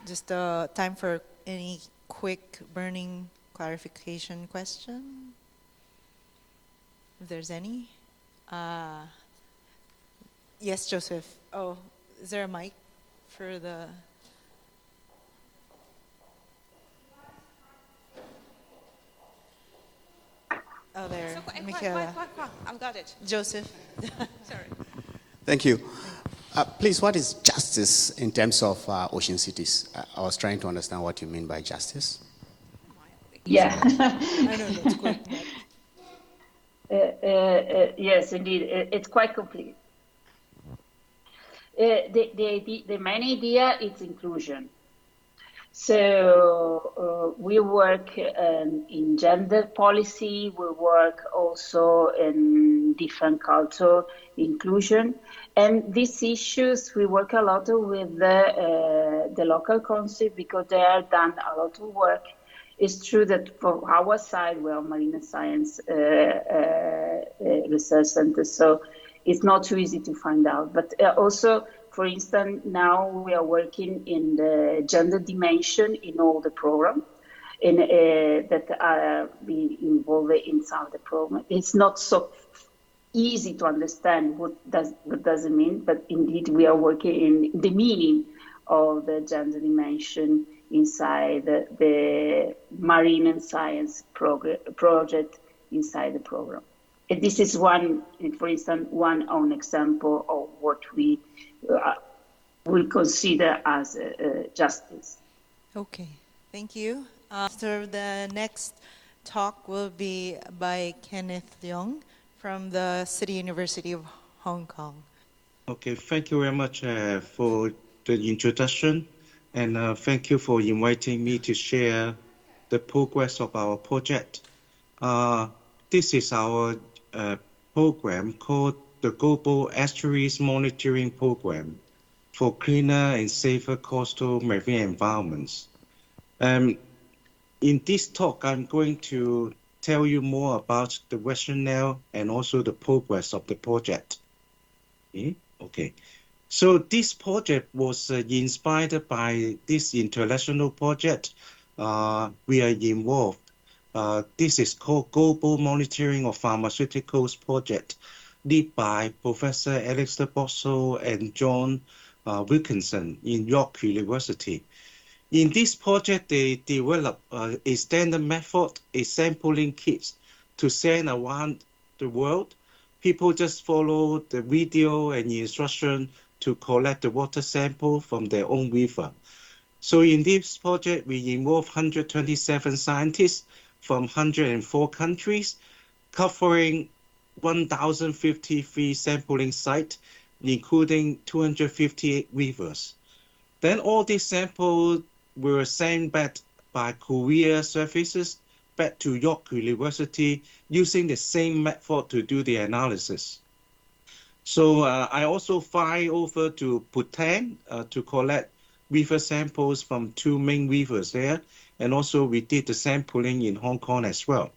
just time for any quick burning clarification question, if there's any. Yes, Joseph. Oh, is there a mic for the... Oh, there, so, Michaela. I've got it. Joseph. Sorry. Thank you. Please, what is justice in terms of ocean cities? I was trying to understand what you mean by justice. Yeah. I know that's quick. Yes, indeed. It's quite complete. The main idea is inclusion. So we work in gender policy, we work also in different culture inclusion. And these issues, we work a lot with the local council because they have done a lot of work. It's true that for our side, we are marine science research center, so it's not too easy to find out. But also, for instance, now we are working in the gender dimension in all the program in, that are being involved inside the program. It's not so easy to understand what does it mean, but indeed we are working in the meaning of the gender dimension inside the marine and science project inside the program. And this is one, for instance, one own example of what we will consider as justice. Okay, thank you. After the next talk will be by Kenneth Leong from the City University of Hong Kong. Okay, thank you very much for the introduction, and thank you for inviting me to share the progress of our project. This is our program called the Global Estuaries Monitoring Program for Cleaner and Safer Coastal Marine Environments. In this talk, I'm going to tell you more about the rationale and also the progress of the project. Okay. So this project was inspired by this international project we are involved. This is called Global Monitoring of Pharmaceuticals Project, led by Professor Alistair Bossel and John Wilkinson in York University. In this project, they developed a standard method, a sampling kit to send around the world. People just follow the video and instruction to collect the water sample from their own river. So in this project, we involve 127 scientists from 104 countries, covering 1,053 sampling sites, including 258 rivers. Then all these samples were sent back by courier services back to York University using the same method to do the analysis. So I also fly over to Bhutan to collect river samples from 2 main rivers there, and also we did the sampling in Hong Kong as well.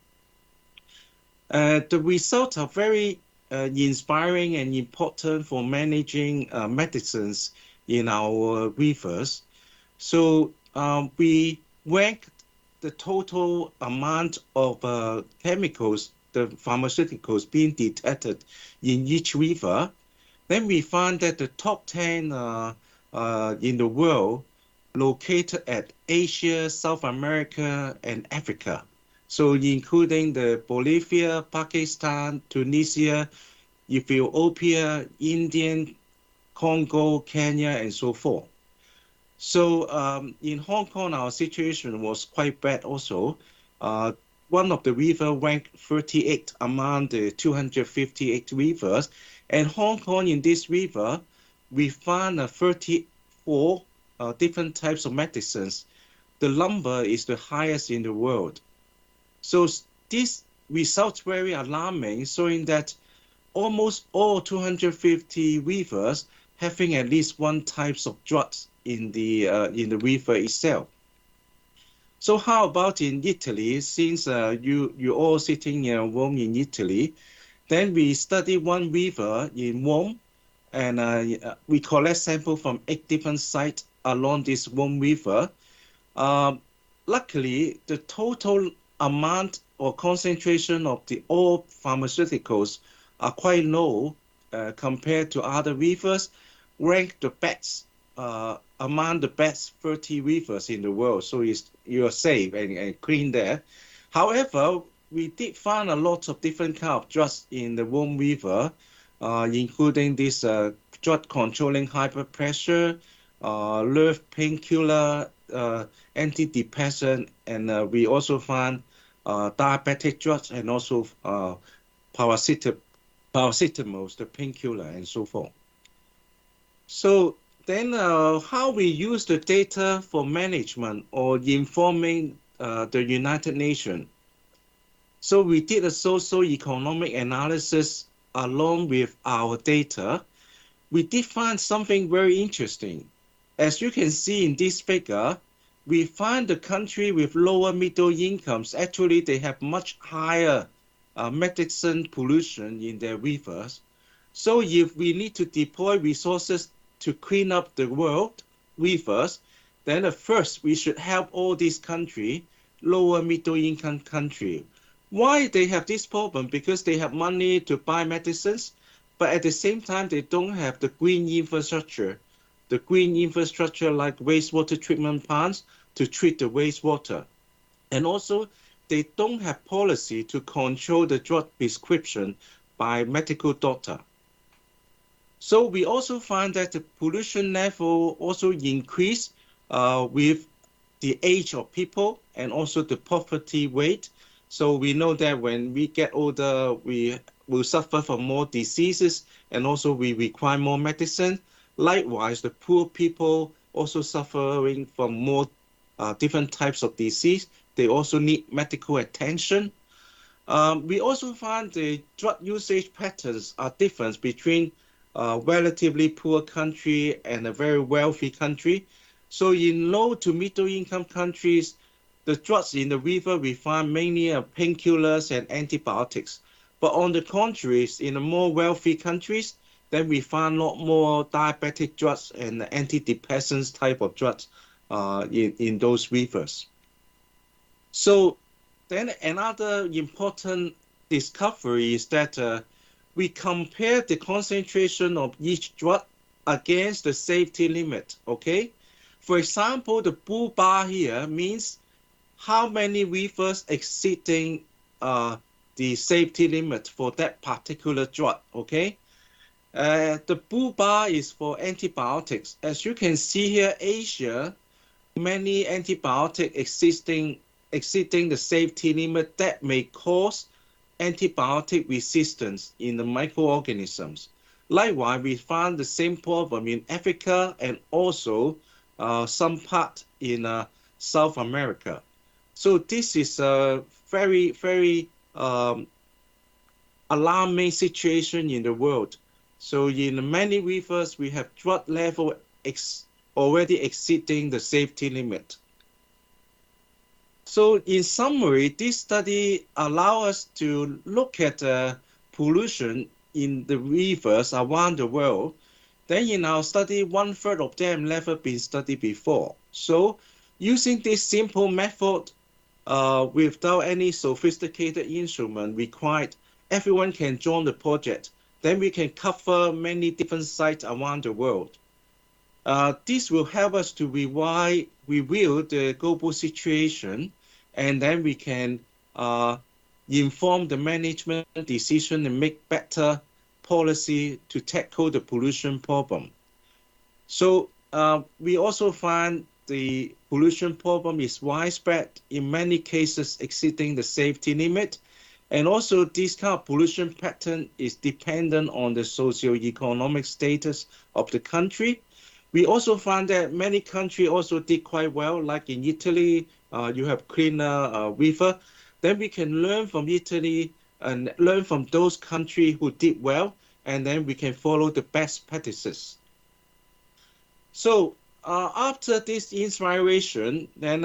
The results are very inspiring and important for managing medicines in our rivers. So we ranked the total amount of chemicals, the pharmaceuticals being detected in each river. Then we found that the top 10 in the world located at Asia, South America, and Africa. So including the Bolivia, Pakistan, Tunisia, Ethiopia, Indian, Congo, Kenya, and so forth. So in Hong Kong, our situation was quite bad also. One of the rivers ranked 38 among the 258 rivers. And Hong Kong, in this river, we found 34 different types of medicines. The number is the highest in the world. So this results very alarming, showing that almost all 250 rivers having at least one type of drugs in the river itself. So how about in Italy? Since you all sitting in Rome in Italy, then we study one river in Rome, and we collect samples from 8 different sites along this Rome River. Luckily, the total amount or concentration of the all pharmaceuticals are quite low compared to other rivers, ranked the best among the best 30 rivers in the world. So you're safe and clean there. However, we did find a lot of different kinds of drugs in the Rhone River, including this drug controlling high blood pressure, nerve painkiller, antidepressant, and we also found diabetic drugs and also paracetamol, the painkiller, and so forth. So Then how we use the data for management or informing the United Nations. So we did a socio-economic analysis along with our data. We did find something very interesting. As you can see in this figure, we find the country with lower middle incomes, actually they have much higher medicine pollution in their rivers. So if we need to deploy resources to clean up the world rivers, then first we should help all these countries, lower middle income country. Why they have this problem? Because they have money to buy medicines, but at the same time they don't have the green infrastructure. The green infrastructure like wastewater treatment plants to treat the wastewater. And also they don't have policy to control the drug prescription by medical doctor. So we also find that the pollution level also increase with the age of people and also the poverty rate. So we know that when we get older, we will suffer from more diseases and also we require more medicine. Likewise, the poor people also suffering from more different types of disease. They also need medical attention. We also find the drug usage patterns are different between a relatively poor country and a very wealthy country. So in low to middle income countries, the drugs in the river we find mainly painkillers and antibiotics. But on the contrary, in the more wealthy countries, then we find a lot more diabetic drugs and antidepressants type of drugs in those rivers. So then another important discovery is that we compare the concentration of each drug against the safety limit, okay? For example, the blue bar here means how many rivers exceeding the safety limit for that particular drug, okay? The blue bar is for antibiotics. As you can see here, Asia, many antibiotics exceeding the safety limit that may cause antibiotic resistance in the microorganisms. Likewise, we found the same problem in Africa and also some part in South America. So this is a very, very alarming situation in the world. So in many rivers, we have drug level already exceeding the safety limit. So in summary, this study allows us to look at pollution in the rivers around the world. Then in our study, 1/3 of them never been studied before. So using this simple method without any sophisticated instrument required, everyone can join the project. Then we can cover many different sites around the world. This will help us to review the global situation, and then we can inform the management decision and make better policy to tackle the pollution problem. So we also find the pollution problem is widespread, in many cases exceeding the safety limit. And also this kind of pollution pattern is dependent on the socio-economic status of the country. We also found that many countries also did quite well, like in Italy, you have cleaner river. Then we can learn from Italy and learn from those countries who did well, and then we can follow the best practices. So after this inspiration, then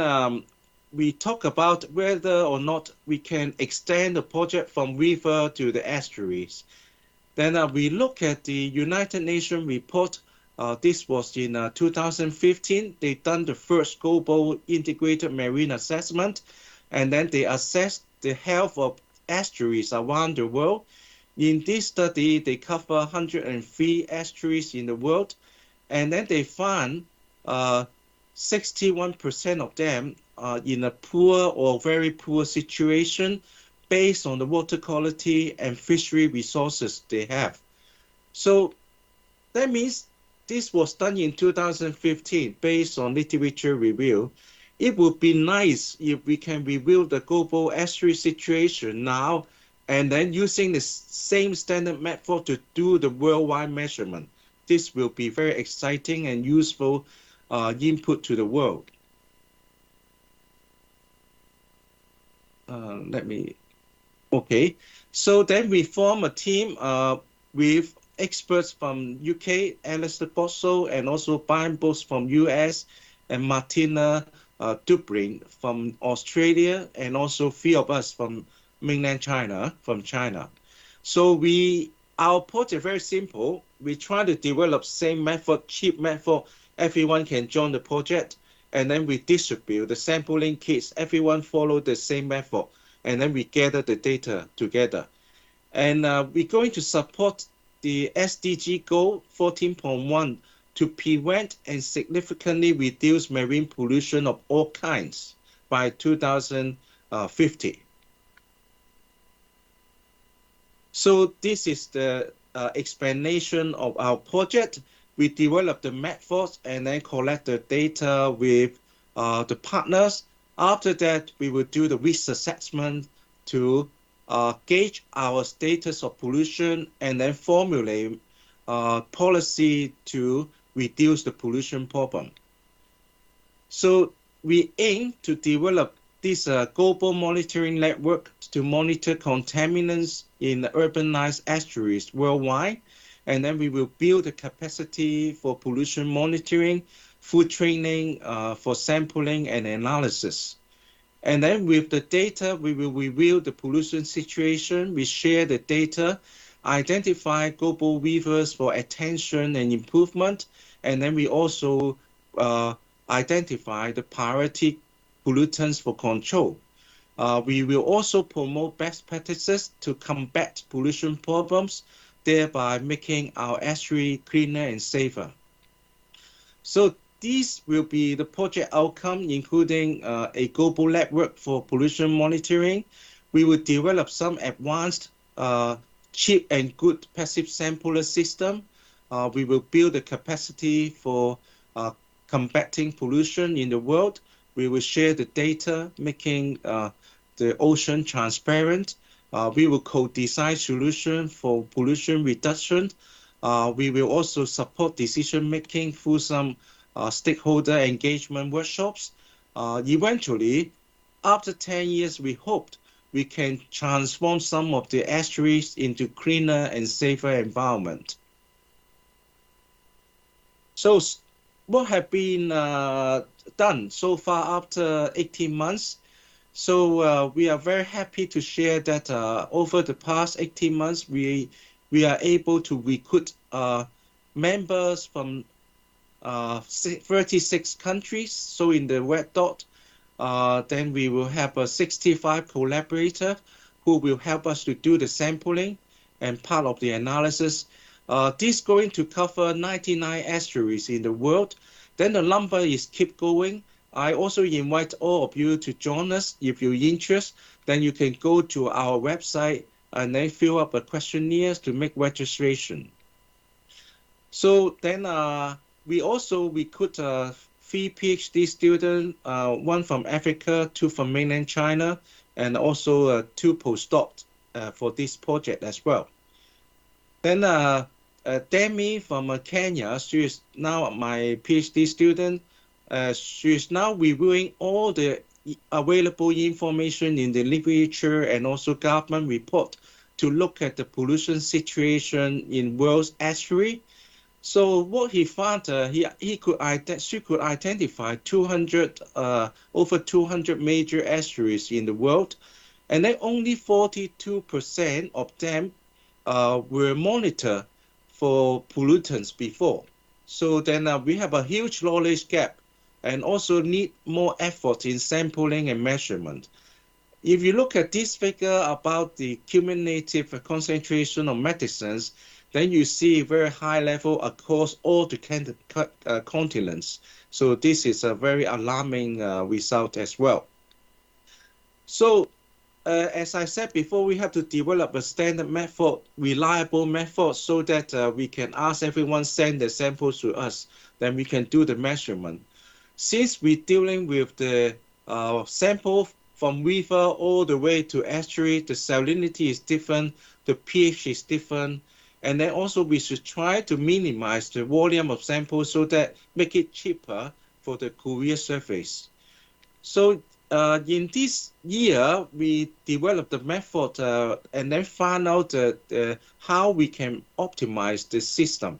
we talk about whether or not we can extend the project from river to the estuaries. Then we look at the United Nations report. This was in 2015. They done the first global integrated marine assessment, and then they assessed the health of estuaries around the world. In this study, they cover 103 estuaries in the world, and then they found 61% of them are in a poor or very poor situation based on the water quality and fishery resources they have. So that means this was done in 2015 based on literature review. It would be nice if we can review the global estuary situation now and then using the same standard method to do the worldwide measurement. this will be very exciting and useful input to the world. Okay. So then we form a team with experts from UK, Alistair Bosso, and also Brian Bos from US, and Martina Dubrin from Australia, and also three of us from mainland China, So our approach is very simple. We try to develop same method, cheap method. Everyone can join the project, and then we distribute the sampling kits. Everyone follow the same method, and then we gather the data together. And we're going to support the SDG goal 14.1 to prevent and significantly reduce marine pollution of all kinds by 2050. So this is the explanation of our project. We develop the methods and then collect the data with the partners. After that, we will do the risk assessment to gauge our status of pollution and then formulate policy to reduce the pollution problem. So we aim to develop this global monitoring network to monitor contaminants in urbanized estuaries worldwide. And then we will build the capacity for pollution monitoring, food training for sampling and analysis. And then with the data, we will review the pollution situation. We share the data, identify global rivers for attention and improvement. And then we also identify the priority pollutants for control. We will also promote best practices to combat pollution problems, thereby making our estuary cleaner and safer. So these will be the project outcome, including a global network for pollution monitoring. We will develop some advanced, cheap and good passive sampler system. We will build the capacity for combating pollution in the world. We will share the data, making the ocean transparent. We will co-design solutions for pollution reduction. We will also support decision-making through some stakeholder engagement workshops. Eventually, after 10 years, we hoped we can transform some of the estuaries into cleaner and safer environment. So what have been done so far after 18 months? So we are very happy to share that over the past 18 months, we are able to recruit members from 36 countries. So in the red dot, then we will have 65 collaborators who will help us to do the sampling and part of the analysis. This is going to cover 99 estuaries in the world. Then the number is keep going. I also invite all of you to join us. If you're interested, then you can go to our website and then fill up a questionnaire to make registration. So then we also recruit 3 PhD students, 1 from Africa, 2 from mainland China, and also 2 postdocs for this project as well. Then Demi from Kenya, she is now my PhD student. She is now reviewing all the available information in the literature and also government report to look at the pollution situation in world's estuary. So what he found, she could identify 200 over 200 major estuaries in the world, and then only 42% of them were monitored for pollutants before. So then we have a huge knowledge gap and also need more effort in sampling and measurement. If you look at this figure about the cumulative concentration of medicines, then you see very high level across all the continents. So this is a very alarming result as well. So as I said before, we have to develop a standard method, reliable method, so that we can ask everyone send the samples to us, then we can do the measurement. Since we're dealing with the sample from river all the way to estuary, the salinity is different, the pH is different, And then also we should try to minimize the volume of samples so that make it cheaper for the courier service. So in this year, we developed the method and then found out how we can optimize the system.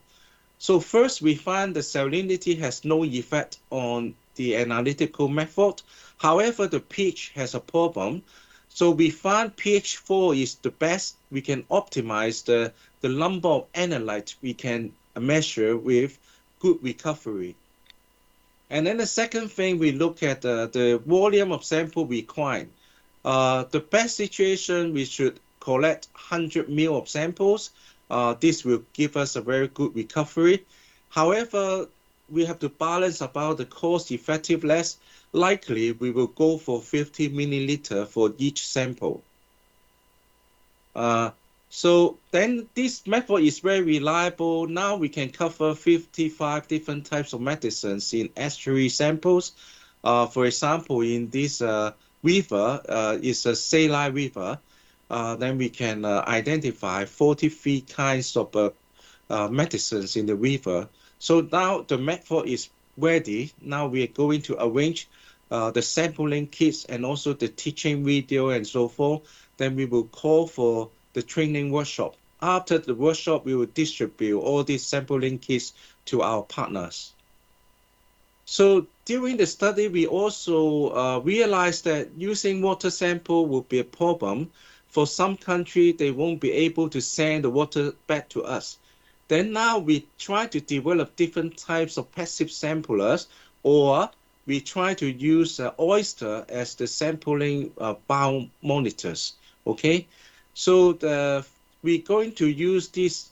So first, we find the salinity has no effect on the analytical method. However, the pH has a problem. So we find pH 4 is the best. We can optimize the number of analytes we can measure with good recovery. And then the second thing, we look at the volume of sample required. The best situation, we should collect 100 ml of samples. This will give us a very good recovery. However, we have to balance about the cost effectiveness. Likely, we will go for 50 milliliter for each sample. So then this method is very reliable. Now we can cover 55 different types of medicines in estuary samples. For example, in this river, it's a saline river, then we can identify 43 kinds of medicines in the river. So now the method is ready. Now we are going to arrange the sampling kits and also the teaching video and so forth. Then we will call for the training workshop. After the workshop, we will distribute all these sampling kits to our partners. So during the study, we also realized that using water sample will be a problem. For some country, they won't be able to send the water back to us. Then now we try to develop different types of passive samplers, or we try to use oyster as the sampling bound monitors, okay? So we're going to use this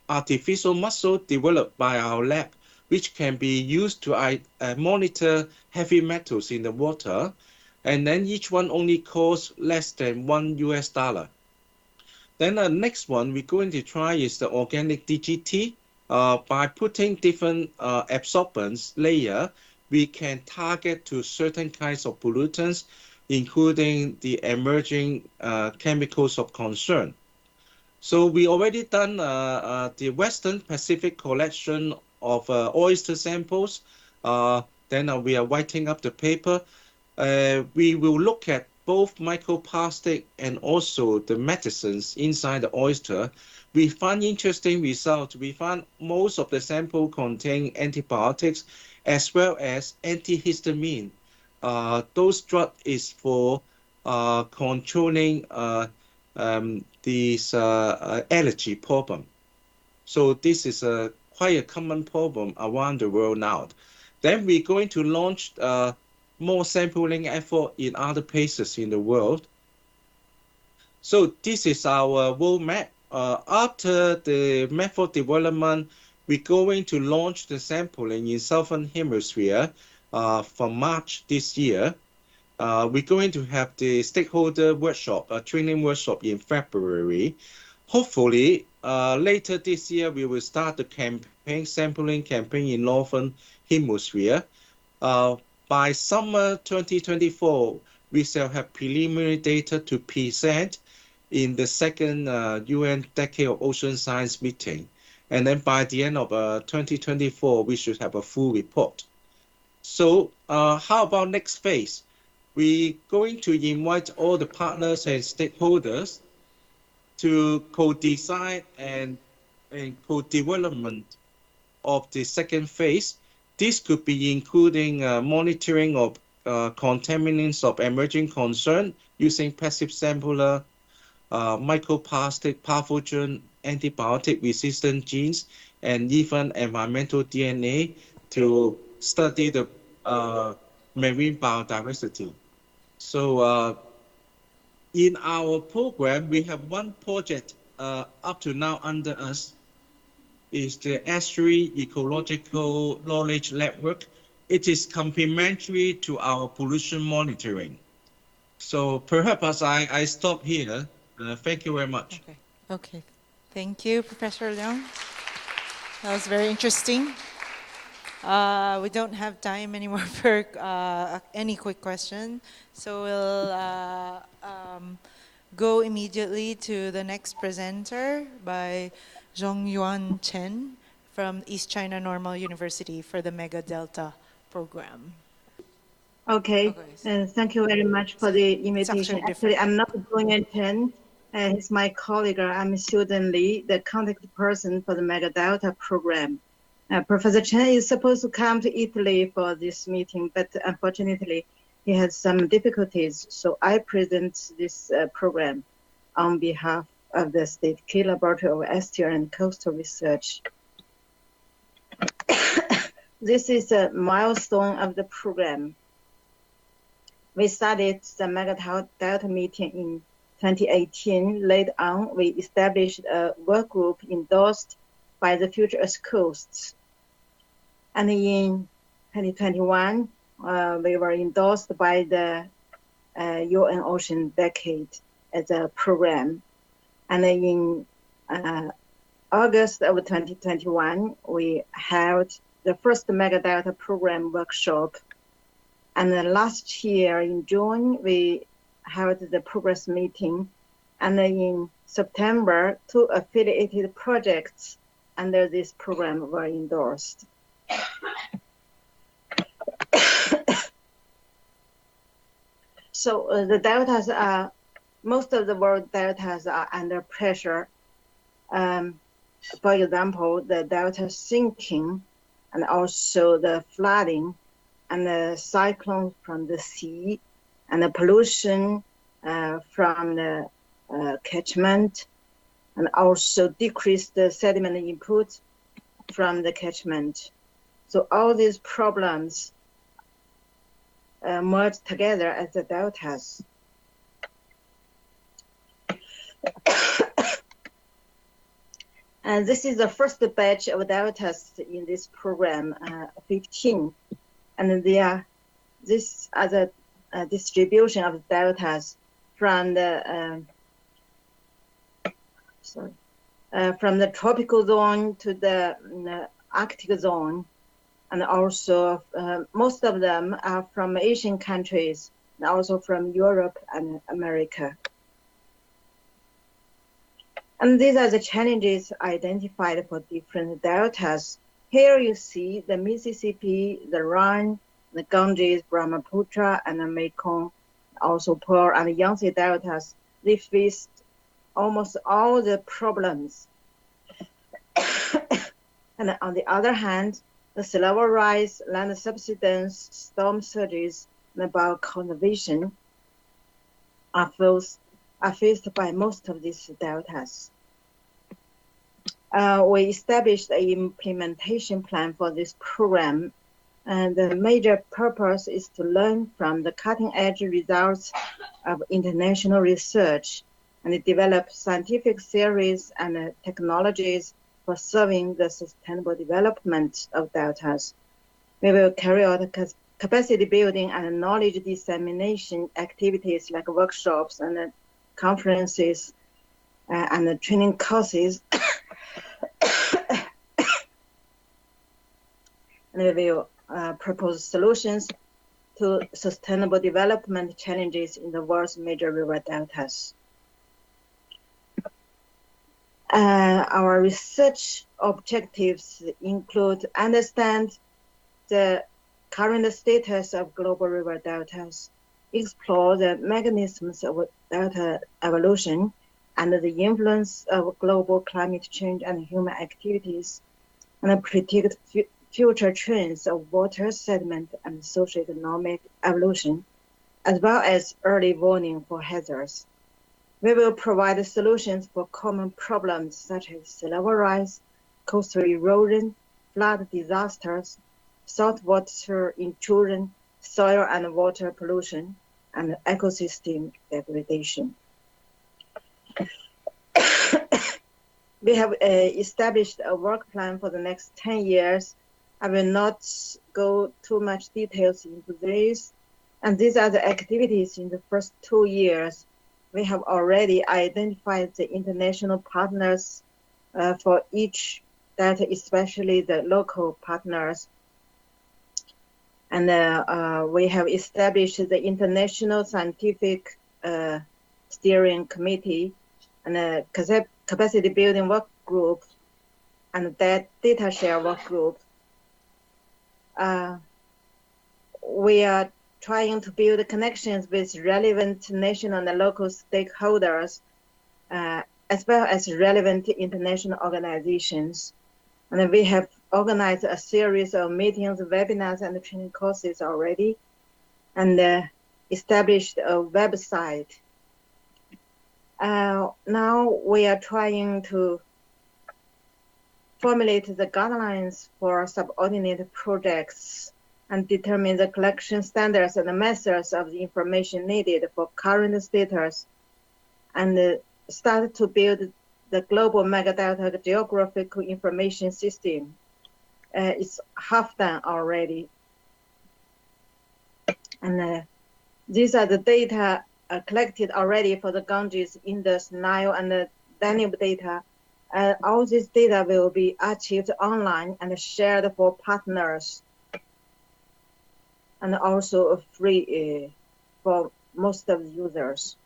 artificial muscle developed by our lab, which can be used to monitor heavy metals in the water, and then each one only costs less than $1. Then the next one we're going to try is the organic DGT. By putting different absorbance layer, we can target to certain kinds of pollutants, including the emerging chemicals of concern. So we already done the Western Pacific collection of oyster samples. Then we are writing up the paper. We will look at both microplastic and also the medicines inside the oyster. We find interesting results. We find most of the sample contain antibiotics as well as antihistamine. Those drugs is for controlling this allergy problem. So this is quite a common problem around the world now. Then we're going to launch more sampling effort in other places in the world. So this is our roadmap. After the method development, we're going to launch the sampling in Southern Hemisphere from March this year. We're going to have the stakeholder workshop, a training workshop in February. Hopefully, later this year, we will start the sampling campaign in Northern Hemisphere. By summer 2024, we shall have preliminary data to present in the second UN Decade of Ocean Science meeting. And then by the end of 2024, we should have a full report. So how about next phase? We're going to invite all the partners and stakeholders to co-design and co-development of the second phase. This could be including monitoring of contaminants of emerging concern using passive sampler, microplastic, pathogen, antibiotic-resistant genes, and even environmental DNA to study the marine biodiversity. So in our program, we have one project up to now under us, is the Estuary Ecological Knowledge Network. It is complementary to our pollution monitoring. So perhaps I stop here. Thank you very much. Okay. Thank you, Professor Leong. That was very interesting. We don't have time anymore for any quick question. So we'll go immediately to the next presenter by Zhongyuan Chen from East China Normal University for the Mega Delta program. Okay, thank you very much for the invitation. Actually, I'm not Zhongyuan Chen, he's my colleague. I'm Sudan Lee, the contact person for the Mega Delta program. Professor Chen is supposed to come to Italy for this meeting, but unfortunately, he has some difficulties. So I present this program on behalf of the State Key Laboratory of Estuary and Coastal Research. This is a milestone of the program. We started the Mega Delta meeting in 2018. Later on, we established a work group endorsed by the Future as Coasts. And in 2021, we were endorsed by the UN Ocean Decade as a program. And in August of 2021, we held the first Mega Delta program workshop. And then last year in June, we held the progress meeting. And then in September, 2 affiliated projects under this program were endorsed. So the deltas are, most of the world deltas are under pressure. For example, the delta sinking and also the flooding and the cyclones from the sea and the pollution from the catchment, and also decreased the sediment input from the catchment. So all these problems merge together as the deltas. And this is the first batch of deltas in this program, 15. And they are, this are the distribution of deltas from the from the tropical zone to the Arctic zone, and also most of them are from Asian countries, and also from Europe and America. And these are the challenges identified for different deltas. Here you see the Mississippi, the Rhine, the Ganges, Brahmaputra, and the Mekong, also Pearl and Yangtze deltas. They faced almost all the problems. And on the other hand, the sea level rise, land subsidence, storm surges, and bioconservation are faced by most of these deltas. We established an implementation plan for this program, and the major purpose is to learn from the cutting-edge results of international research and develop scientific theories and technologies for serving the sustainable development of deltas. We will carry out capacity building and knowledge dissemination activities like workshops and conferences and training courses. And we will propose solutions to sustainable development challenges in the world's major river deltas. Our research objectives include understand the current status of global river deltas, explore the mechanisms of delta evolution and the influence of global climate change and human activities, and predict future trends of water sediment and socioeconomic evolution, as well as early warning for hazards. We will provide solutions for common problems such as sea level rise, coastal erosion, flood disasters, saltwater intrusion, soil and water pollution, and ecosystem degradation. We have established a work plan for the next 10 years. I will not go too much details into this. And these are the activities in the first 2 years. We have already identified the international partners for each delta, especially the local partners. And we have established the International Scientific Steering Committee and a capacity building work group and that data share work group. We are trying to build connections with relevant national and local stakeholders, as well as relevant international organizations. And we have organized a series of meetings, webinars, and training courses already, and established a website. Now we are trying to formulate the guidelines for subordinate projects and determine the collection standards and the methods of the information needed for current status, and start to build the global megadata geographical information system. It's half done already. And these are the data collected already for the Ganges, Indus, Nile, and the Danube data. All this data will be archived online and shared for partners, and also free for most of the users.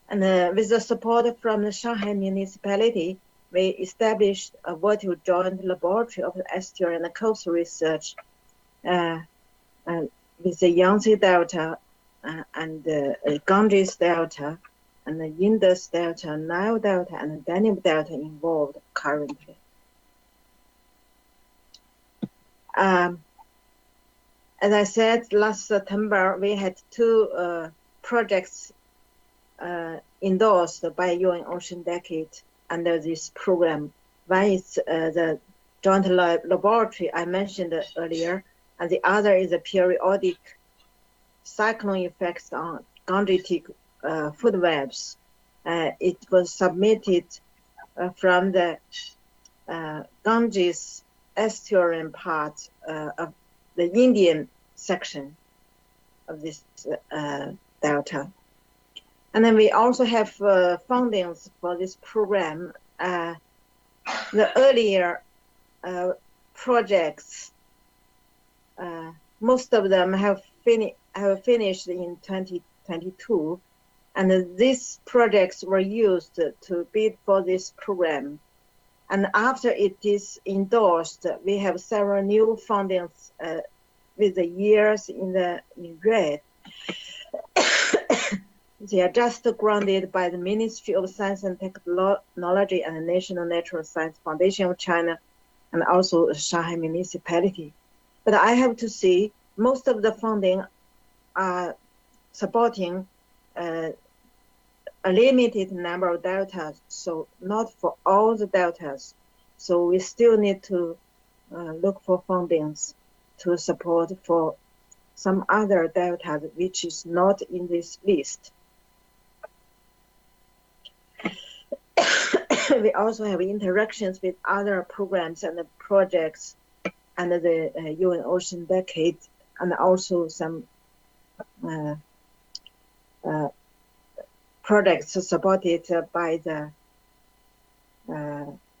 And with the support from the Shanghai municipality, we established a virtual joint laboratory of the estuary and coast research with the Yangtze Delta and the Ganges Delta and the Indus Delta, Nile Delta, and the Danube Delta involved currently. As I said, last September, we had two projects endorsed by UN Ocean Decade under this program. One is the joint laboratory I mentioned earlier, and the other is the periodic cyclone effects on Gangetic food webs. It was submitted from the Ganges estuarine part of the Indian section of this delta. And then we also have fundings for this program. The earlier projects, most of them have finished in 2022, and these projects were used to bid for this program. And after it is endorsed, we have several new fundings with the years in red. They are just granted by the Ministry of Science and Technology and the National Natural Science Foundation of China, and also the Shanghai municipality. But I have to say, most of the funding are supporting a limited number of deltas, so not for all the deltas. So we still need to look for fundings to support for some other deltas which is not in this list. We also have interactions with other programs and projects under the UN Ocean Decade, and also some projects supported by the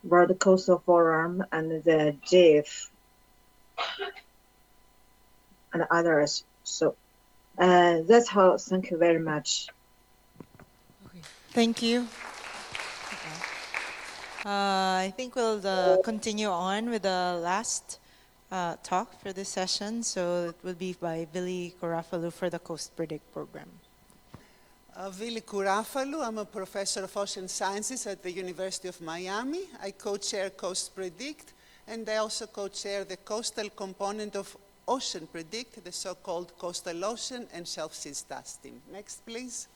World Coastal Forum and the GIF and others. So that's all. Thank you very much. Okay. Thank you. I think we'll continue on with the last talk for this session. So it will be by Billy Corafalu for the Coast Predict program. Billy Corafalu, I'm a professor of ocean sciences at the University of Miami. I co-chair Coast Predict, and I also co-chair the coastal component of Ocean Predict, the so-called Coastal Ocean and Shelf Seas Task Team. Next, please.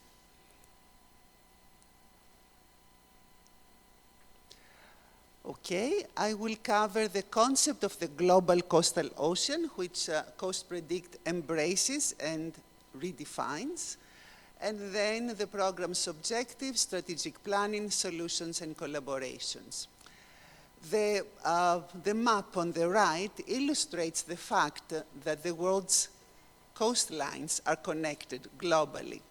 Okay, I will cover the concept of the global coastal ocean, which Coast Predict embraces and redefines, and then the program's objectives, strategic planning, solutions, and collaborations. The map on the right illustrates the fact that the world's coastlines are connected globally.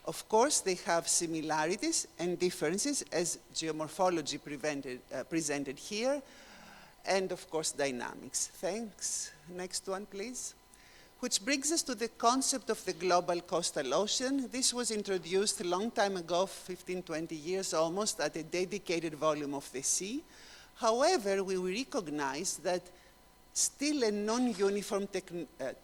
Of course, they have similarities and differences, as geomorphology presented here, and of course, dynamics. Thanks. Next one, please. Which brings us to the concept of the global coastal ocean. This was introduced a long time ago, 15, 20 years almost, at a dedicated volume of the sea. However, we recognize that still a non-uniform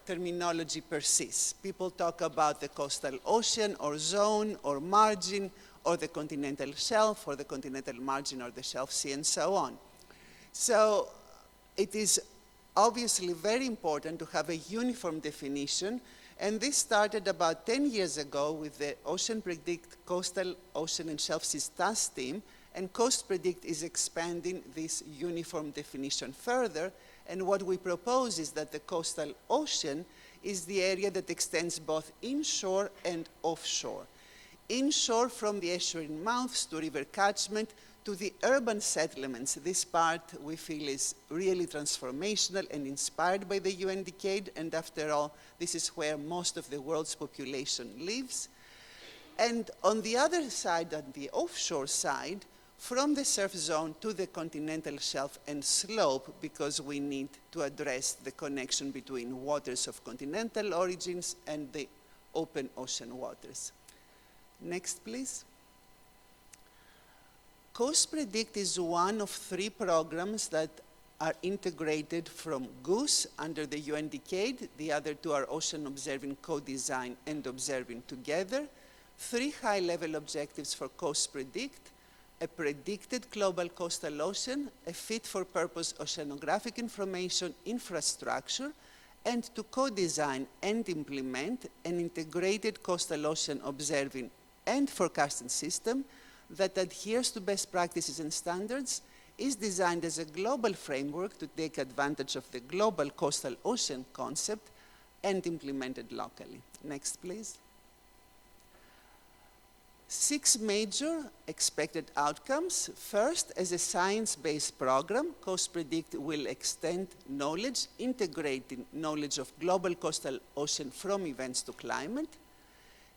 terminology persists. People talk about the coastal ocean or zone or margin or the continental shelf or the continental margin or the shelf sea and so on. So it is obviously very important to have a uniform definition, and this started about 10 years ago with the Ocean Predict Coastal Ocean and Shelf Seas Task Team, and Coast Predict is expanding this uniform definition further, and what we propose is that the coastal ocean is the area that extends both inshore and offshore. Inshore from the estuarine mouths to river catchment to the urban settlements. This part we feel is really transformational and inspired by the UN decade, and after all, this is where most of the world's population lives. And on the other side, on the offshore side, from the surf zone to the continental shelf and slope, because we need to address the connection between waters of continental origins and the open ocean waters. Next, please. Coast Predict is one of 3 programs that are integrated from GOOSE under the UN Decade. The other 2 are Ocean Observing Co-Design and Observing Together. 3 high-level objectives for Coast Predict: a predicted global coastal ocean, a fit-for-purpose oceanographic information infrastructure, and to co-design and implement an integrated coastal ocean observing and forecasting system that adheres to best practices and standards, is designed as a global framework to take advantage of the global coastal ocean concept and implemented locally. Next, please. 6 major expected outcomes. First, as a science-based program, Coast Predict will extend knowledge, integrating knowledge of global coastal ocean from events to climate.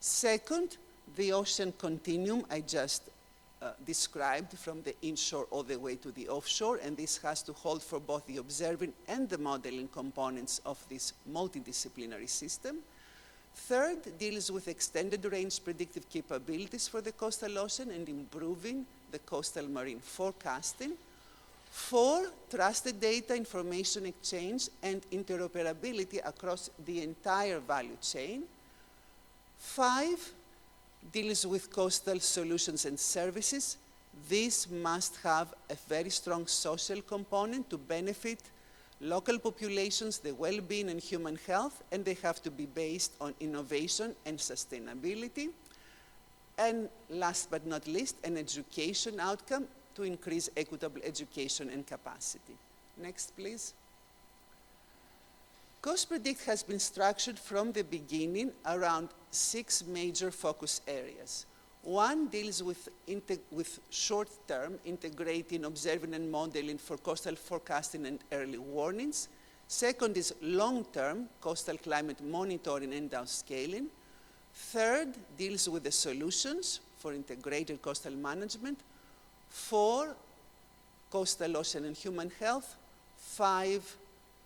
Second, the ocean continuum I just described from the inshore all the way to the offshore, and this has to hold for both the observing and the modeling components of this multidisciplinary system. Third, deals with extended range predictive capabilities for the coastal ocean and improving the coastal marine forecasting. 4, trusted data, information exchange, and interoperability across the entire value chain. 5, deals with coastal solutions and services. These must have a very strong social component to benefit local populations, the well-being and human health, and they have to be based on innovation and sustainability. And last but not least, an education outcome to increase equitable education and capacity. Next, please. Coast Predict has been structured from the beginning around 6 major focus areas. 1 deals with short-term integrating, observing, and modeling for coastal forecasting and early warnings. 2nd is long-term coastal climate monitoring and downscaling. 3rd deals with the solutions for integrated coastal management. 4, coastal ocean and human health. 5,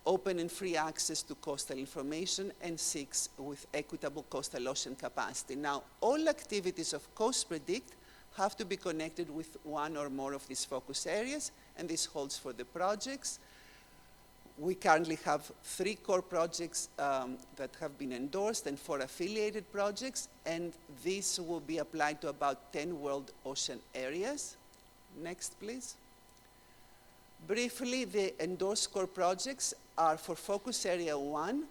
open and free access to coastal information, and 6, with equitable coastal ocean capacity. Now, all activities of Coast Predict have to be connected with 1 or more of these focus areas, and this holds for the projects. We currently have 3 core projects that have been endorsed and 4 affiliated projects, and this will be applied to about 10 world ocean areas. Next, please. Briefly, the endorsed core projects are for focus area 1,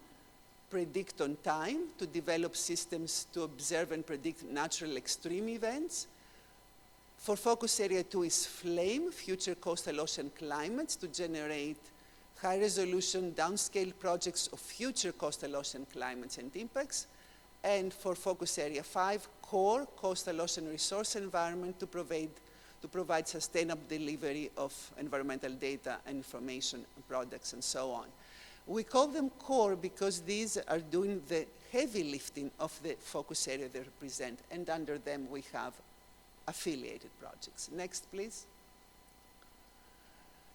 predict on time, to develop systems to observe and predict natural extreme events. For focus area 2 is FLAME, future coastal ocean climates, to generate high-resolution downscale projects of future coastal ocean climates and impacts. And for focus area 5, core coastal ocean resource environment, to provide sustainable delivery of environmental data and information products and so on. We call them core because these are doing the heavy lifting of the focus area they represent, and under them we have affiliated projects. Next, please.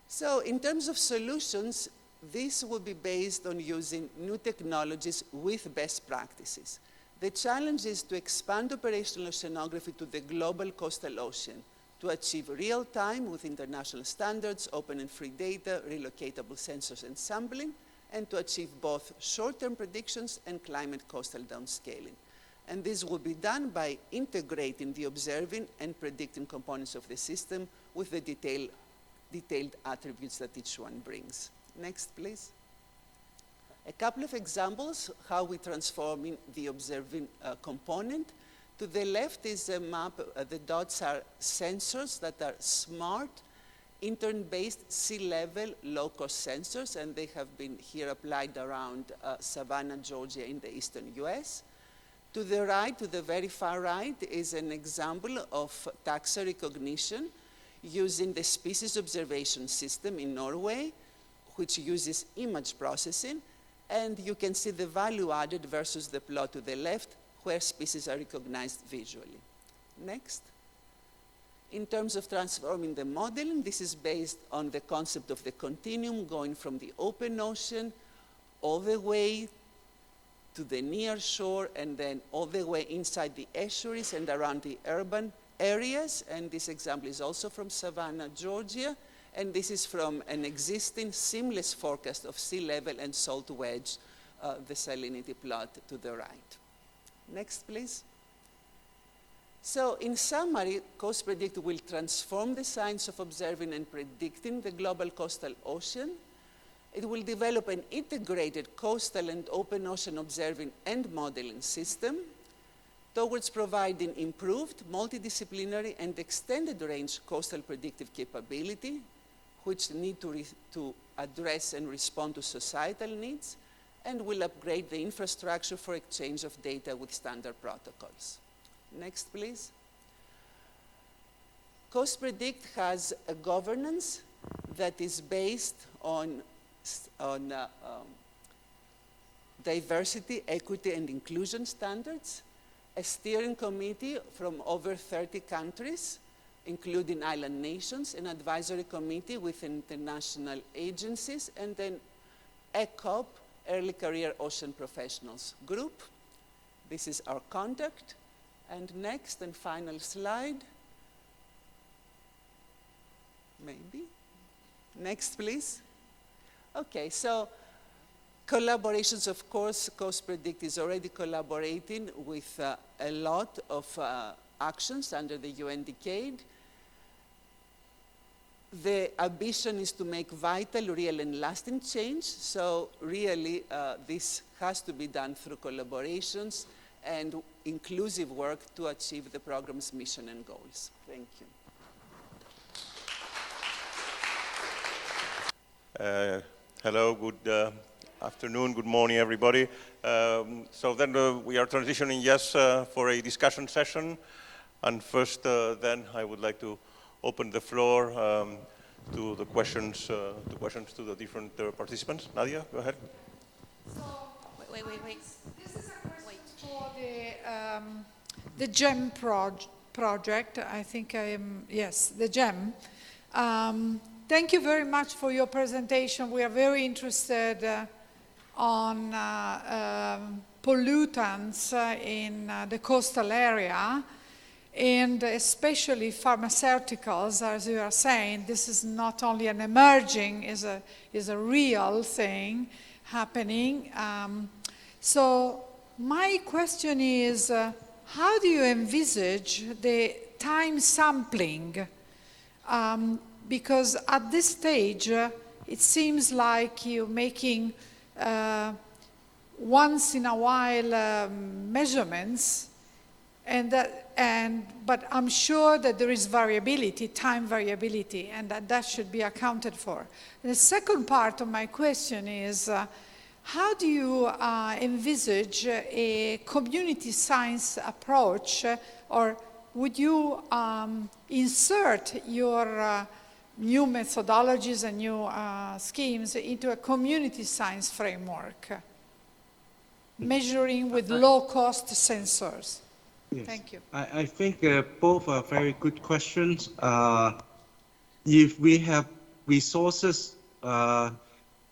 So in terms of solutions, this will be based on using new technologies with best practices. The challenge is to expand operational oceanography to the global coastal ocean to achieve real time with international standards, open and free data, relocatable sensors and sampling, and to achieve both short-term predictions and climate coastal downscaling. And this will be done by integrating the observing and predicting components of the system with the detailed attributes that each one brings. Next, please. A couple of examples how we transform the observing component. To the left is a map. The dots are sensors that are smart, intern-based sea-level low-cost sensors, and they have been here applied around Savannah, Georgia, in the eastern US. To the right, to the very far right, is an example of taxa recognition using the species observation system in Norway, which uses image processing. And you can see the value added versus the plot to the left, where species are recognized visually. Next. In terms of transforming the modeling, this is based on the concept of the continuum going from the open ocean all the way to the near shore and then all the way inside the estuaries and around the urban areas. And this example is also from Savannah, Georgia. And this is from an existing seamless forecast of sea level and salt wedge, the salinity plot to the right. Next, please. So in summary, Coast Predict will transform the science of observing and predicting the global coastal ocean. It will develop an integrated coastal and open ocean observing and modeling system towards providing improved, multidisciplinary, and extended range coastal predictive capability, which need to address and respond to societal needs, and will upgrade the infrastructure for exchange of data with standard protocols. Next, please. Coast Predict has a governance that is based on diversity, equity, and inclusion standards, a steering committee from over 30 countries, including island nations, an advisory committee with international agencies, and then ECOP, Early Career Ocean Professionals Group. This is our contact. And next and final slide. Maybe. Next, please. Okay, so collaborations, of course, Coast Predict is already collaborating with a lot of actions under the UN Decade. The ambition is to make vital, real, and lasting change. So really, this has to be done through collaborations and inclusive work to achieve the program's mission and goals. Thank you. Hello, good afternoon, good morning, everybody. So then we are transitioning, yes, for a discussion session. And first, then I would like to open the floor to the questions to the different participants. Nadia, go ahead. So, wait. This is a question for the GEM project. I think I am, yes, the GEM. Thank you very much for your presentation. We are very interested on pollutants in the coastal area, and especially pharmaceuticals, as you are saying. This is not only an emerging, is a real thing happening. So my question is, how do you envisage the time sampling? Because at this stage, it seems like you're making once in a while measurements, but I'm sure that there is variability, time variability, and that should be accounted for. The second part of my question is, how do you envisage a community science approach, or would you insert your new methodologies and new schemes into a community science framework, measuring with low-cost sensors? Yes. Thank you. I think both are very good questions. If we have resources that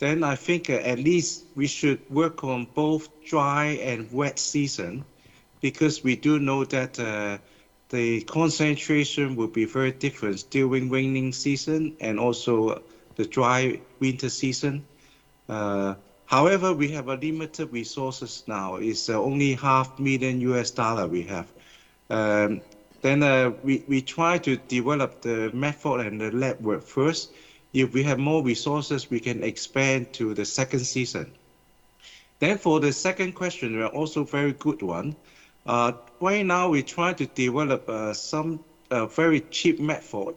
then I think at least we should work on both dry and wet season, because we do know that the concentration will be very different during raining season and also the dry winter season. However, we have a limited resources now. It's only $500,000 US we have. Then we try to develop the method and the lab work first. If we have more resources, we can expand to the second season. Then for the second question, also very good one. Right now, we try to develop some very cheap method.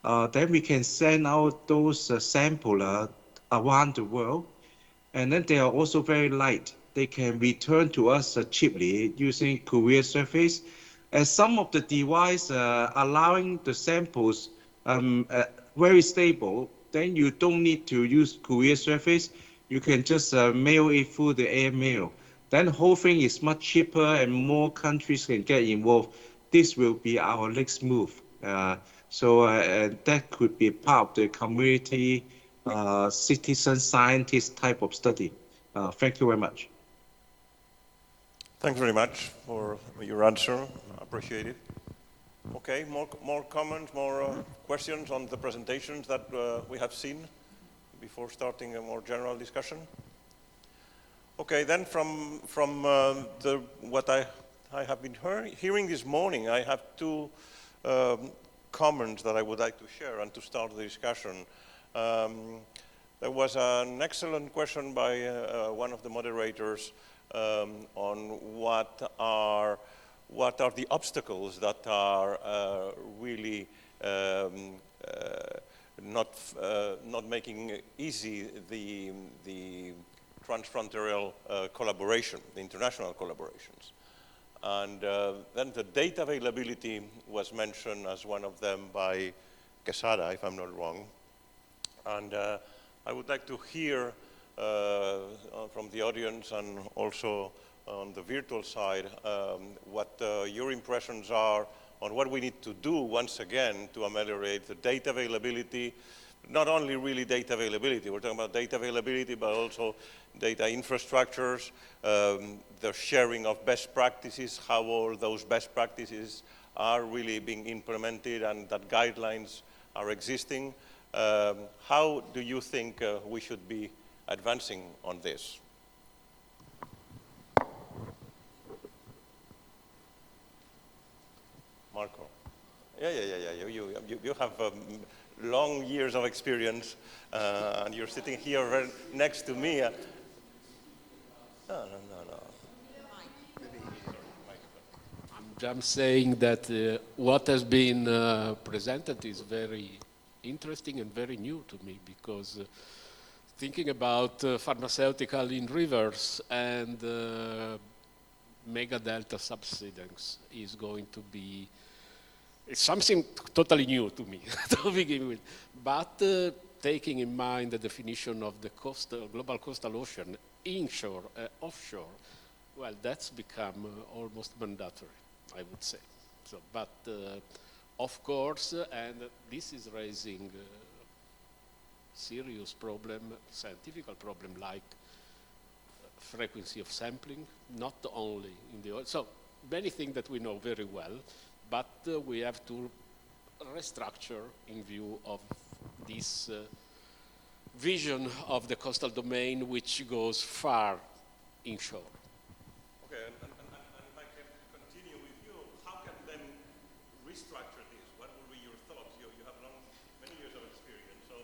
Then we can send out those samples around the world. And then they are also very light. They can return to us cheaply using courier service. And some of the device allowing the samples very stable, then you don't need to use courier service. You can just mail it through the air mail. Then the whole thing is much cheaper and more countries can get involved. This will be our next move. So that could be part of the community citizen scientist type of study. Thank you very much. Thanks very much for your answer. Appreciate it. Okay, more comments, more questions on the presentations that we have seen before starting a more general discussion? Okay, then from what I have been hearing this morning, I have two comments that I would like to share and to start the discussion. There was an excellent question by one of the moderators on what are the obstacles that are really not making easy the transfrontier collaboration, the international collaborations. And then the data availability was mentioned as one of them by Quesada, if I'm not wrong. And I would like to hear from the audience and also on the virtual side what your impressions are on what we need to do once again to ameliorate the data availability. Not only really data availability, we're talking about data availability, but also data infrastructures, the sharing of best practices, how all those best practices are really being implemented and that guidelines are existing. How do you think we should be advancing on this? Marco. Yeah. You have long years of experience, and you're sitting here right next to me. No. I'm saying that what has been presented is very interesting and very new to me, because thinking about pharmaceutical in rivers and mega delta subsidence is going to be something totally new to me to begin with. But taking in mind the definition of the global coastal ocean, inshore, offshore, well, that's become almost mandatory, I would say. So, but of course, and this is raising serious problem, scientific problem, like frequency of sampling, not only in the oil. So many things that we know very well, but we have to restructure in view of this vision of the coastal domain, which goes far inshore. Okay, and if I can continue with you, how can then restructure this? What will be your thoughts? You have many years of experience, so...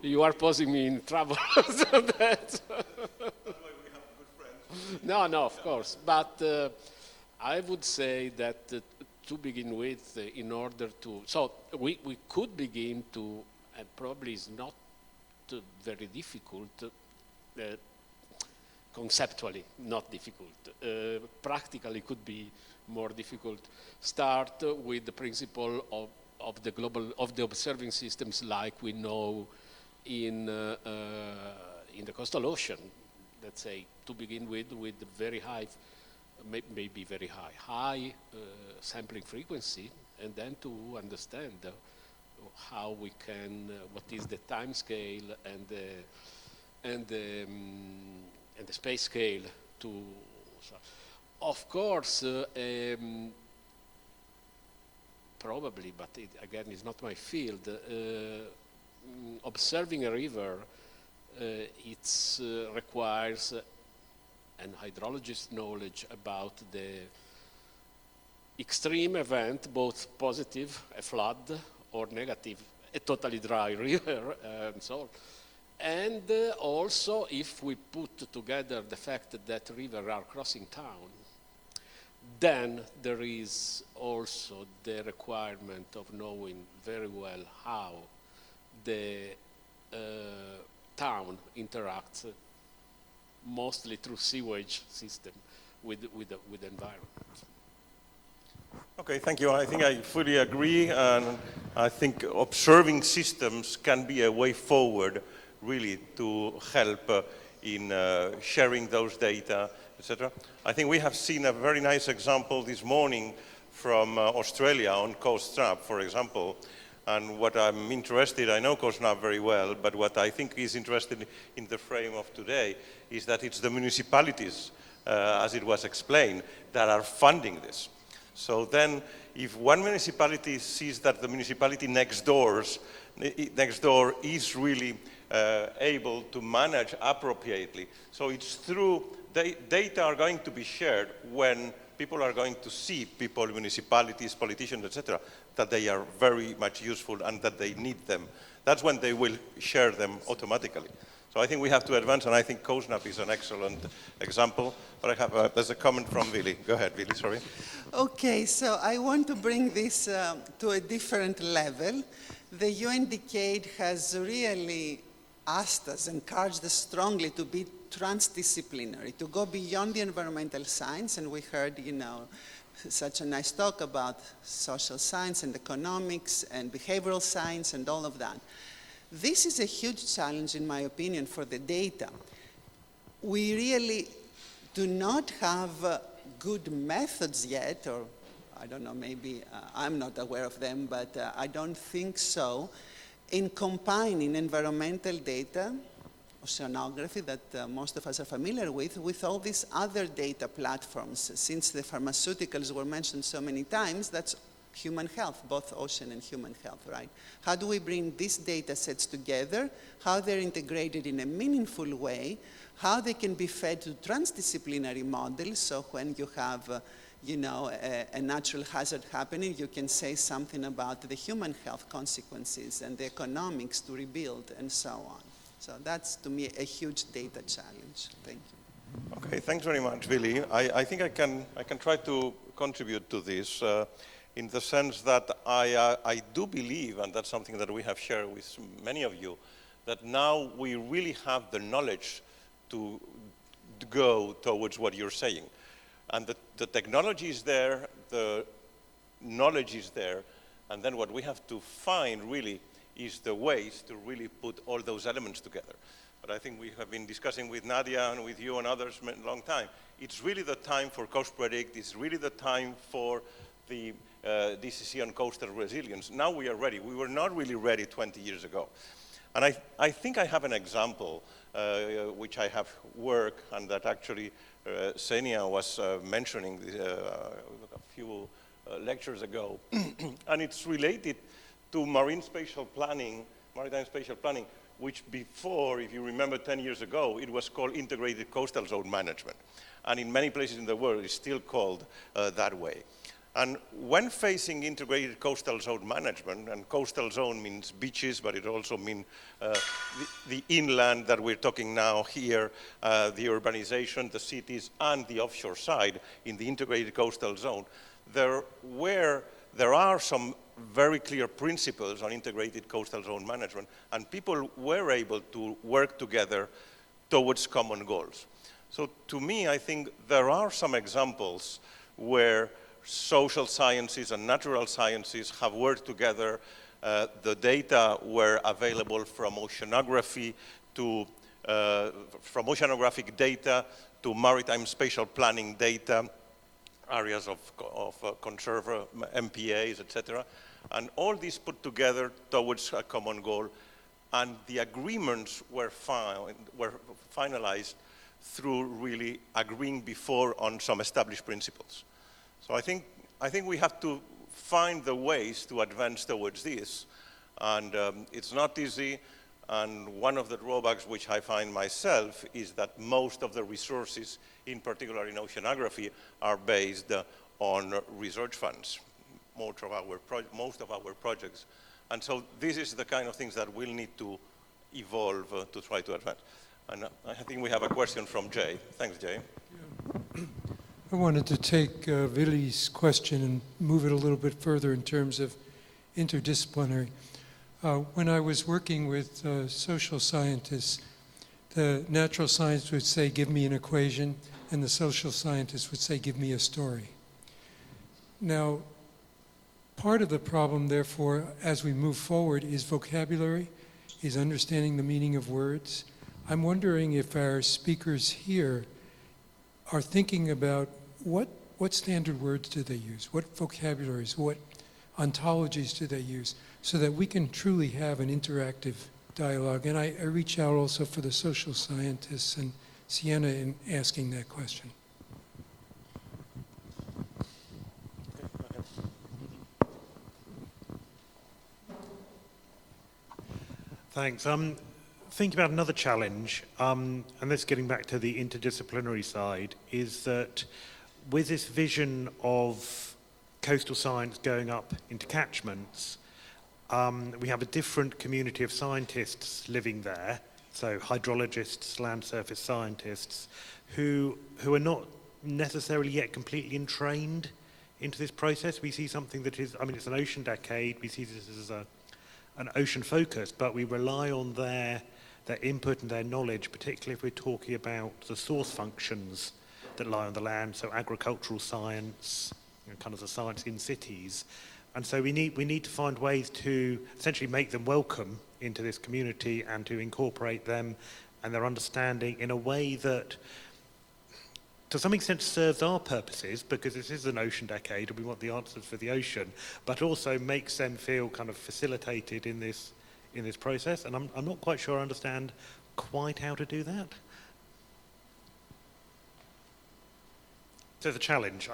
You are posing me in trouble. That's why we have good friends. No, of course. But I would say that to begin with, in order to... So we could begin to, and probably is not very difficult, conceptually not difficult. Practically could be more difficult. Start with the principle of the observing systems like we know in the coastal ocean. Let's say to begin with very high, maybe very high sampling frequency, and then to understand how we can, what is the time scale and the space scale to. Of course, probably, but again, it's not my field. Observing a river, it requires an hydrologist knowledge about the extreme event, both positive, a flood, or negative, a totally dry river, and so on. And also, if we put together the fact that rivers are crossing town, then there is also the requirement of knowing very well how the town interacts, mostly through sewage system, with the environment. Okay, thank you. I think I fully agree, and I think observing systems can be a way forward, really, to help in sharing those data, etc. I think we have seen a very nice example this morning from Australia on Coast Snap, for example. And what I'm interested, I know Coast Snap very well, but what I think is interested in the frame of today is that it's the municipalities, as it was explained, that are funding this. So then, if one municipality sees that the municipality next door is really able to manage appropriately, so it's through, data are going to be shared when people are going to see people, municipalities, politicians, etc., that they are very much useful and that they need them. That's when they will share them automatically. So I think we have to advance, and I think COSNAP is an excellent example. But I have there's a comment from Willy. Go ahead, Willy, sorry. Okay, so I want to bring this to a different level. The UN Decade has really asked us, encouraged us strongly to be transdisciplinary, to go beyond the environmental science, and we heard, you know, such a nice talk about social science and economics and behavioral science and all of that. This is a huge challenge, in my opinion, for the data. We really do not have good methods yet, or I don't know, maybe I'm not aware of them, but I don't think so, in combining environmental data, oceanography that most of us are familiar with all these other data platforms. Since the pharmaceuticals were mentioned so many times, that's human health, both ocean and human health, right? How do we bring these data sets together, how they're integrated in a meaningful way, how they can be fed to transdisciplinary models, so when you have you know, a natural hazard happening, you can say something about the human health consequences and the economics to rebuild and so on. So that's, to me, a huge data challenge. Thank you. Okay, thanks very much, Willy. I think I can try to contribute to this in the sense that I do believe, and that's something that we have shared with many of you, that now we really have the knowledge to go towards what you're saying. And the technology is there, the knowledge is there, and then what we have to find really is the ways to really put all those elements together. But I think we have been discussing with Nadia and with you and others for a long time. It's really the time for Coast Predict, it's really the time for the DCC on coastal resilience. Now we are ready. We were not really ready 20 years ago. And I think I have an example which I have worked and that actually Senia was mentioning a few lectures ago. And it's related to maritime spatial planning, which before, if you remember 10 years ago, it was called integrated coastal zone management. And in many places in the world, it's still called that way. And when facing integrated coastal zone management, and coastal zone means beaches, but it also means the inland that we're talking now here, the urbanization, the cities, and the offshore side in the integrated coastal zone, there are some very clear principles on integrated coastal zone management, and people were able to work together towards common goals. So to me, I think there are some examples where social sciences and natural sciences have worked together. The data were available from oceanography to, from oceanographic data to maritime spatial planning data, areas of conserve MPAs, etc. And all these put together towards a common goal, and the agreements were finalized through really agreeing before on some established principles. So I think we have to find the ways to advance towards this. And it's not easy, and one of the drawbacks which I find myself is that most of the resources, in particular in oceanography, are based on research funds, most of our projects. And so this is the kind of things that will need to evolve to try to advance. And I think we have a question from Jay. Thanks, Jay. I wanted to take Vili's question and move it a little bit further in terms of interdisciplinary. When I was working with social scientists, the natural scientists would say, give me an equation, and the social scientists would say, give me a story. Now, part of the problem, therefore, as we move forward is vocabulary, is understanding the meaning of words. I'm wondering if our speakers here are thinking about what standard words do they use, what vocabularies, what ontologies do they use, so that we can truly have an interactive dialogue. And I reach out also for the social scientists and Sienna in asking that question. Thanks. Thinking about another challenge, and this getting back to the interdisciplinary side, is that with this vision of coastal science going up into catchments, we have a different community of scientists living there, so hydrologists, land surface scientists, who are not necessarily yet completely entrained into this process. We see something that is, I mean, it's an ocean decade, we see this as an ocean focus, but we rely on their input and their knowledge, particularly if we're talking about the source functions that lie on the land, so agricultural science, kind of the science in cities. And so we need to find ways to essentially make them welcome into this community and to incorporate them and their understanding in a way that to some extent serves our purposes, because this is an ocean decade and we want the answers for the ocean, but also makes them feel kind of facilitated in this process. And I'm not quite sure I understand quite how to do that. So the challenge,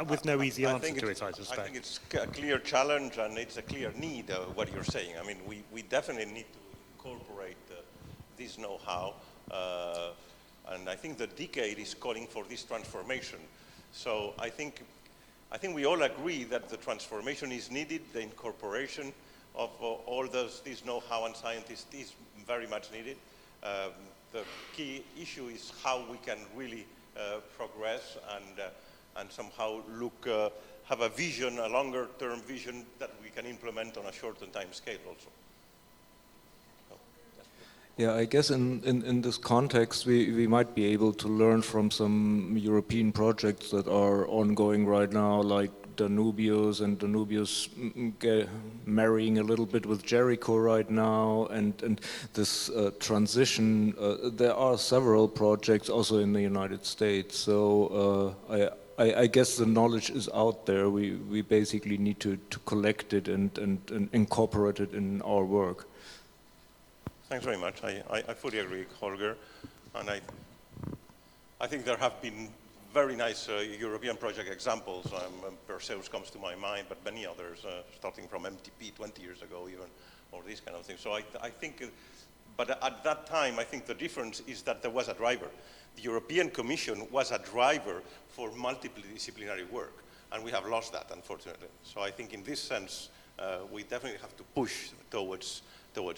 with no easy answer to it, I suspect. I think it's a clear challenge and it's a clear need, what you're saying. I mean, we definitely need to incorporate this know-how. And I think the decade is calling for this transformation. So I think we all agree that the transformation is needed, the incorporation of all this know-how and scientists is very much needed. The key issue is how we can really progress and somehow have a vision, a longer-term vision that we can implement on a shorter time scale also. Yeah, I guess in this context, we might be able to learn from some European projects that are ongoing right now, like Danubius and Danubius marrying a little bit with Jericho right now, and this transition. There are several projects also in the United States, so I guess the knowledge is out there. We basically need to collect it and incorporate it in our work. Thanks very much. I fully agree, Holger. And I think there have been very nice European project examples. Perseus comes to my mind, but many others, starting from MTP 20 years ago even, or these kind of things. So I think, but at that time, I think the difference is that there was a driver. The European Commission was a driver for multidisciplinary work, and we have lost that, unfortunately. So I think in this sense, we definitely have to push towards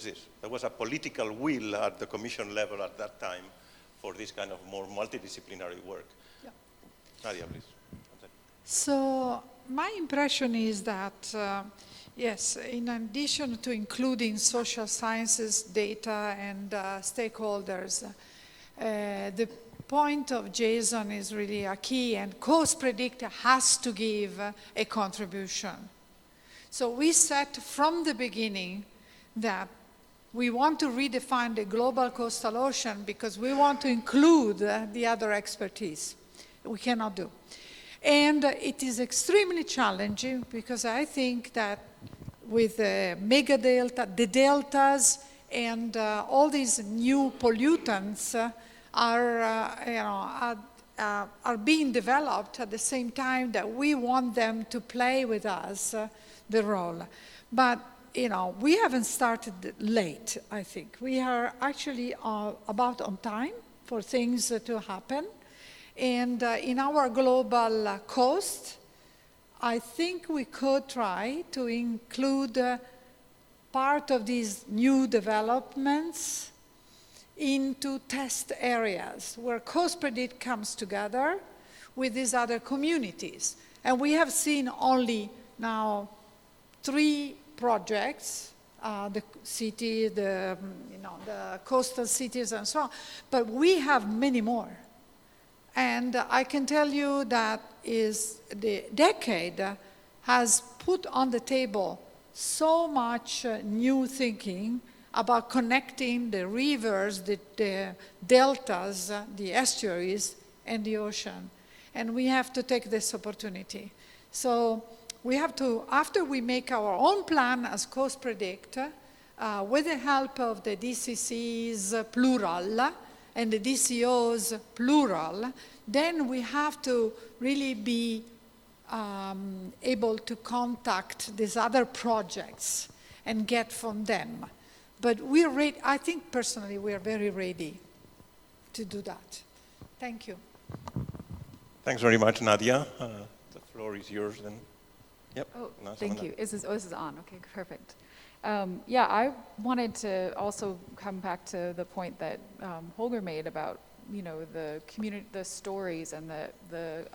this. There was a political will at the Commission level at that time for this kind of more multidisciplinary work. Yeah. Nadia, please. So my impression is that, yes, in addition to including social sciences, data, and stakeholders, the point of JSON is really a key, and Coast Predictor has to give a contribution. So we set from the beginning that we want to redefine the global coastal ocean because we want to include the other expertise. We cannot do. And it is extremely challenging because I think that with the mega delta, the deltas, and all these new pollutants are being developed at the same time that we want them to play with us the role. But we haven't started late, I think. We are actually about on time for things to happen. And in our global coast, I think we could try to include part of these new developments into test areas where Coast Predict comes together with these other communities. And we have seen only now 3 projects, the city, the coastal cities and so on, but we have many more. And I can tell you that the decade has put on the table so much new thinking about connecting the rivers, the deltas, the estuaries, and the ocean. And we have to take this opportunity. So we have to, after we make our own plan as Coast Predict, with the help of the DCCs plural, and the DCOs plural, then we have to really be able to contact these other projects and get from them. But we're ready, I think personally we are very ready to do that. Thank you. Thanks very much, Nadia. The floor is yours then. Yep. Oh, thank you. This is on. Okay, perfect. Yeah, I wanted to also come back to the point that Holger made about the community, the stories, and the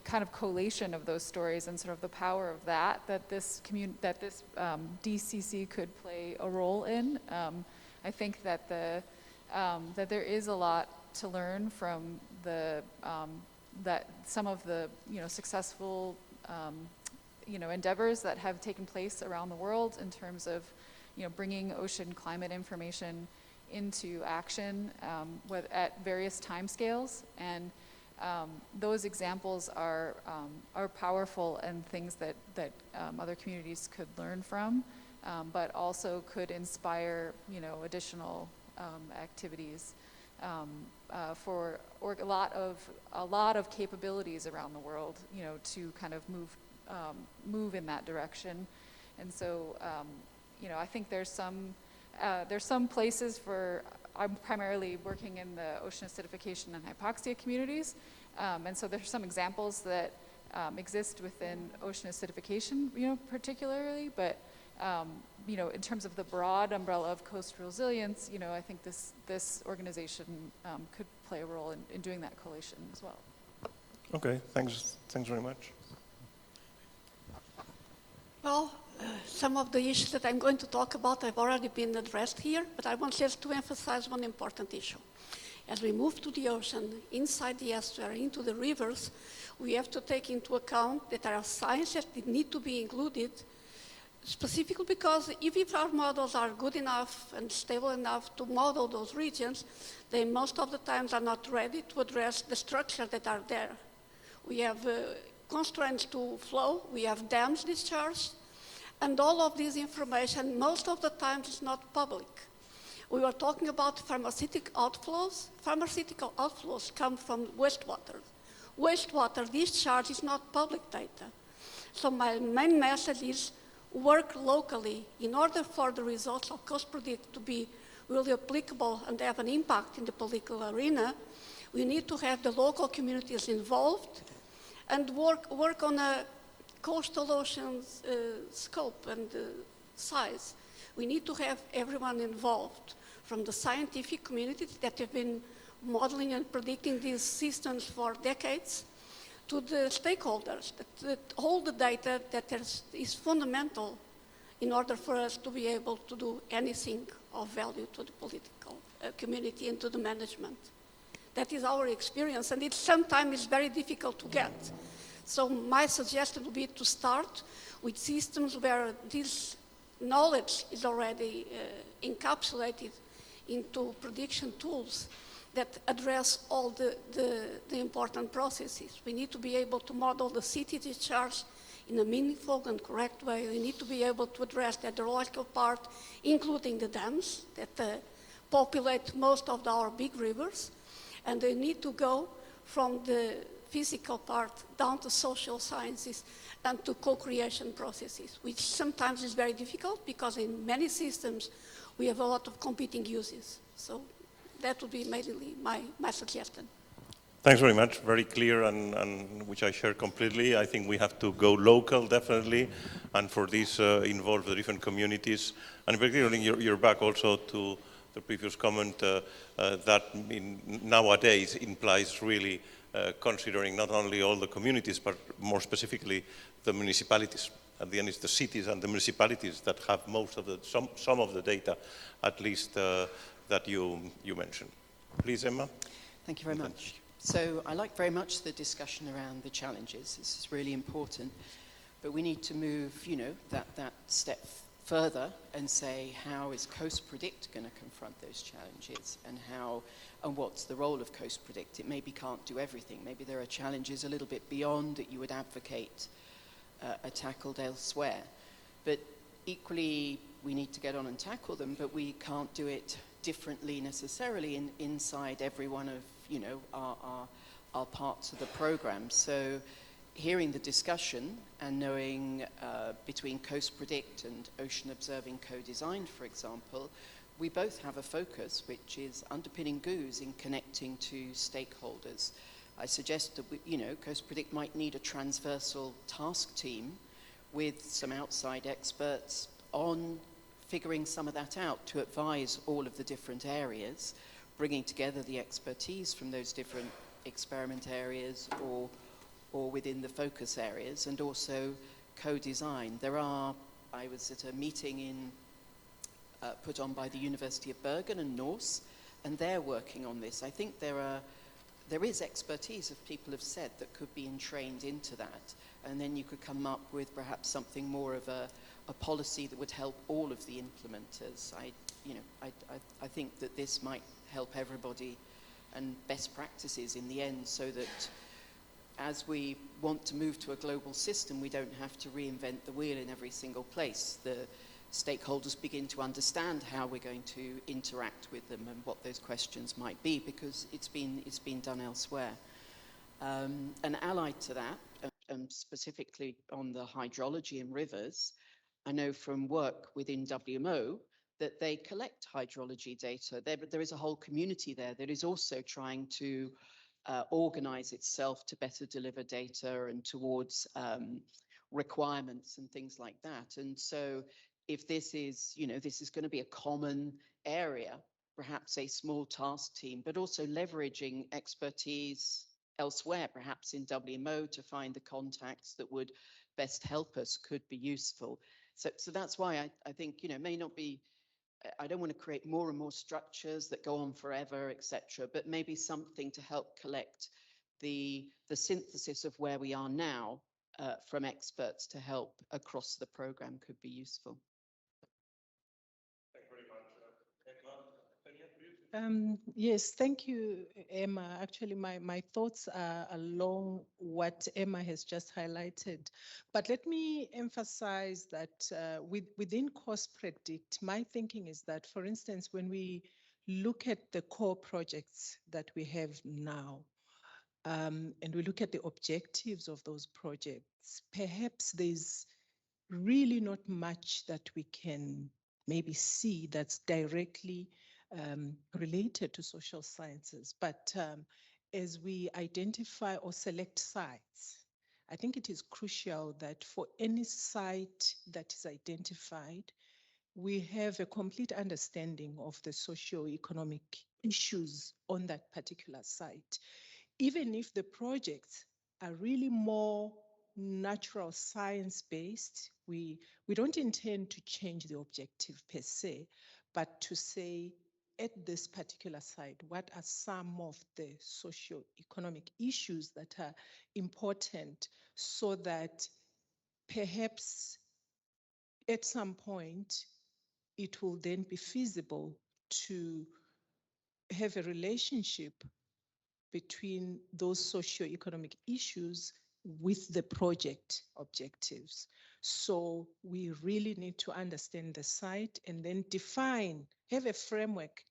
kind of collation of those stories and sort of the power of that this DCC could play a role in. I think that that there is a lot to learn from that some of the successful endeavors that have taken place around the world in terms of bringing ocean climate information into action at various timescales, and those examples are powerful and things that other communities could learn from, but also could inspire additional activities for a lot of capabilities around the world, to kind of move in that direction. And so I think there's some places for, I'm primarily working in the ocean acidification and hypoxia communities, and so there's some examples that exist within ocean acidification, particularly, but in terms of the broad umbrella of coastal resilience, I think this organization could play a role in doing that collation as well. Okay, thanks very much. Well, some of the issues that I'm going to talk about have already been addressed here, but I want just to emphasize one important issue. As we move to the ocean, inside the estuary, into the rivers, we have to take into account that there are sciences that need to be included, specifically because if our models are good enough and stable enough to model those regions, they most of the times are not ready to address the structures that are there. We have constraints to flow, we have dams discharged, and all of this information most of the time is not public. We were talking about pharmaceutical outflows. Pharmaceutical outflows come from wastewater. Wastewater discharge is not public data. So my main message is work locally in order for the results of Coast Predict to be really applicable and have an impact in the political arena. We need to have the local communities involved and work on a coastal oceans scope and size. We need to have everyone involved, from the scientific communities that have been modeling and predicting these systems for decades, to the stakeholders that hold the data that is fundamental in order for us to be able to do anything of value to the political community and to the management. That is our experience, and it sometimes is very difficult to get. So my suggestion would be to start with systems where this knowledge is already encapsulated into prediction tools that address all the important processes. We need to be able to model the city discharge in a meaningful and correct way. We need to be able to address the hydrological part, including the dams that populate most of our big rivers. And they need to go from the physical part down to social sciences and to co-creation processes, which sometimes is very difficult because in many systems we have a lot of competing uses. So that would be mainly my suggestion. Thanks very much. Very clear and which I share completely. I think we have to go local, definitely, and for this involve the different communities. And particularly you're back also to the previous comment that nowadays implies really considering not only all the communities, but more specifically the municipalities. At the end, it's the cities and the municipalities that have most of the, some of the data, at least that you mentioned. Please, Emma. Thank you very much. So I like very much the discussion around the challenges. This is really important, but we need to move, you know, that step further and say, how is Coast Predict going to confront those challenges, and what's the role of Coast Predict? It maybe can't do everything. Maybe there are challenges a little bit beyond that you would advocate are tackled elsewhere. But equally, we need to get on and tackle them, but we can't do it differently necessarily inside every one of, you know, our parts of the program. So hearing the discussion and knowing between Coast Predict and Ocean Observing Co-Design, for example, we both have a focus which is underpinning GOOS in connecting to stakeholders. I suggest that, you know, Coast Predict might need a transversal task team with some outside experts on figuring some of that out to advise all of the different areas, bringing together the expertise from those different experiment areas or within the focus areas, and also co-design. I was at a meeting put on by the University of Bergen and Norse, and they're working on this. I think there is expertise, as people have said, that could be entrained into that, and then you could come up with perhaps something more of a policy that would help all of the implementers. I think that this might help everybody, and best practices in the end, so that as we want to move to a global system, we don't have to reinvent the wheel in every single place. The stakeholders begin to understand how we're going to interact with them and what those questions might be, because it's been done elsewhere. And allied to that, specifically on the hydrology in rivers, I know from work within WMO that they collect hydrology data. There is a whole community there that is also trying to organize itself to better deliver data and towards requirements and things like that. And so if this is, you know, this is going to be a common area, perhaps a small task team, but also leveraging expertise elsewhere, perhaps in WMO, to find the contacts that would best help us could be useful. So that's why I think, you know, may not be, I don't want to create more and more structures that go on forever, etc., but maybe something to help collect the synthesis of where we are now from experts to help across the program could be useful. Yes, thank you, Emma. Actually, my thoughts are along what Emma has just highlighted. But let me emphasize that within Cost Predict, my thinking is that, for instance, when we look at the core projects that we have now, and we look at the objectives of those projects, perhaps there's really not much that we can maybe see that's directly related to social sciences. But as we identify or select sites, I think it is crucial that for any site that is identified, we have a complete understanding of the socio-economic issues on that particular site. Even if the projects are really more natural science-based, we don't intend to change the objective per se, but to say, at this particular site, what are some of the socio-economic issues that are important, so that perhaps at some point it will then be feasible to have a relationship between those socio-economic issues with the project objectives. So we really need to understand the site and then define, have a framework,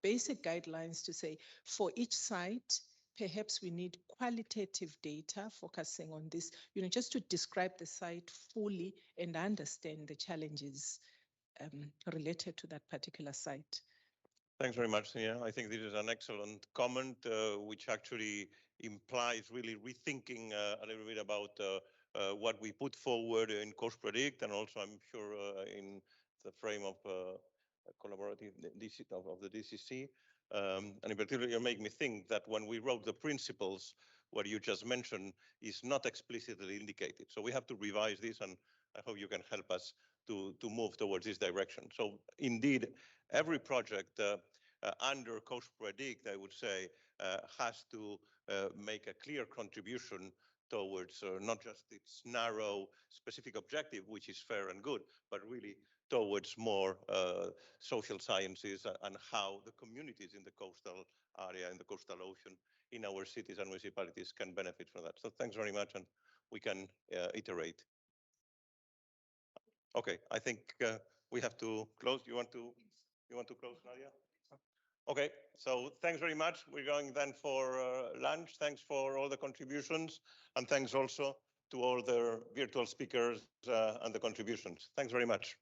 basic guidelines to say for each site, perhaps we need qualitative data focusing on this, just to describe the site fully and understand the challenges related to that particular site. Thanks very much. Yeah, I think this is an excellent comment, which actually implies really rethinking a little bit about what we put forward in Coast Predict, and also I'm sure in the frame of collaborative of the DCC. And in particular, you make me think that when we wrote the principles, what you just mentioned is not explicitly indicated. So we have to revise this, and I hope you can help us to move towards this direction. So indeed, every project under Coast Predict, I would say, has to make a clear contribution towards not just its narrow specific objective, which is fair and good, but really towards more social sciences and how the communities in the coastal area, in the coastal ocean, in our cities and municipalities can benefit from that. So thanks very much, and we can iterate. Okay, I think we have to close. You want to close, Nadia? Okay, so thanks very much. We're going then for lunch. Thanks for all the contributions, and thanks also to all the virtual speakers and the contributions. Thanks very much.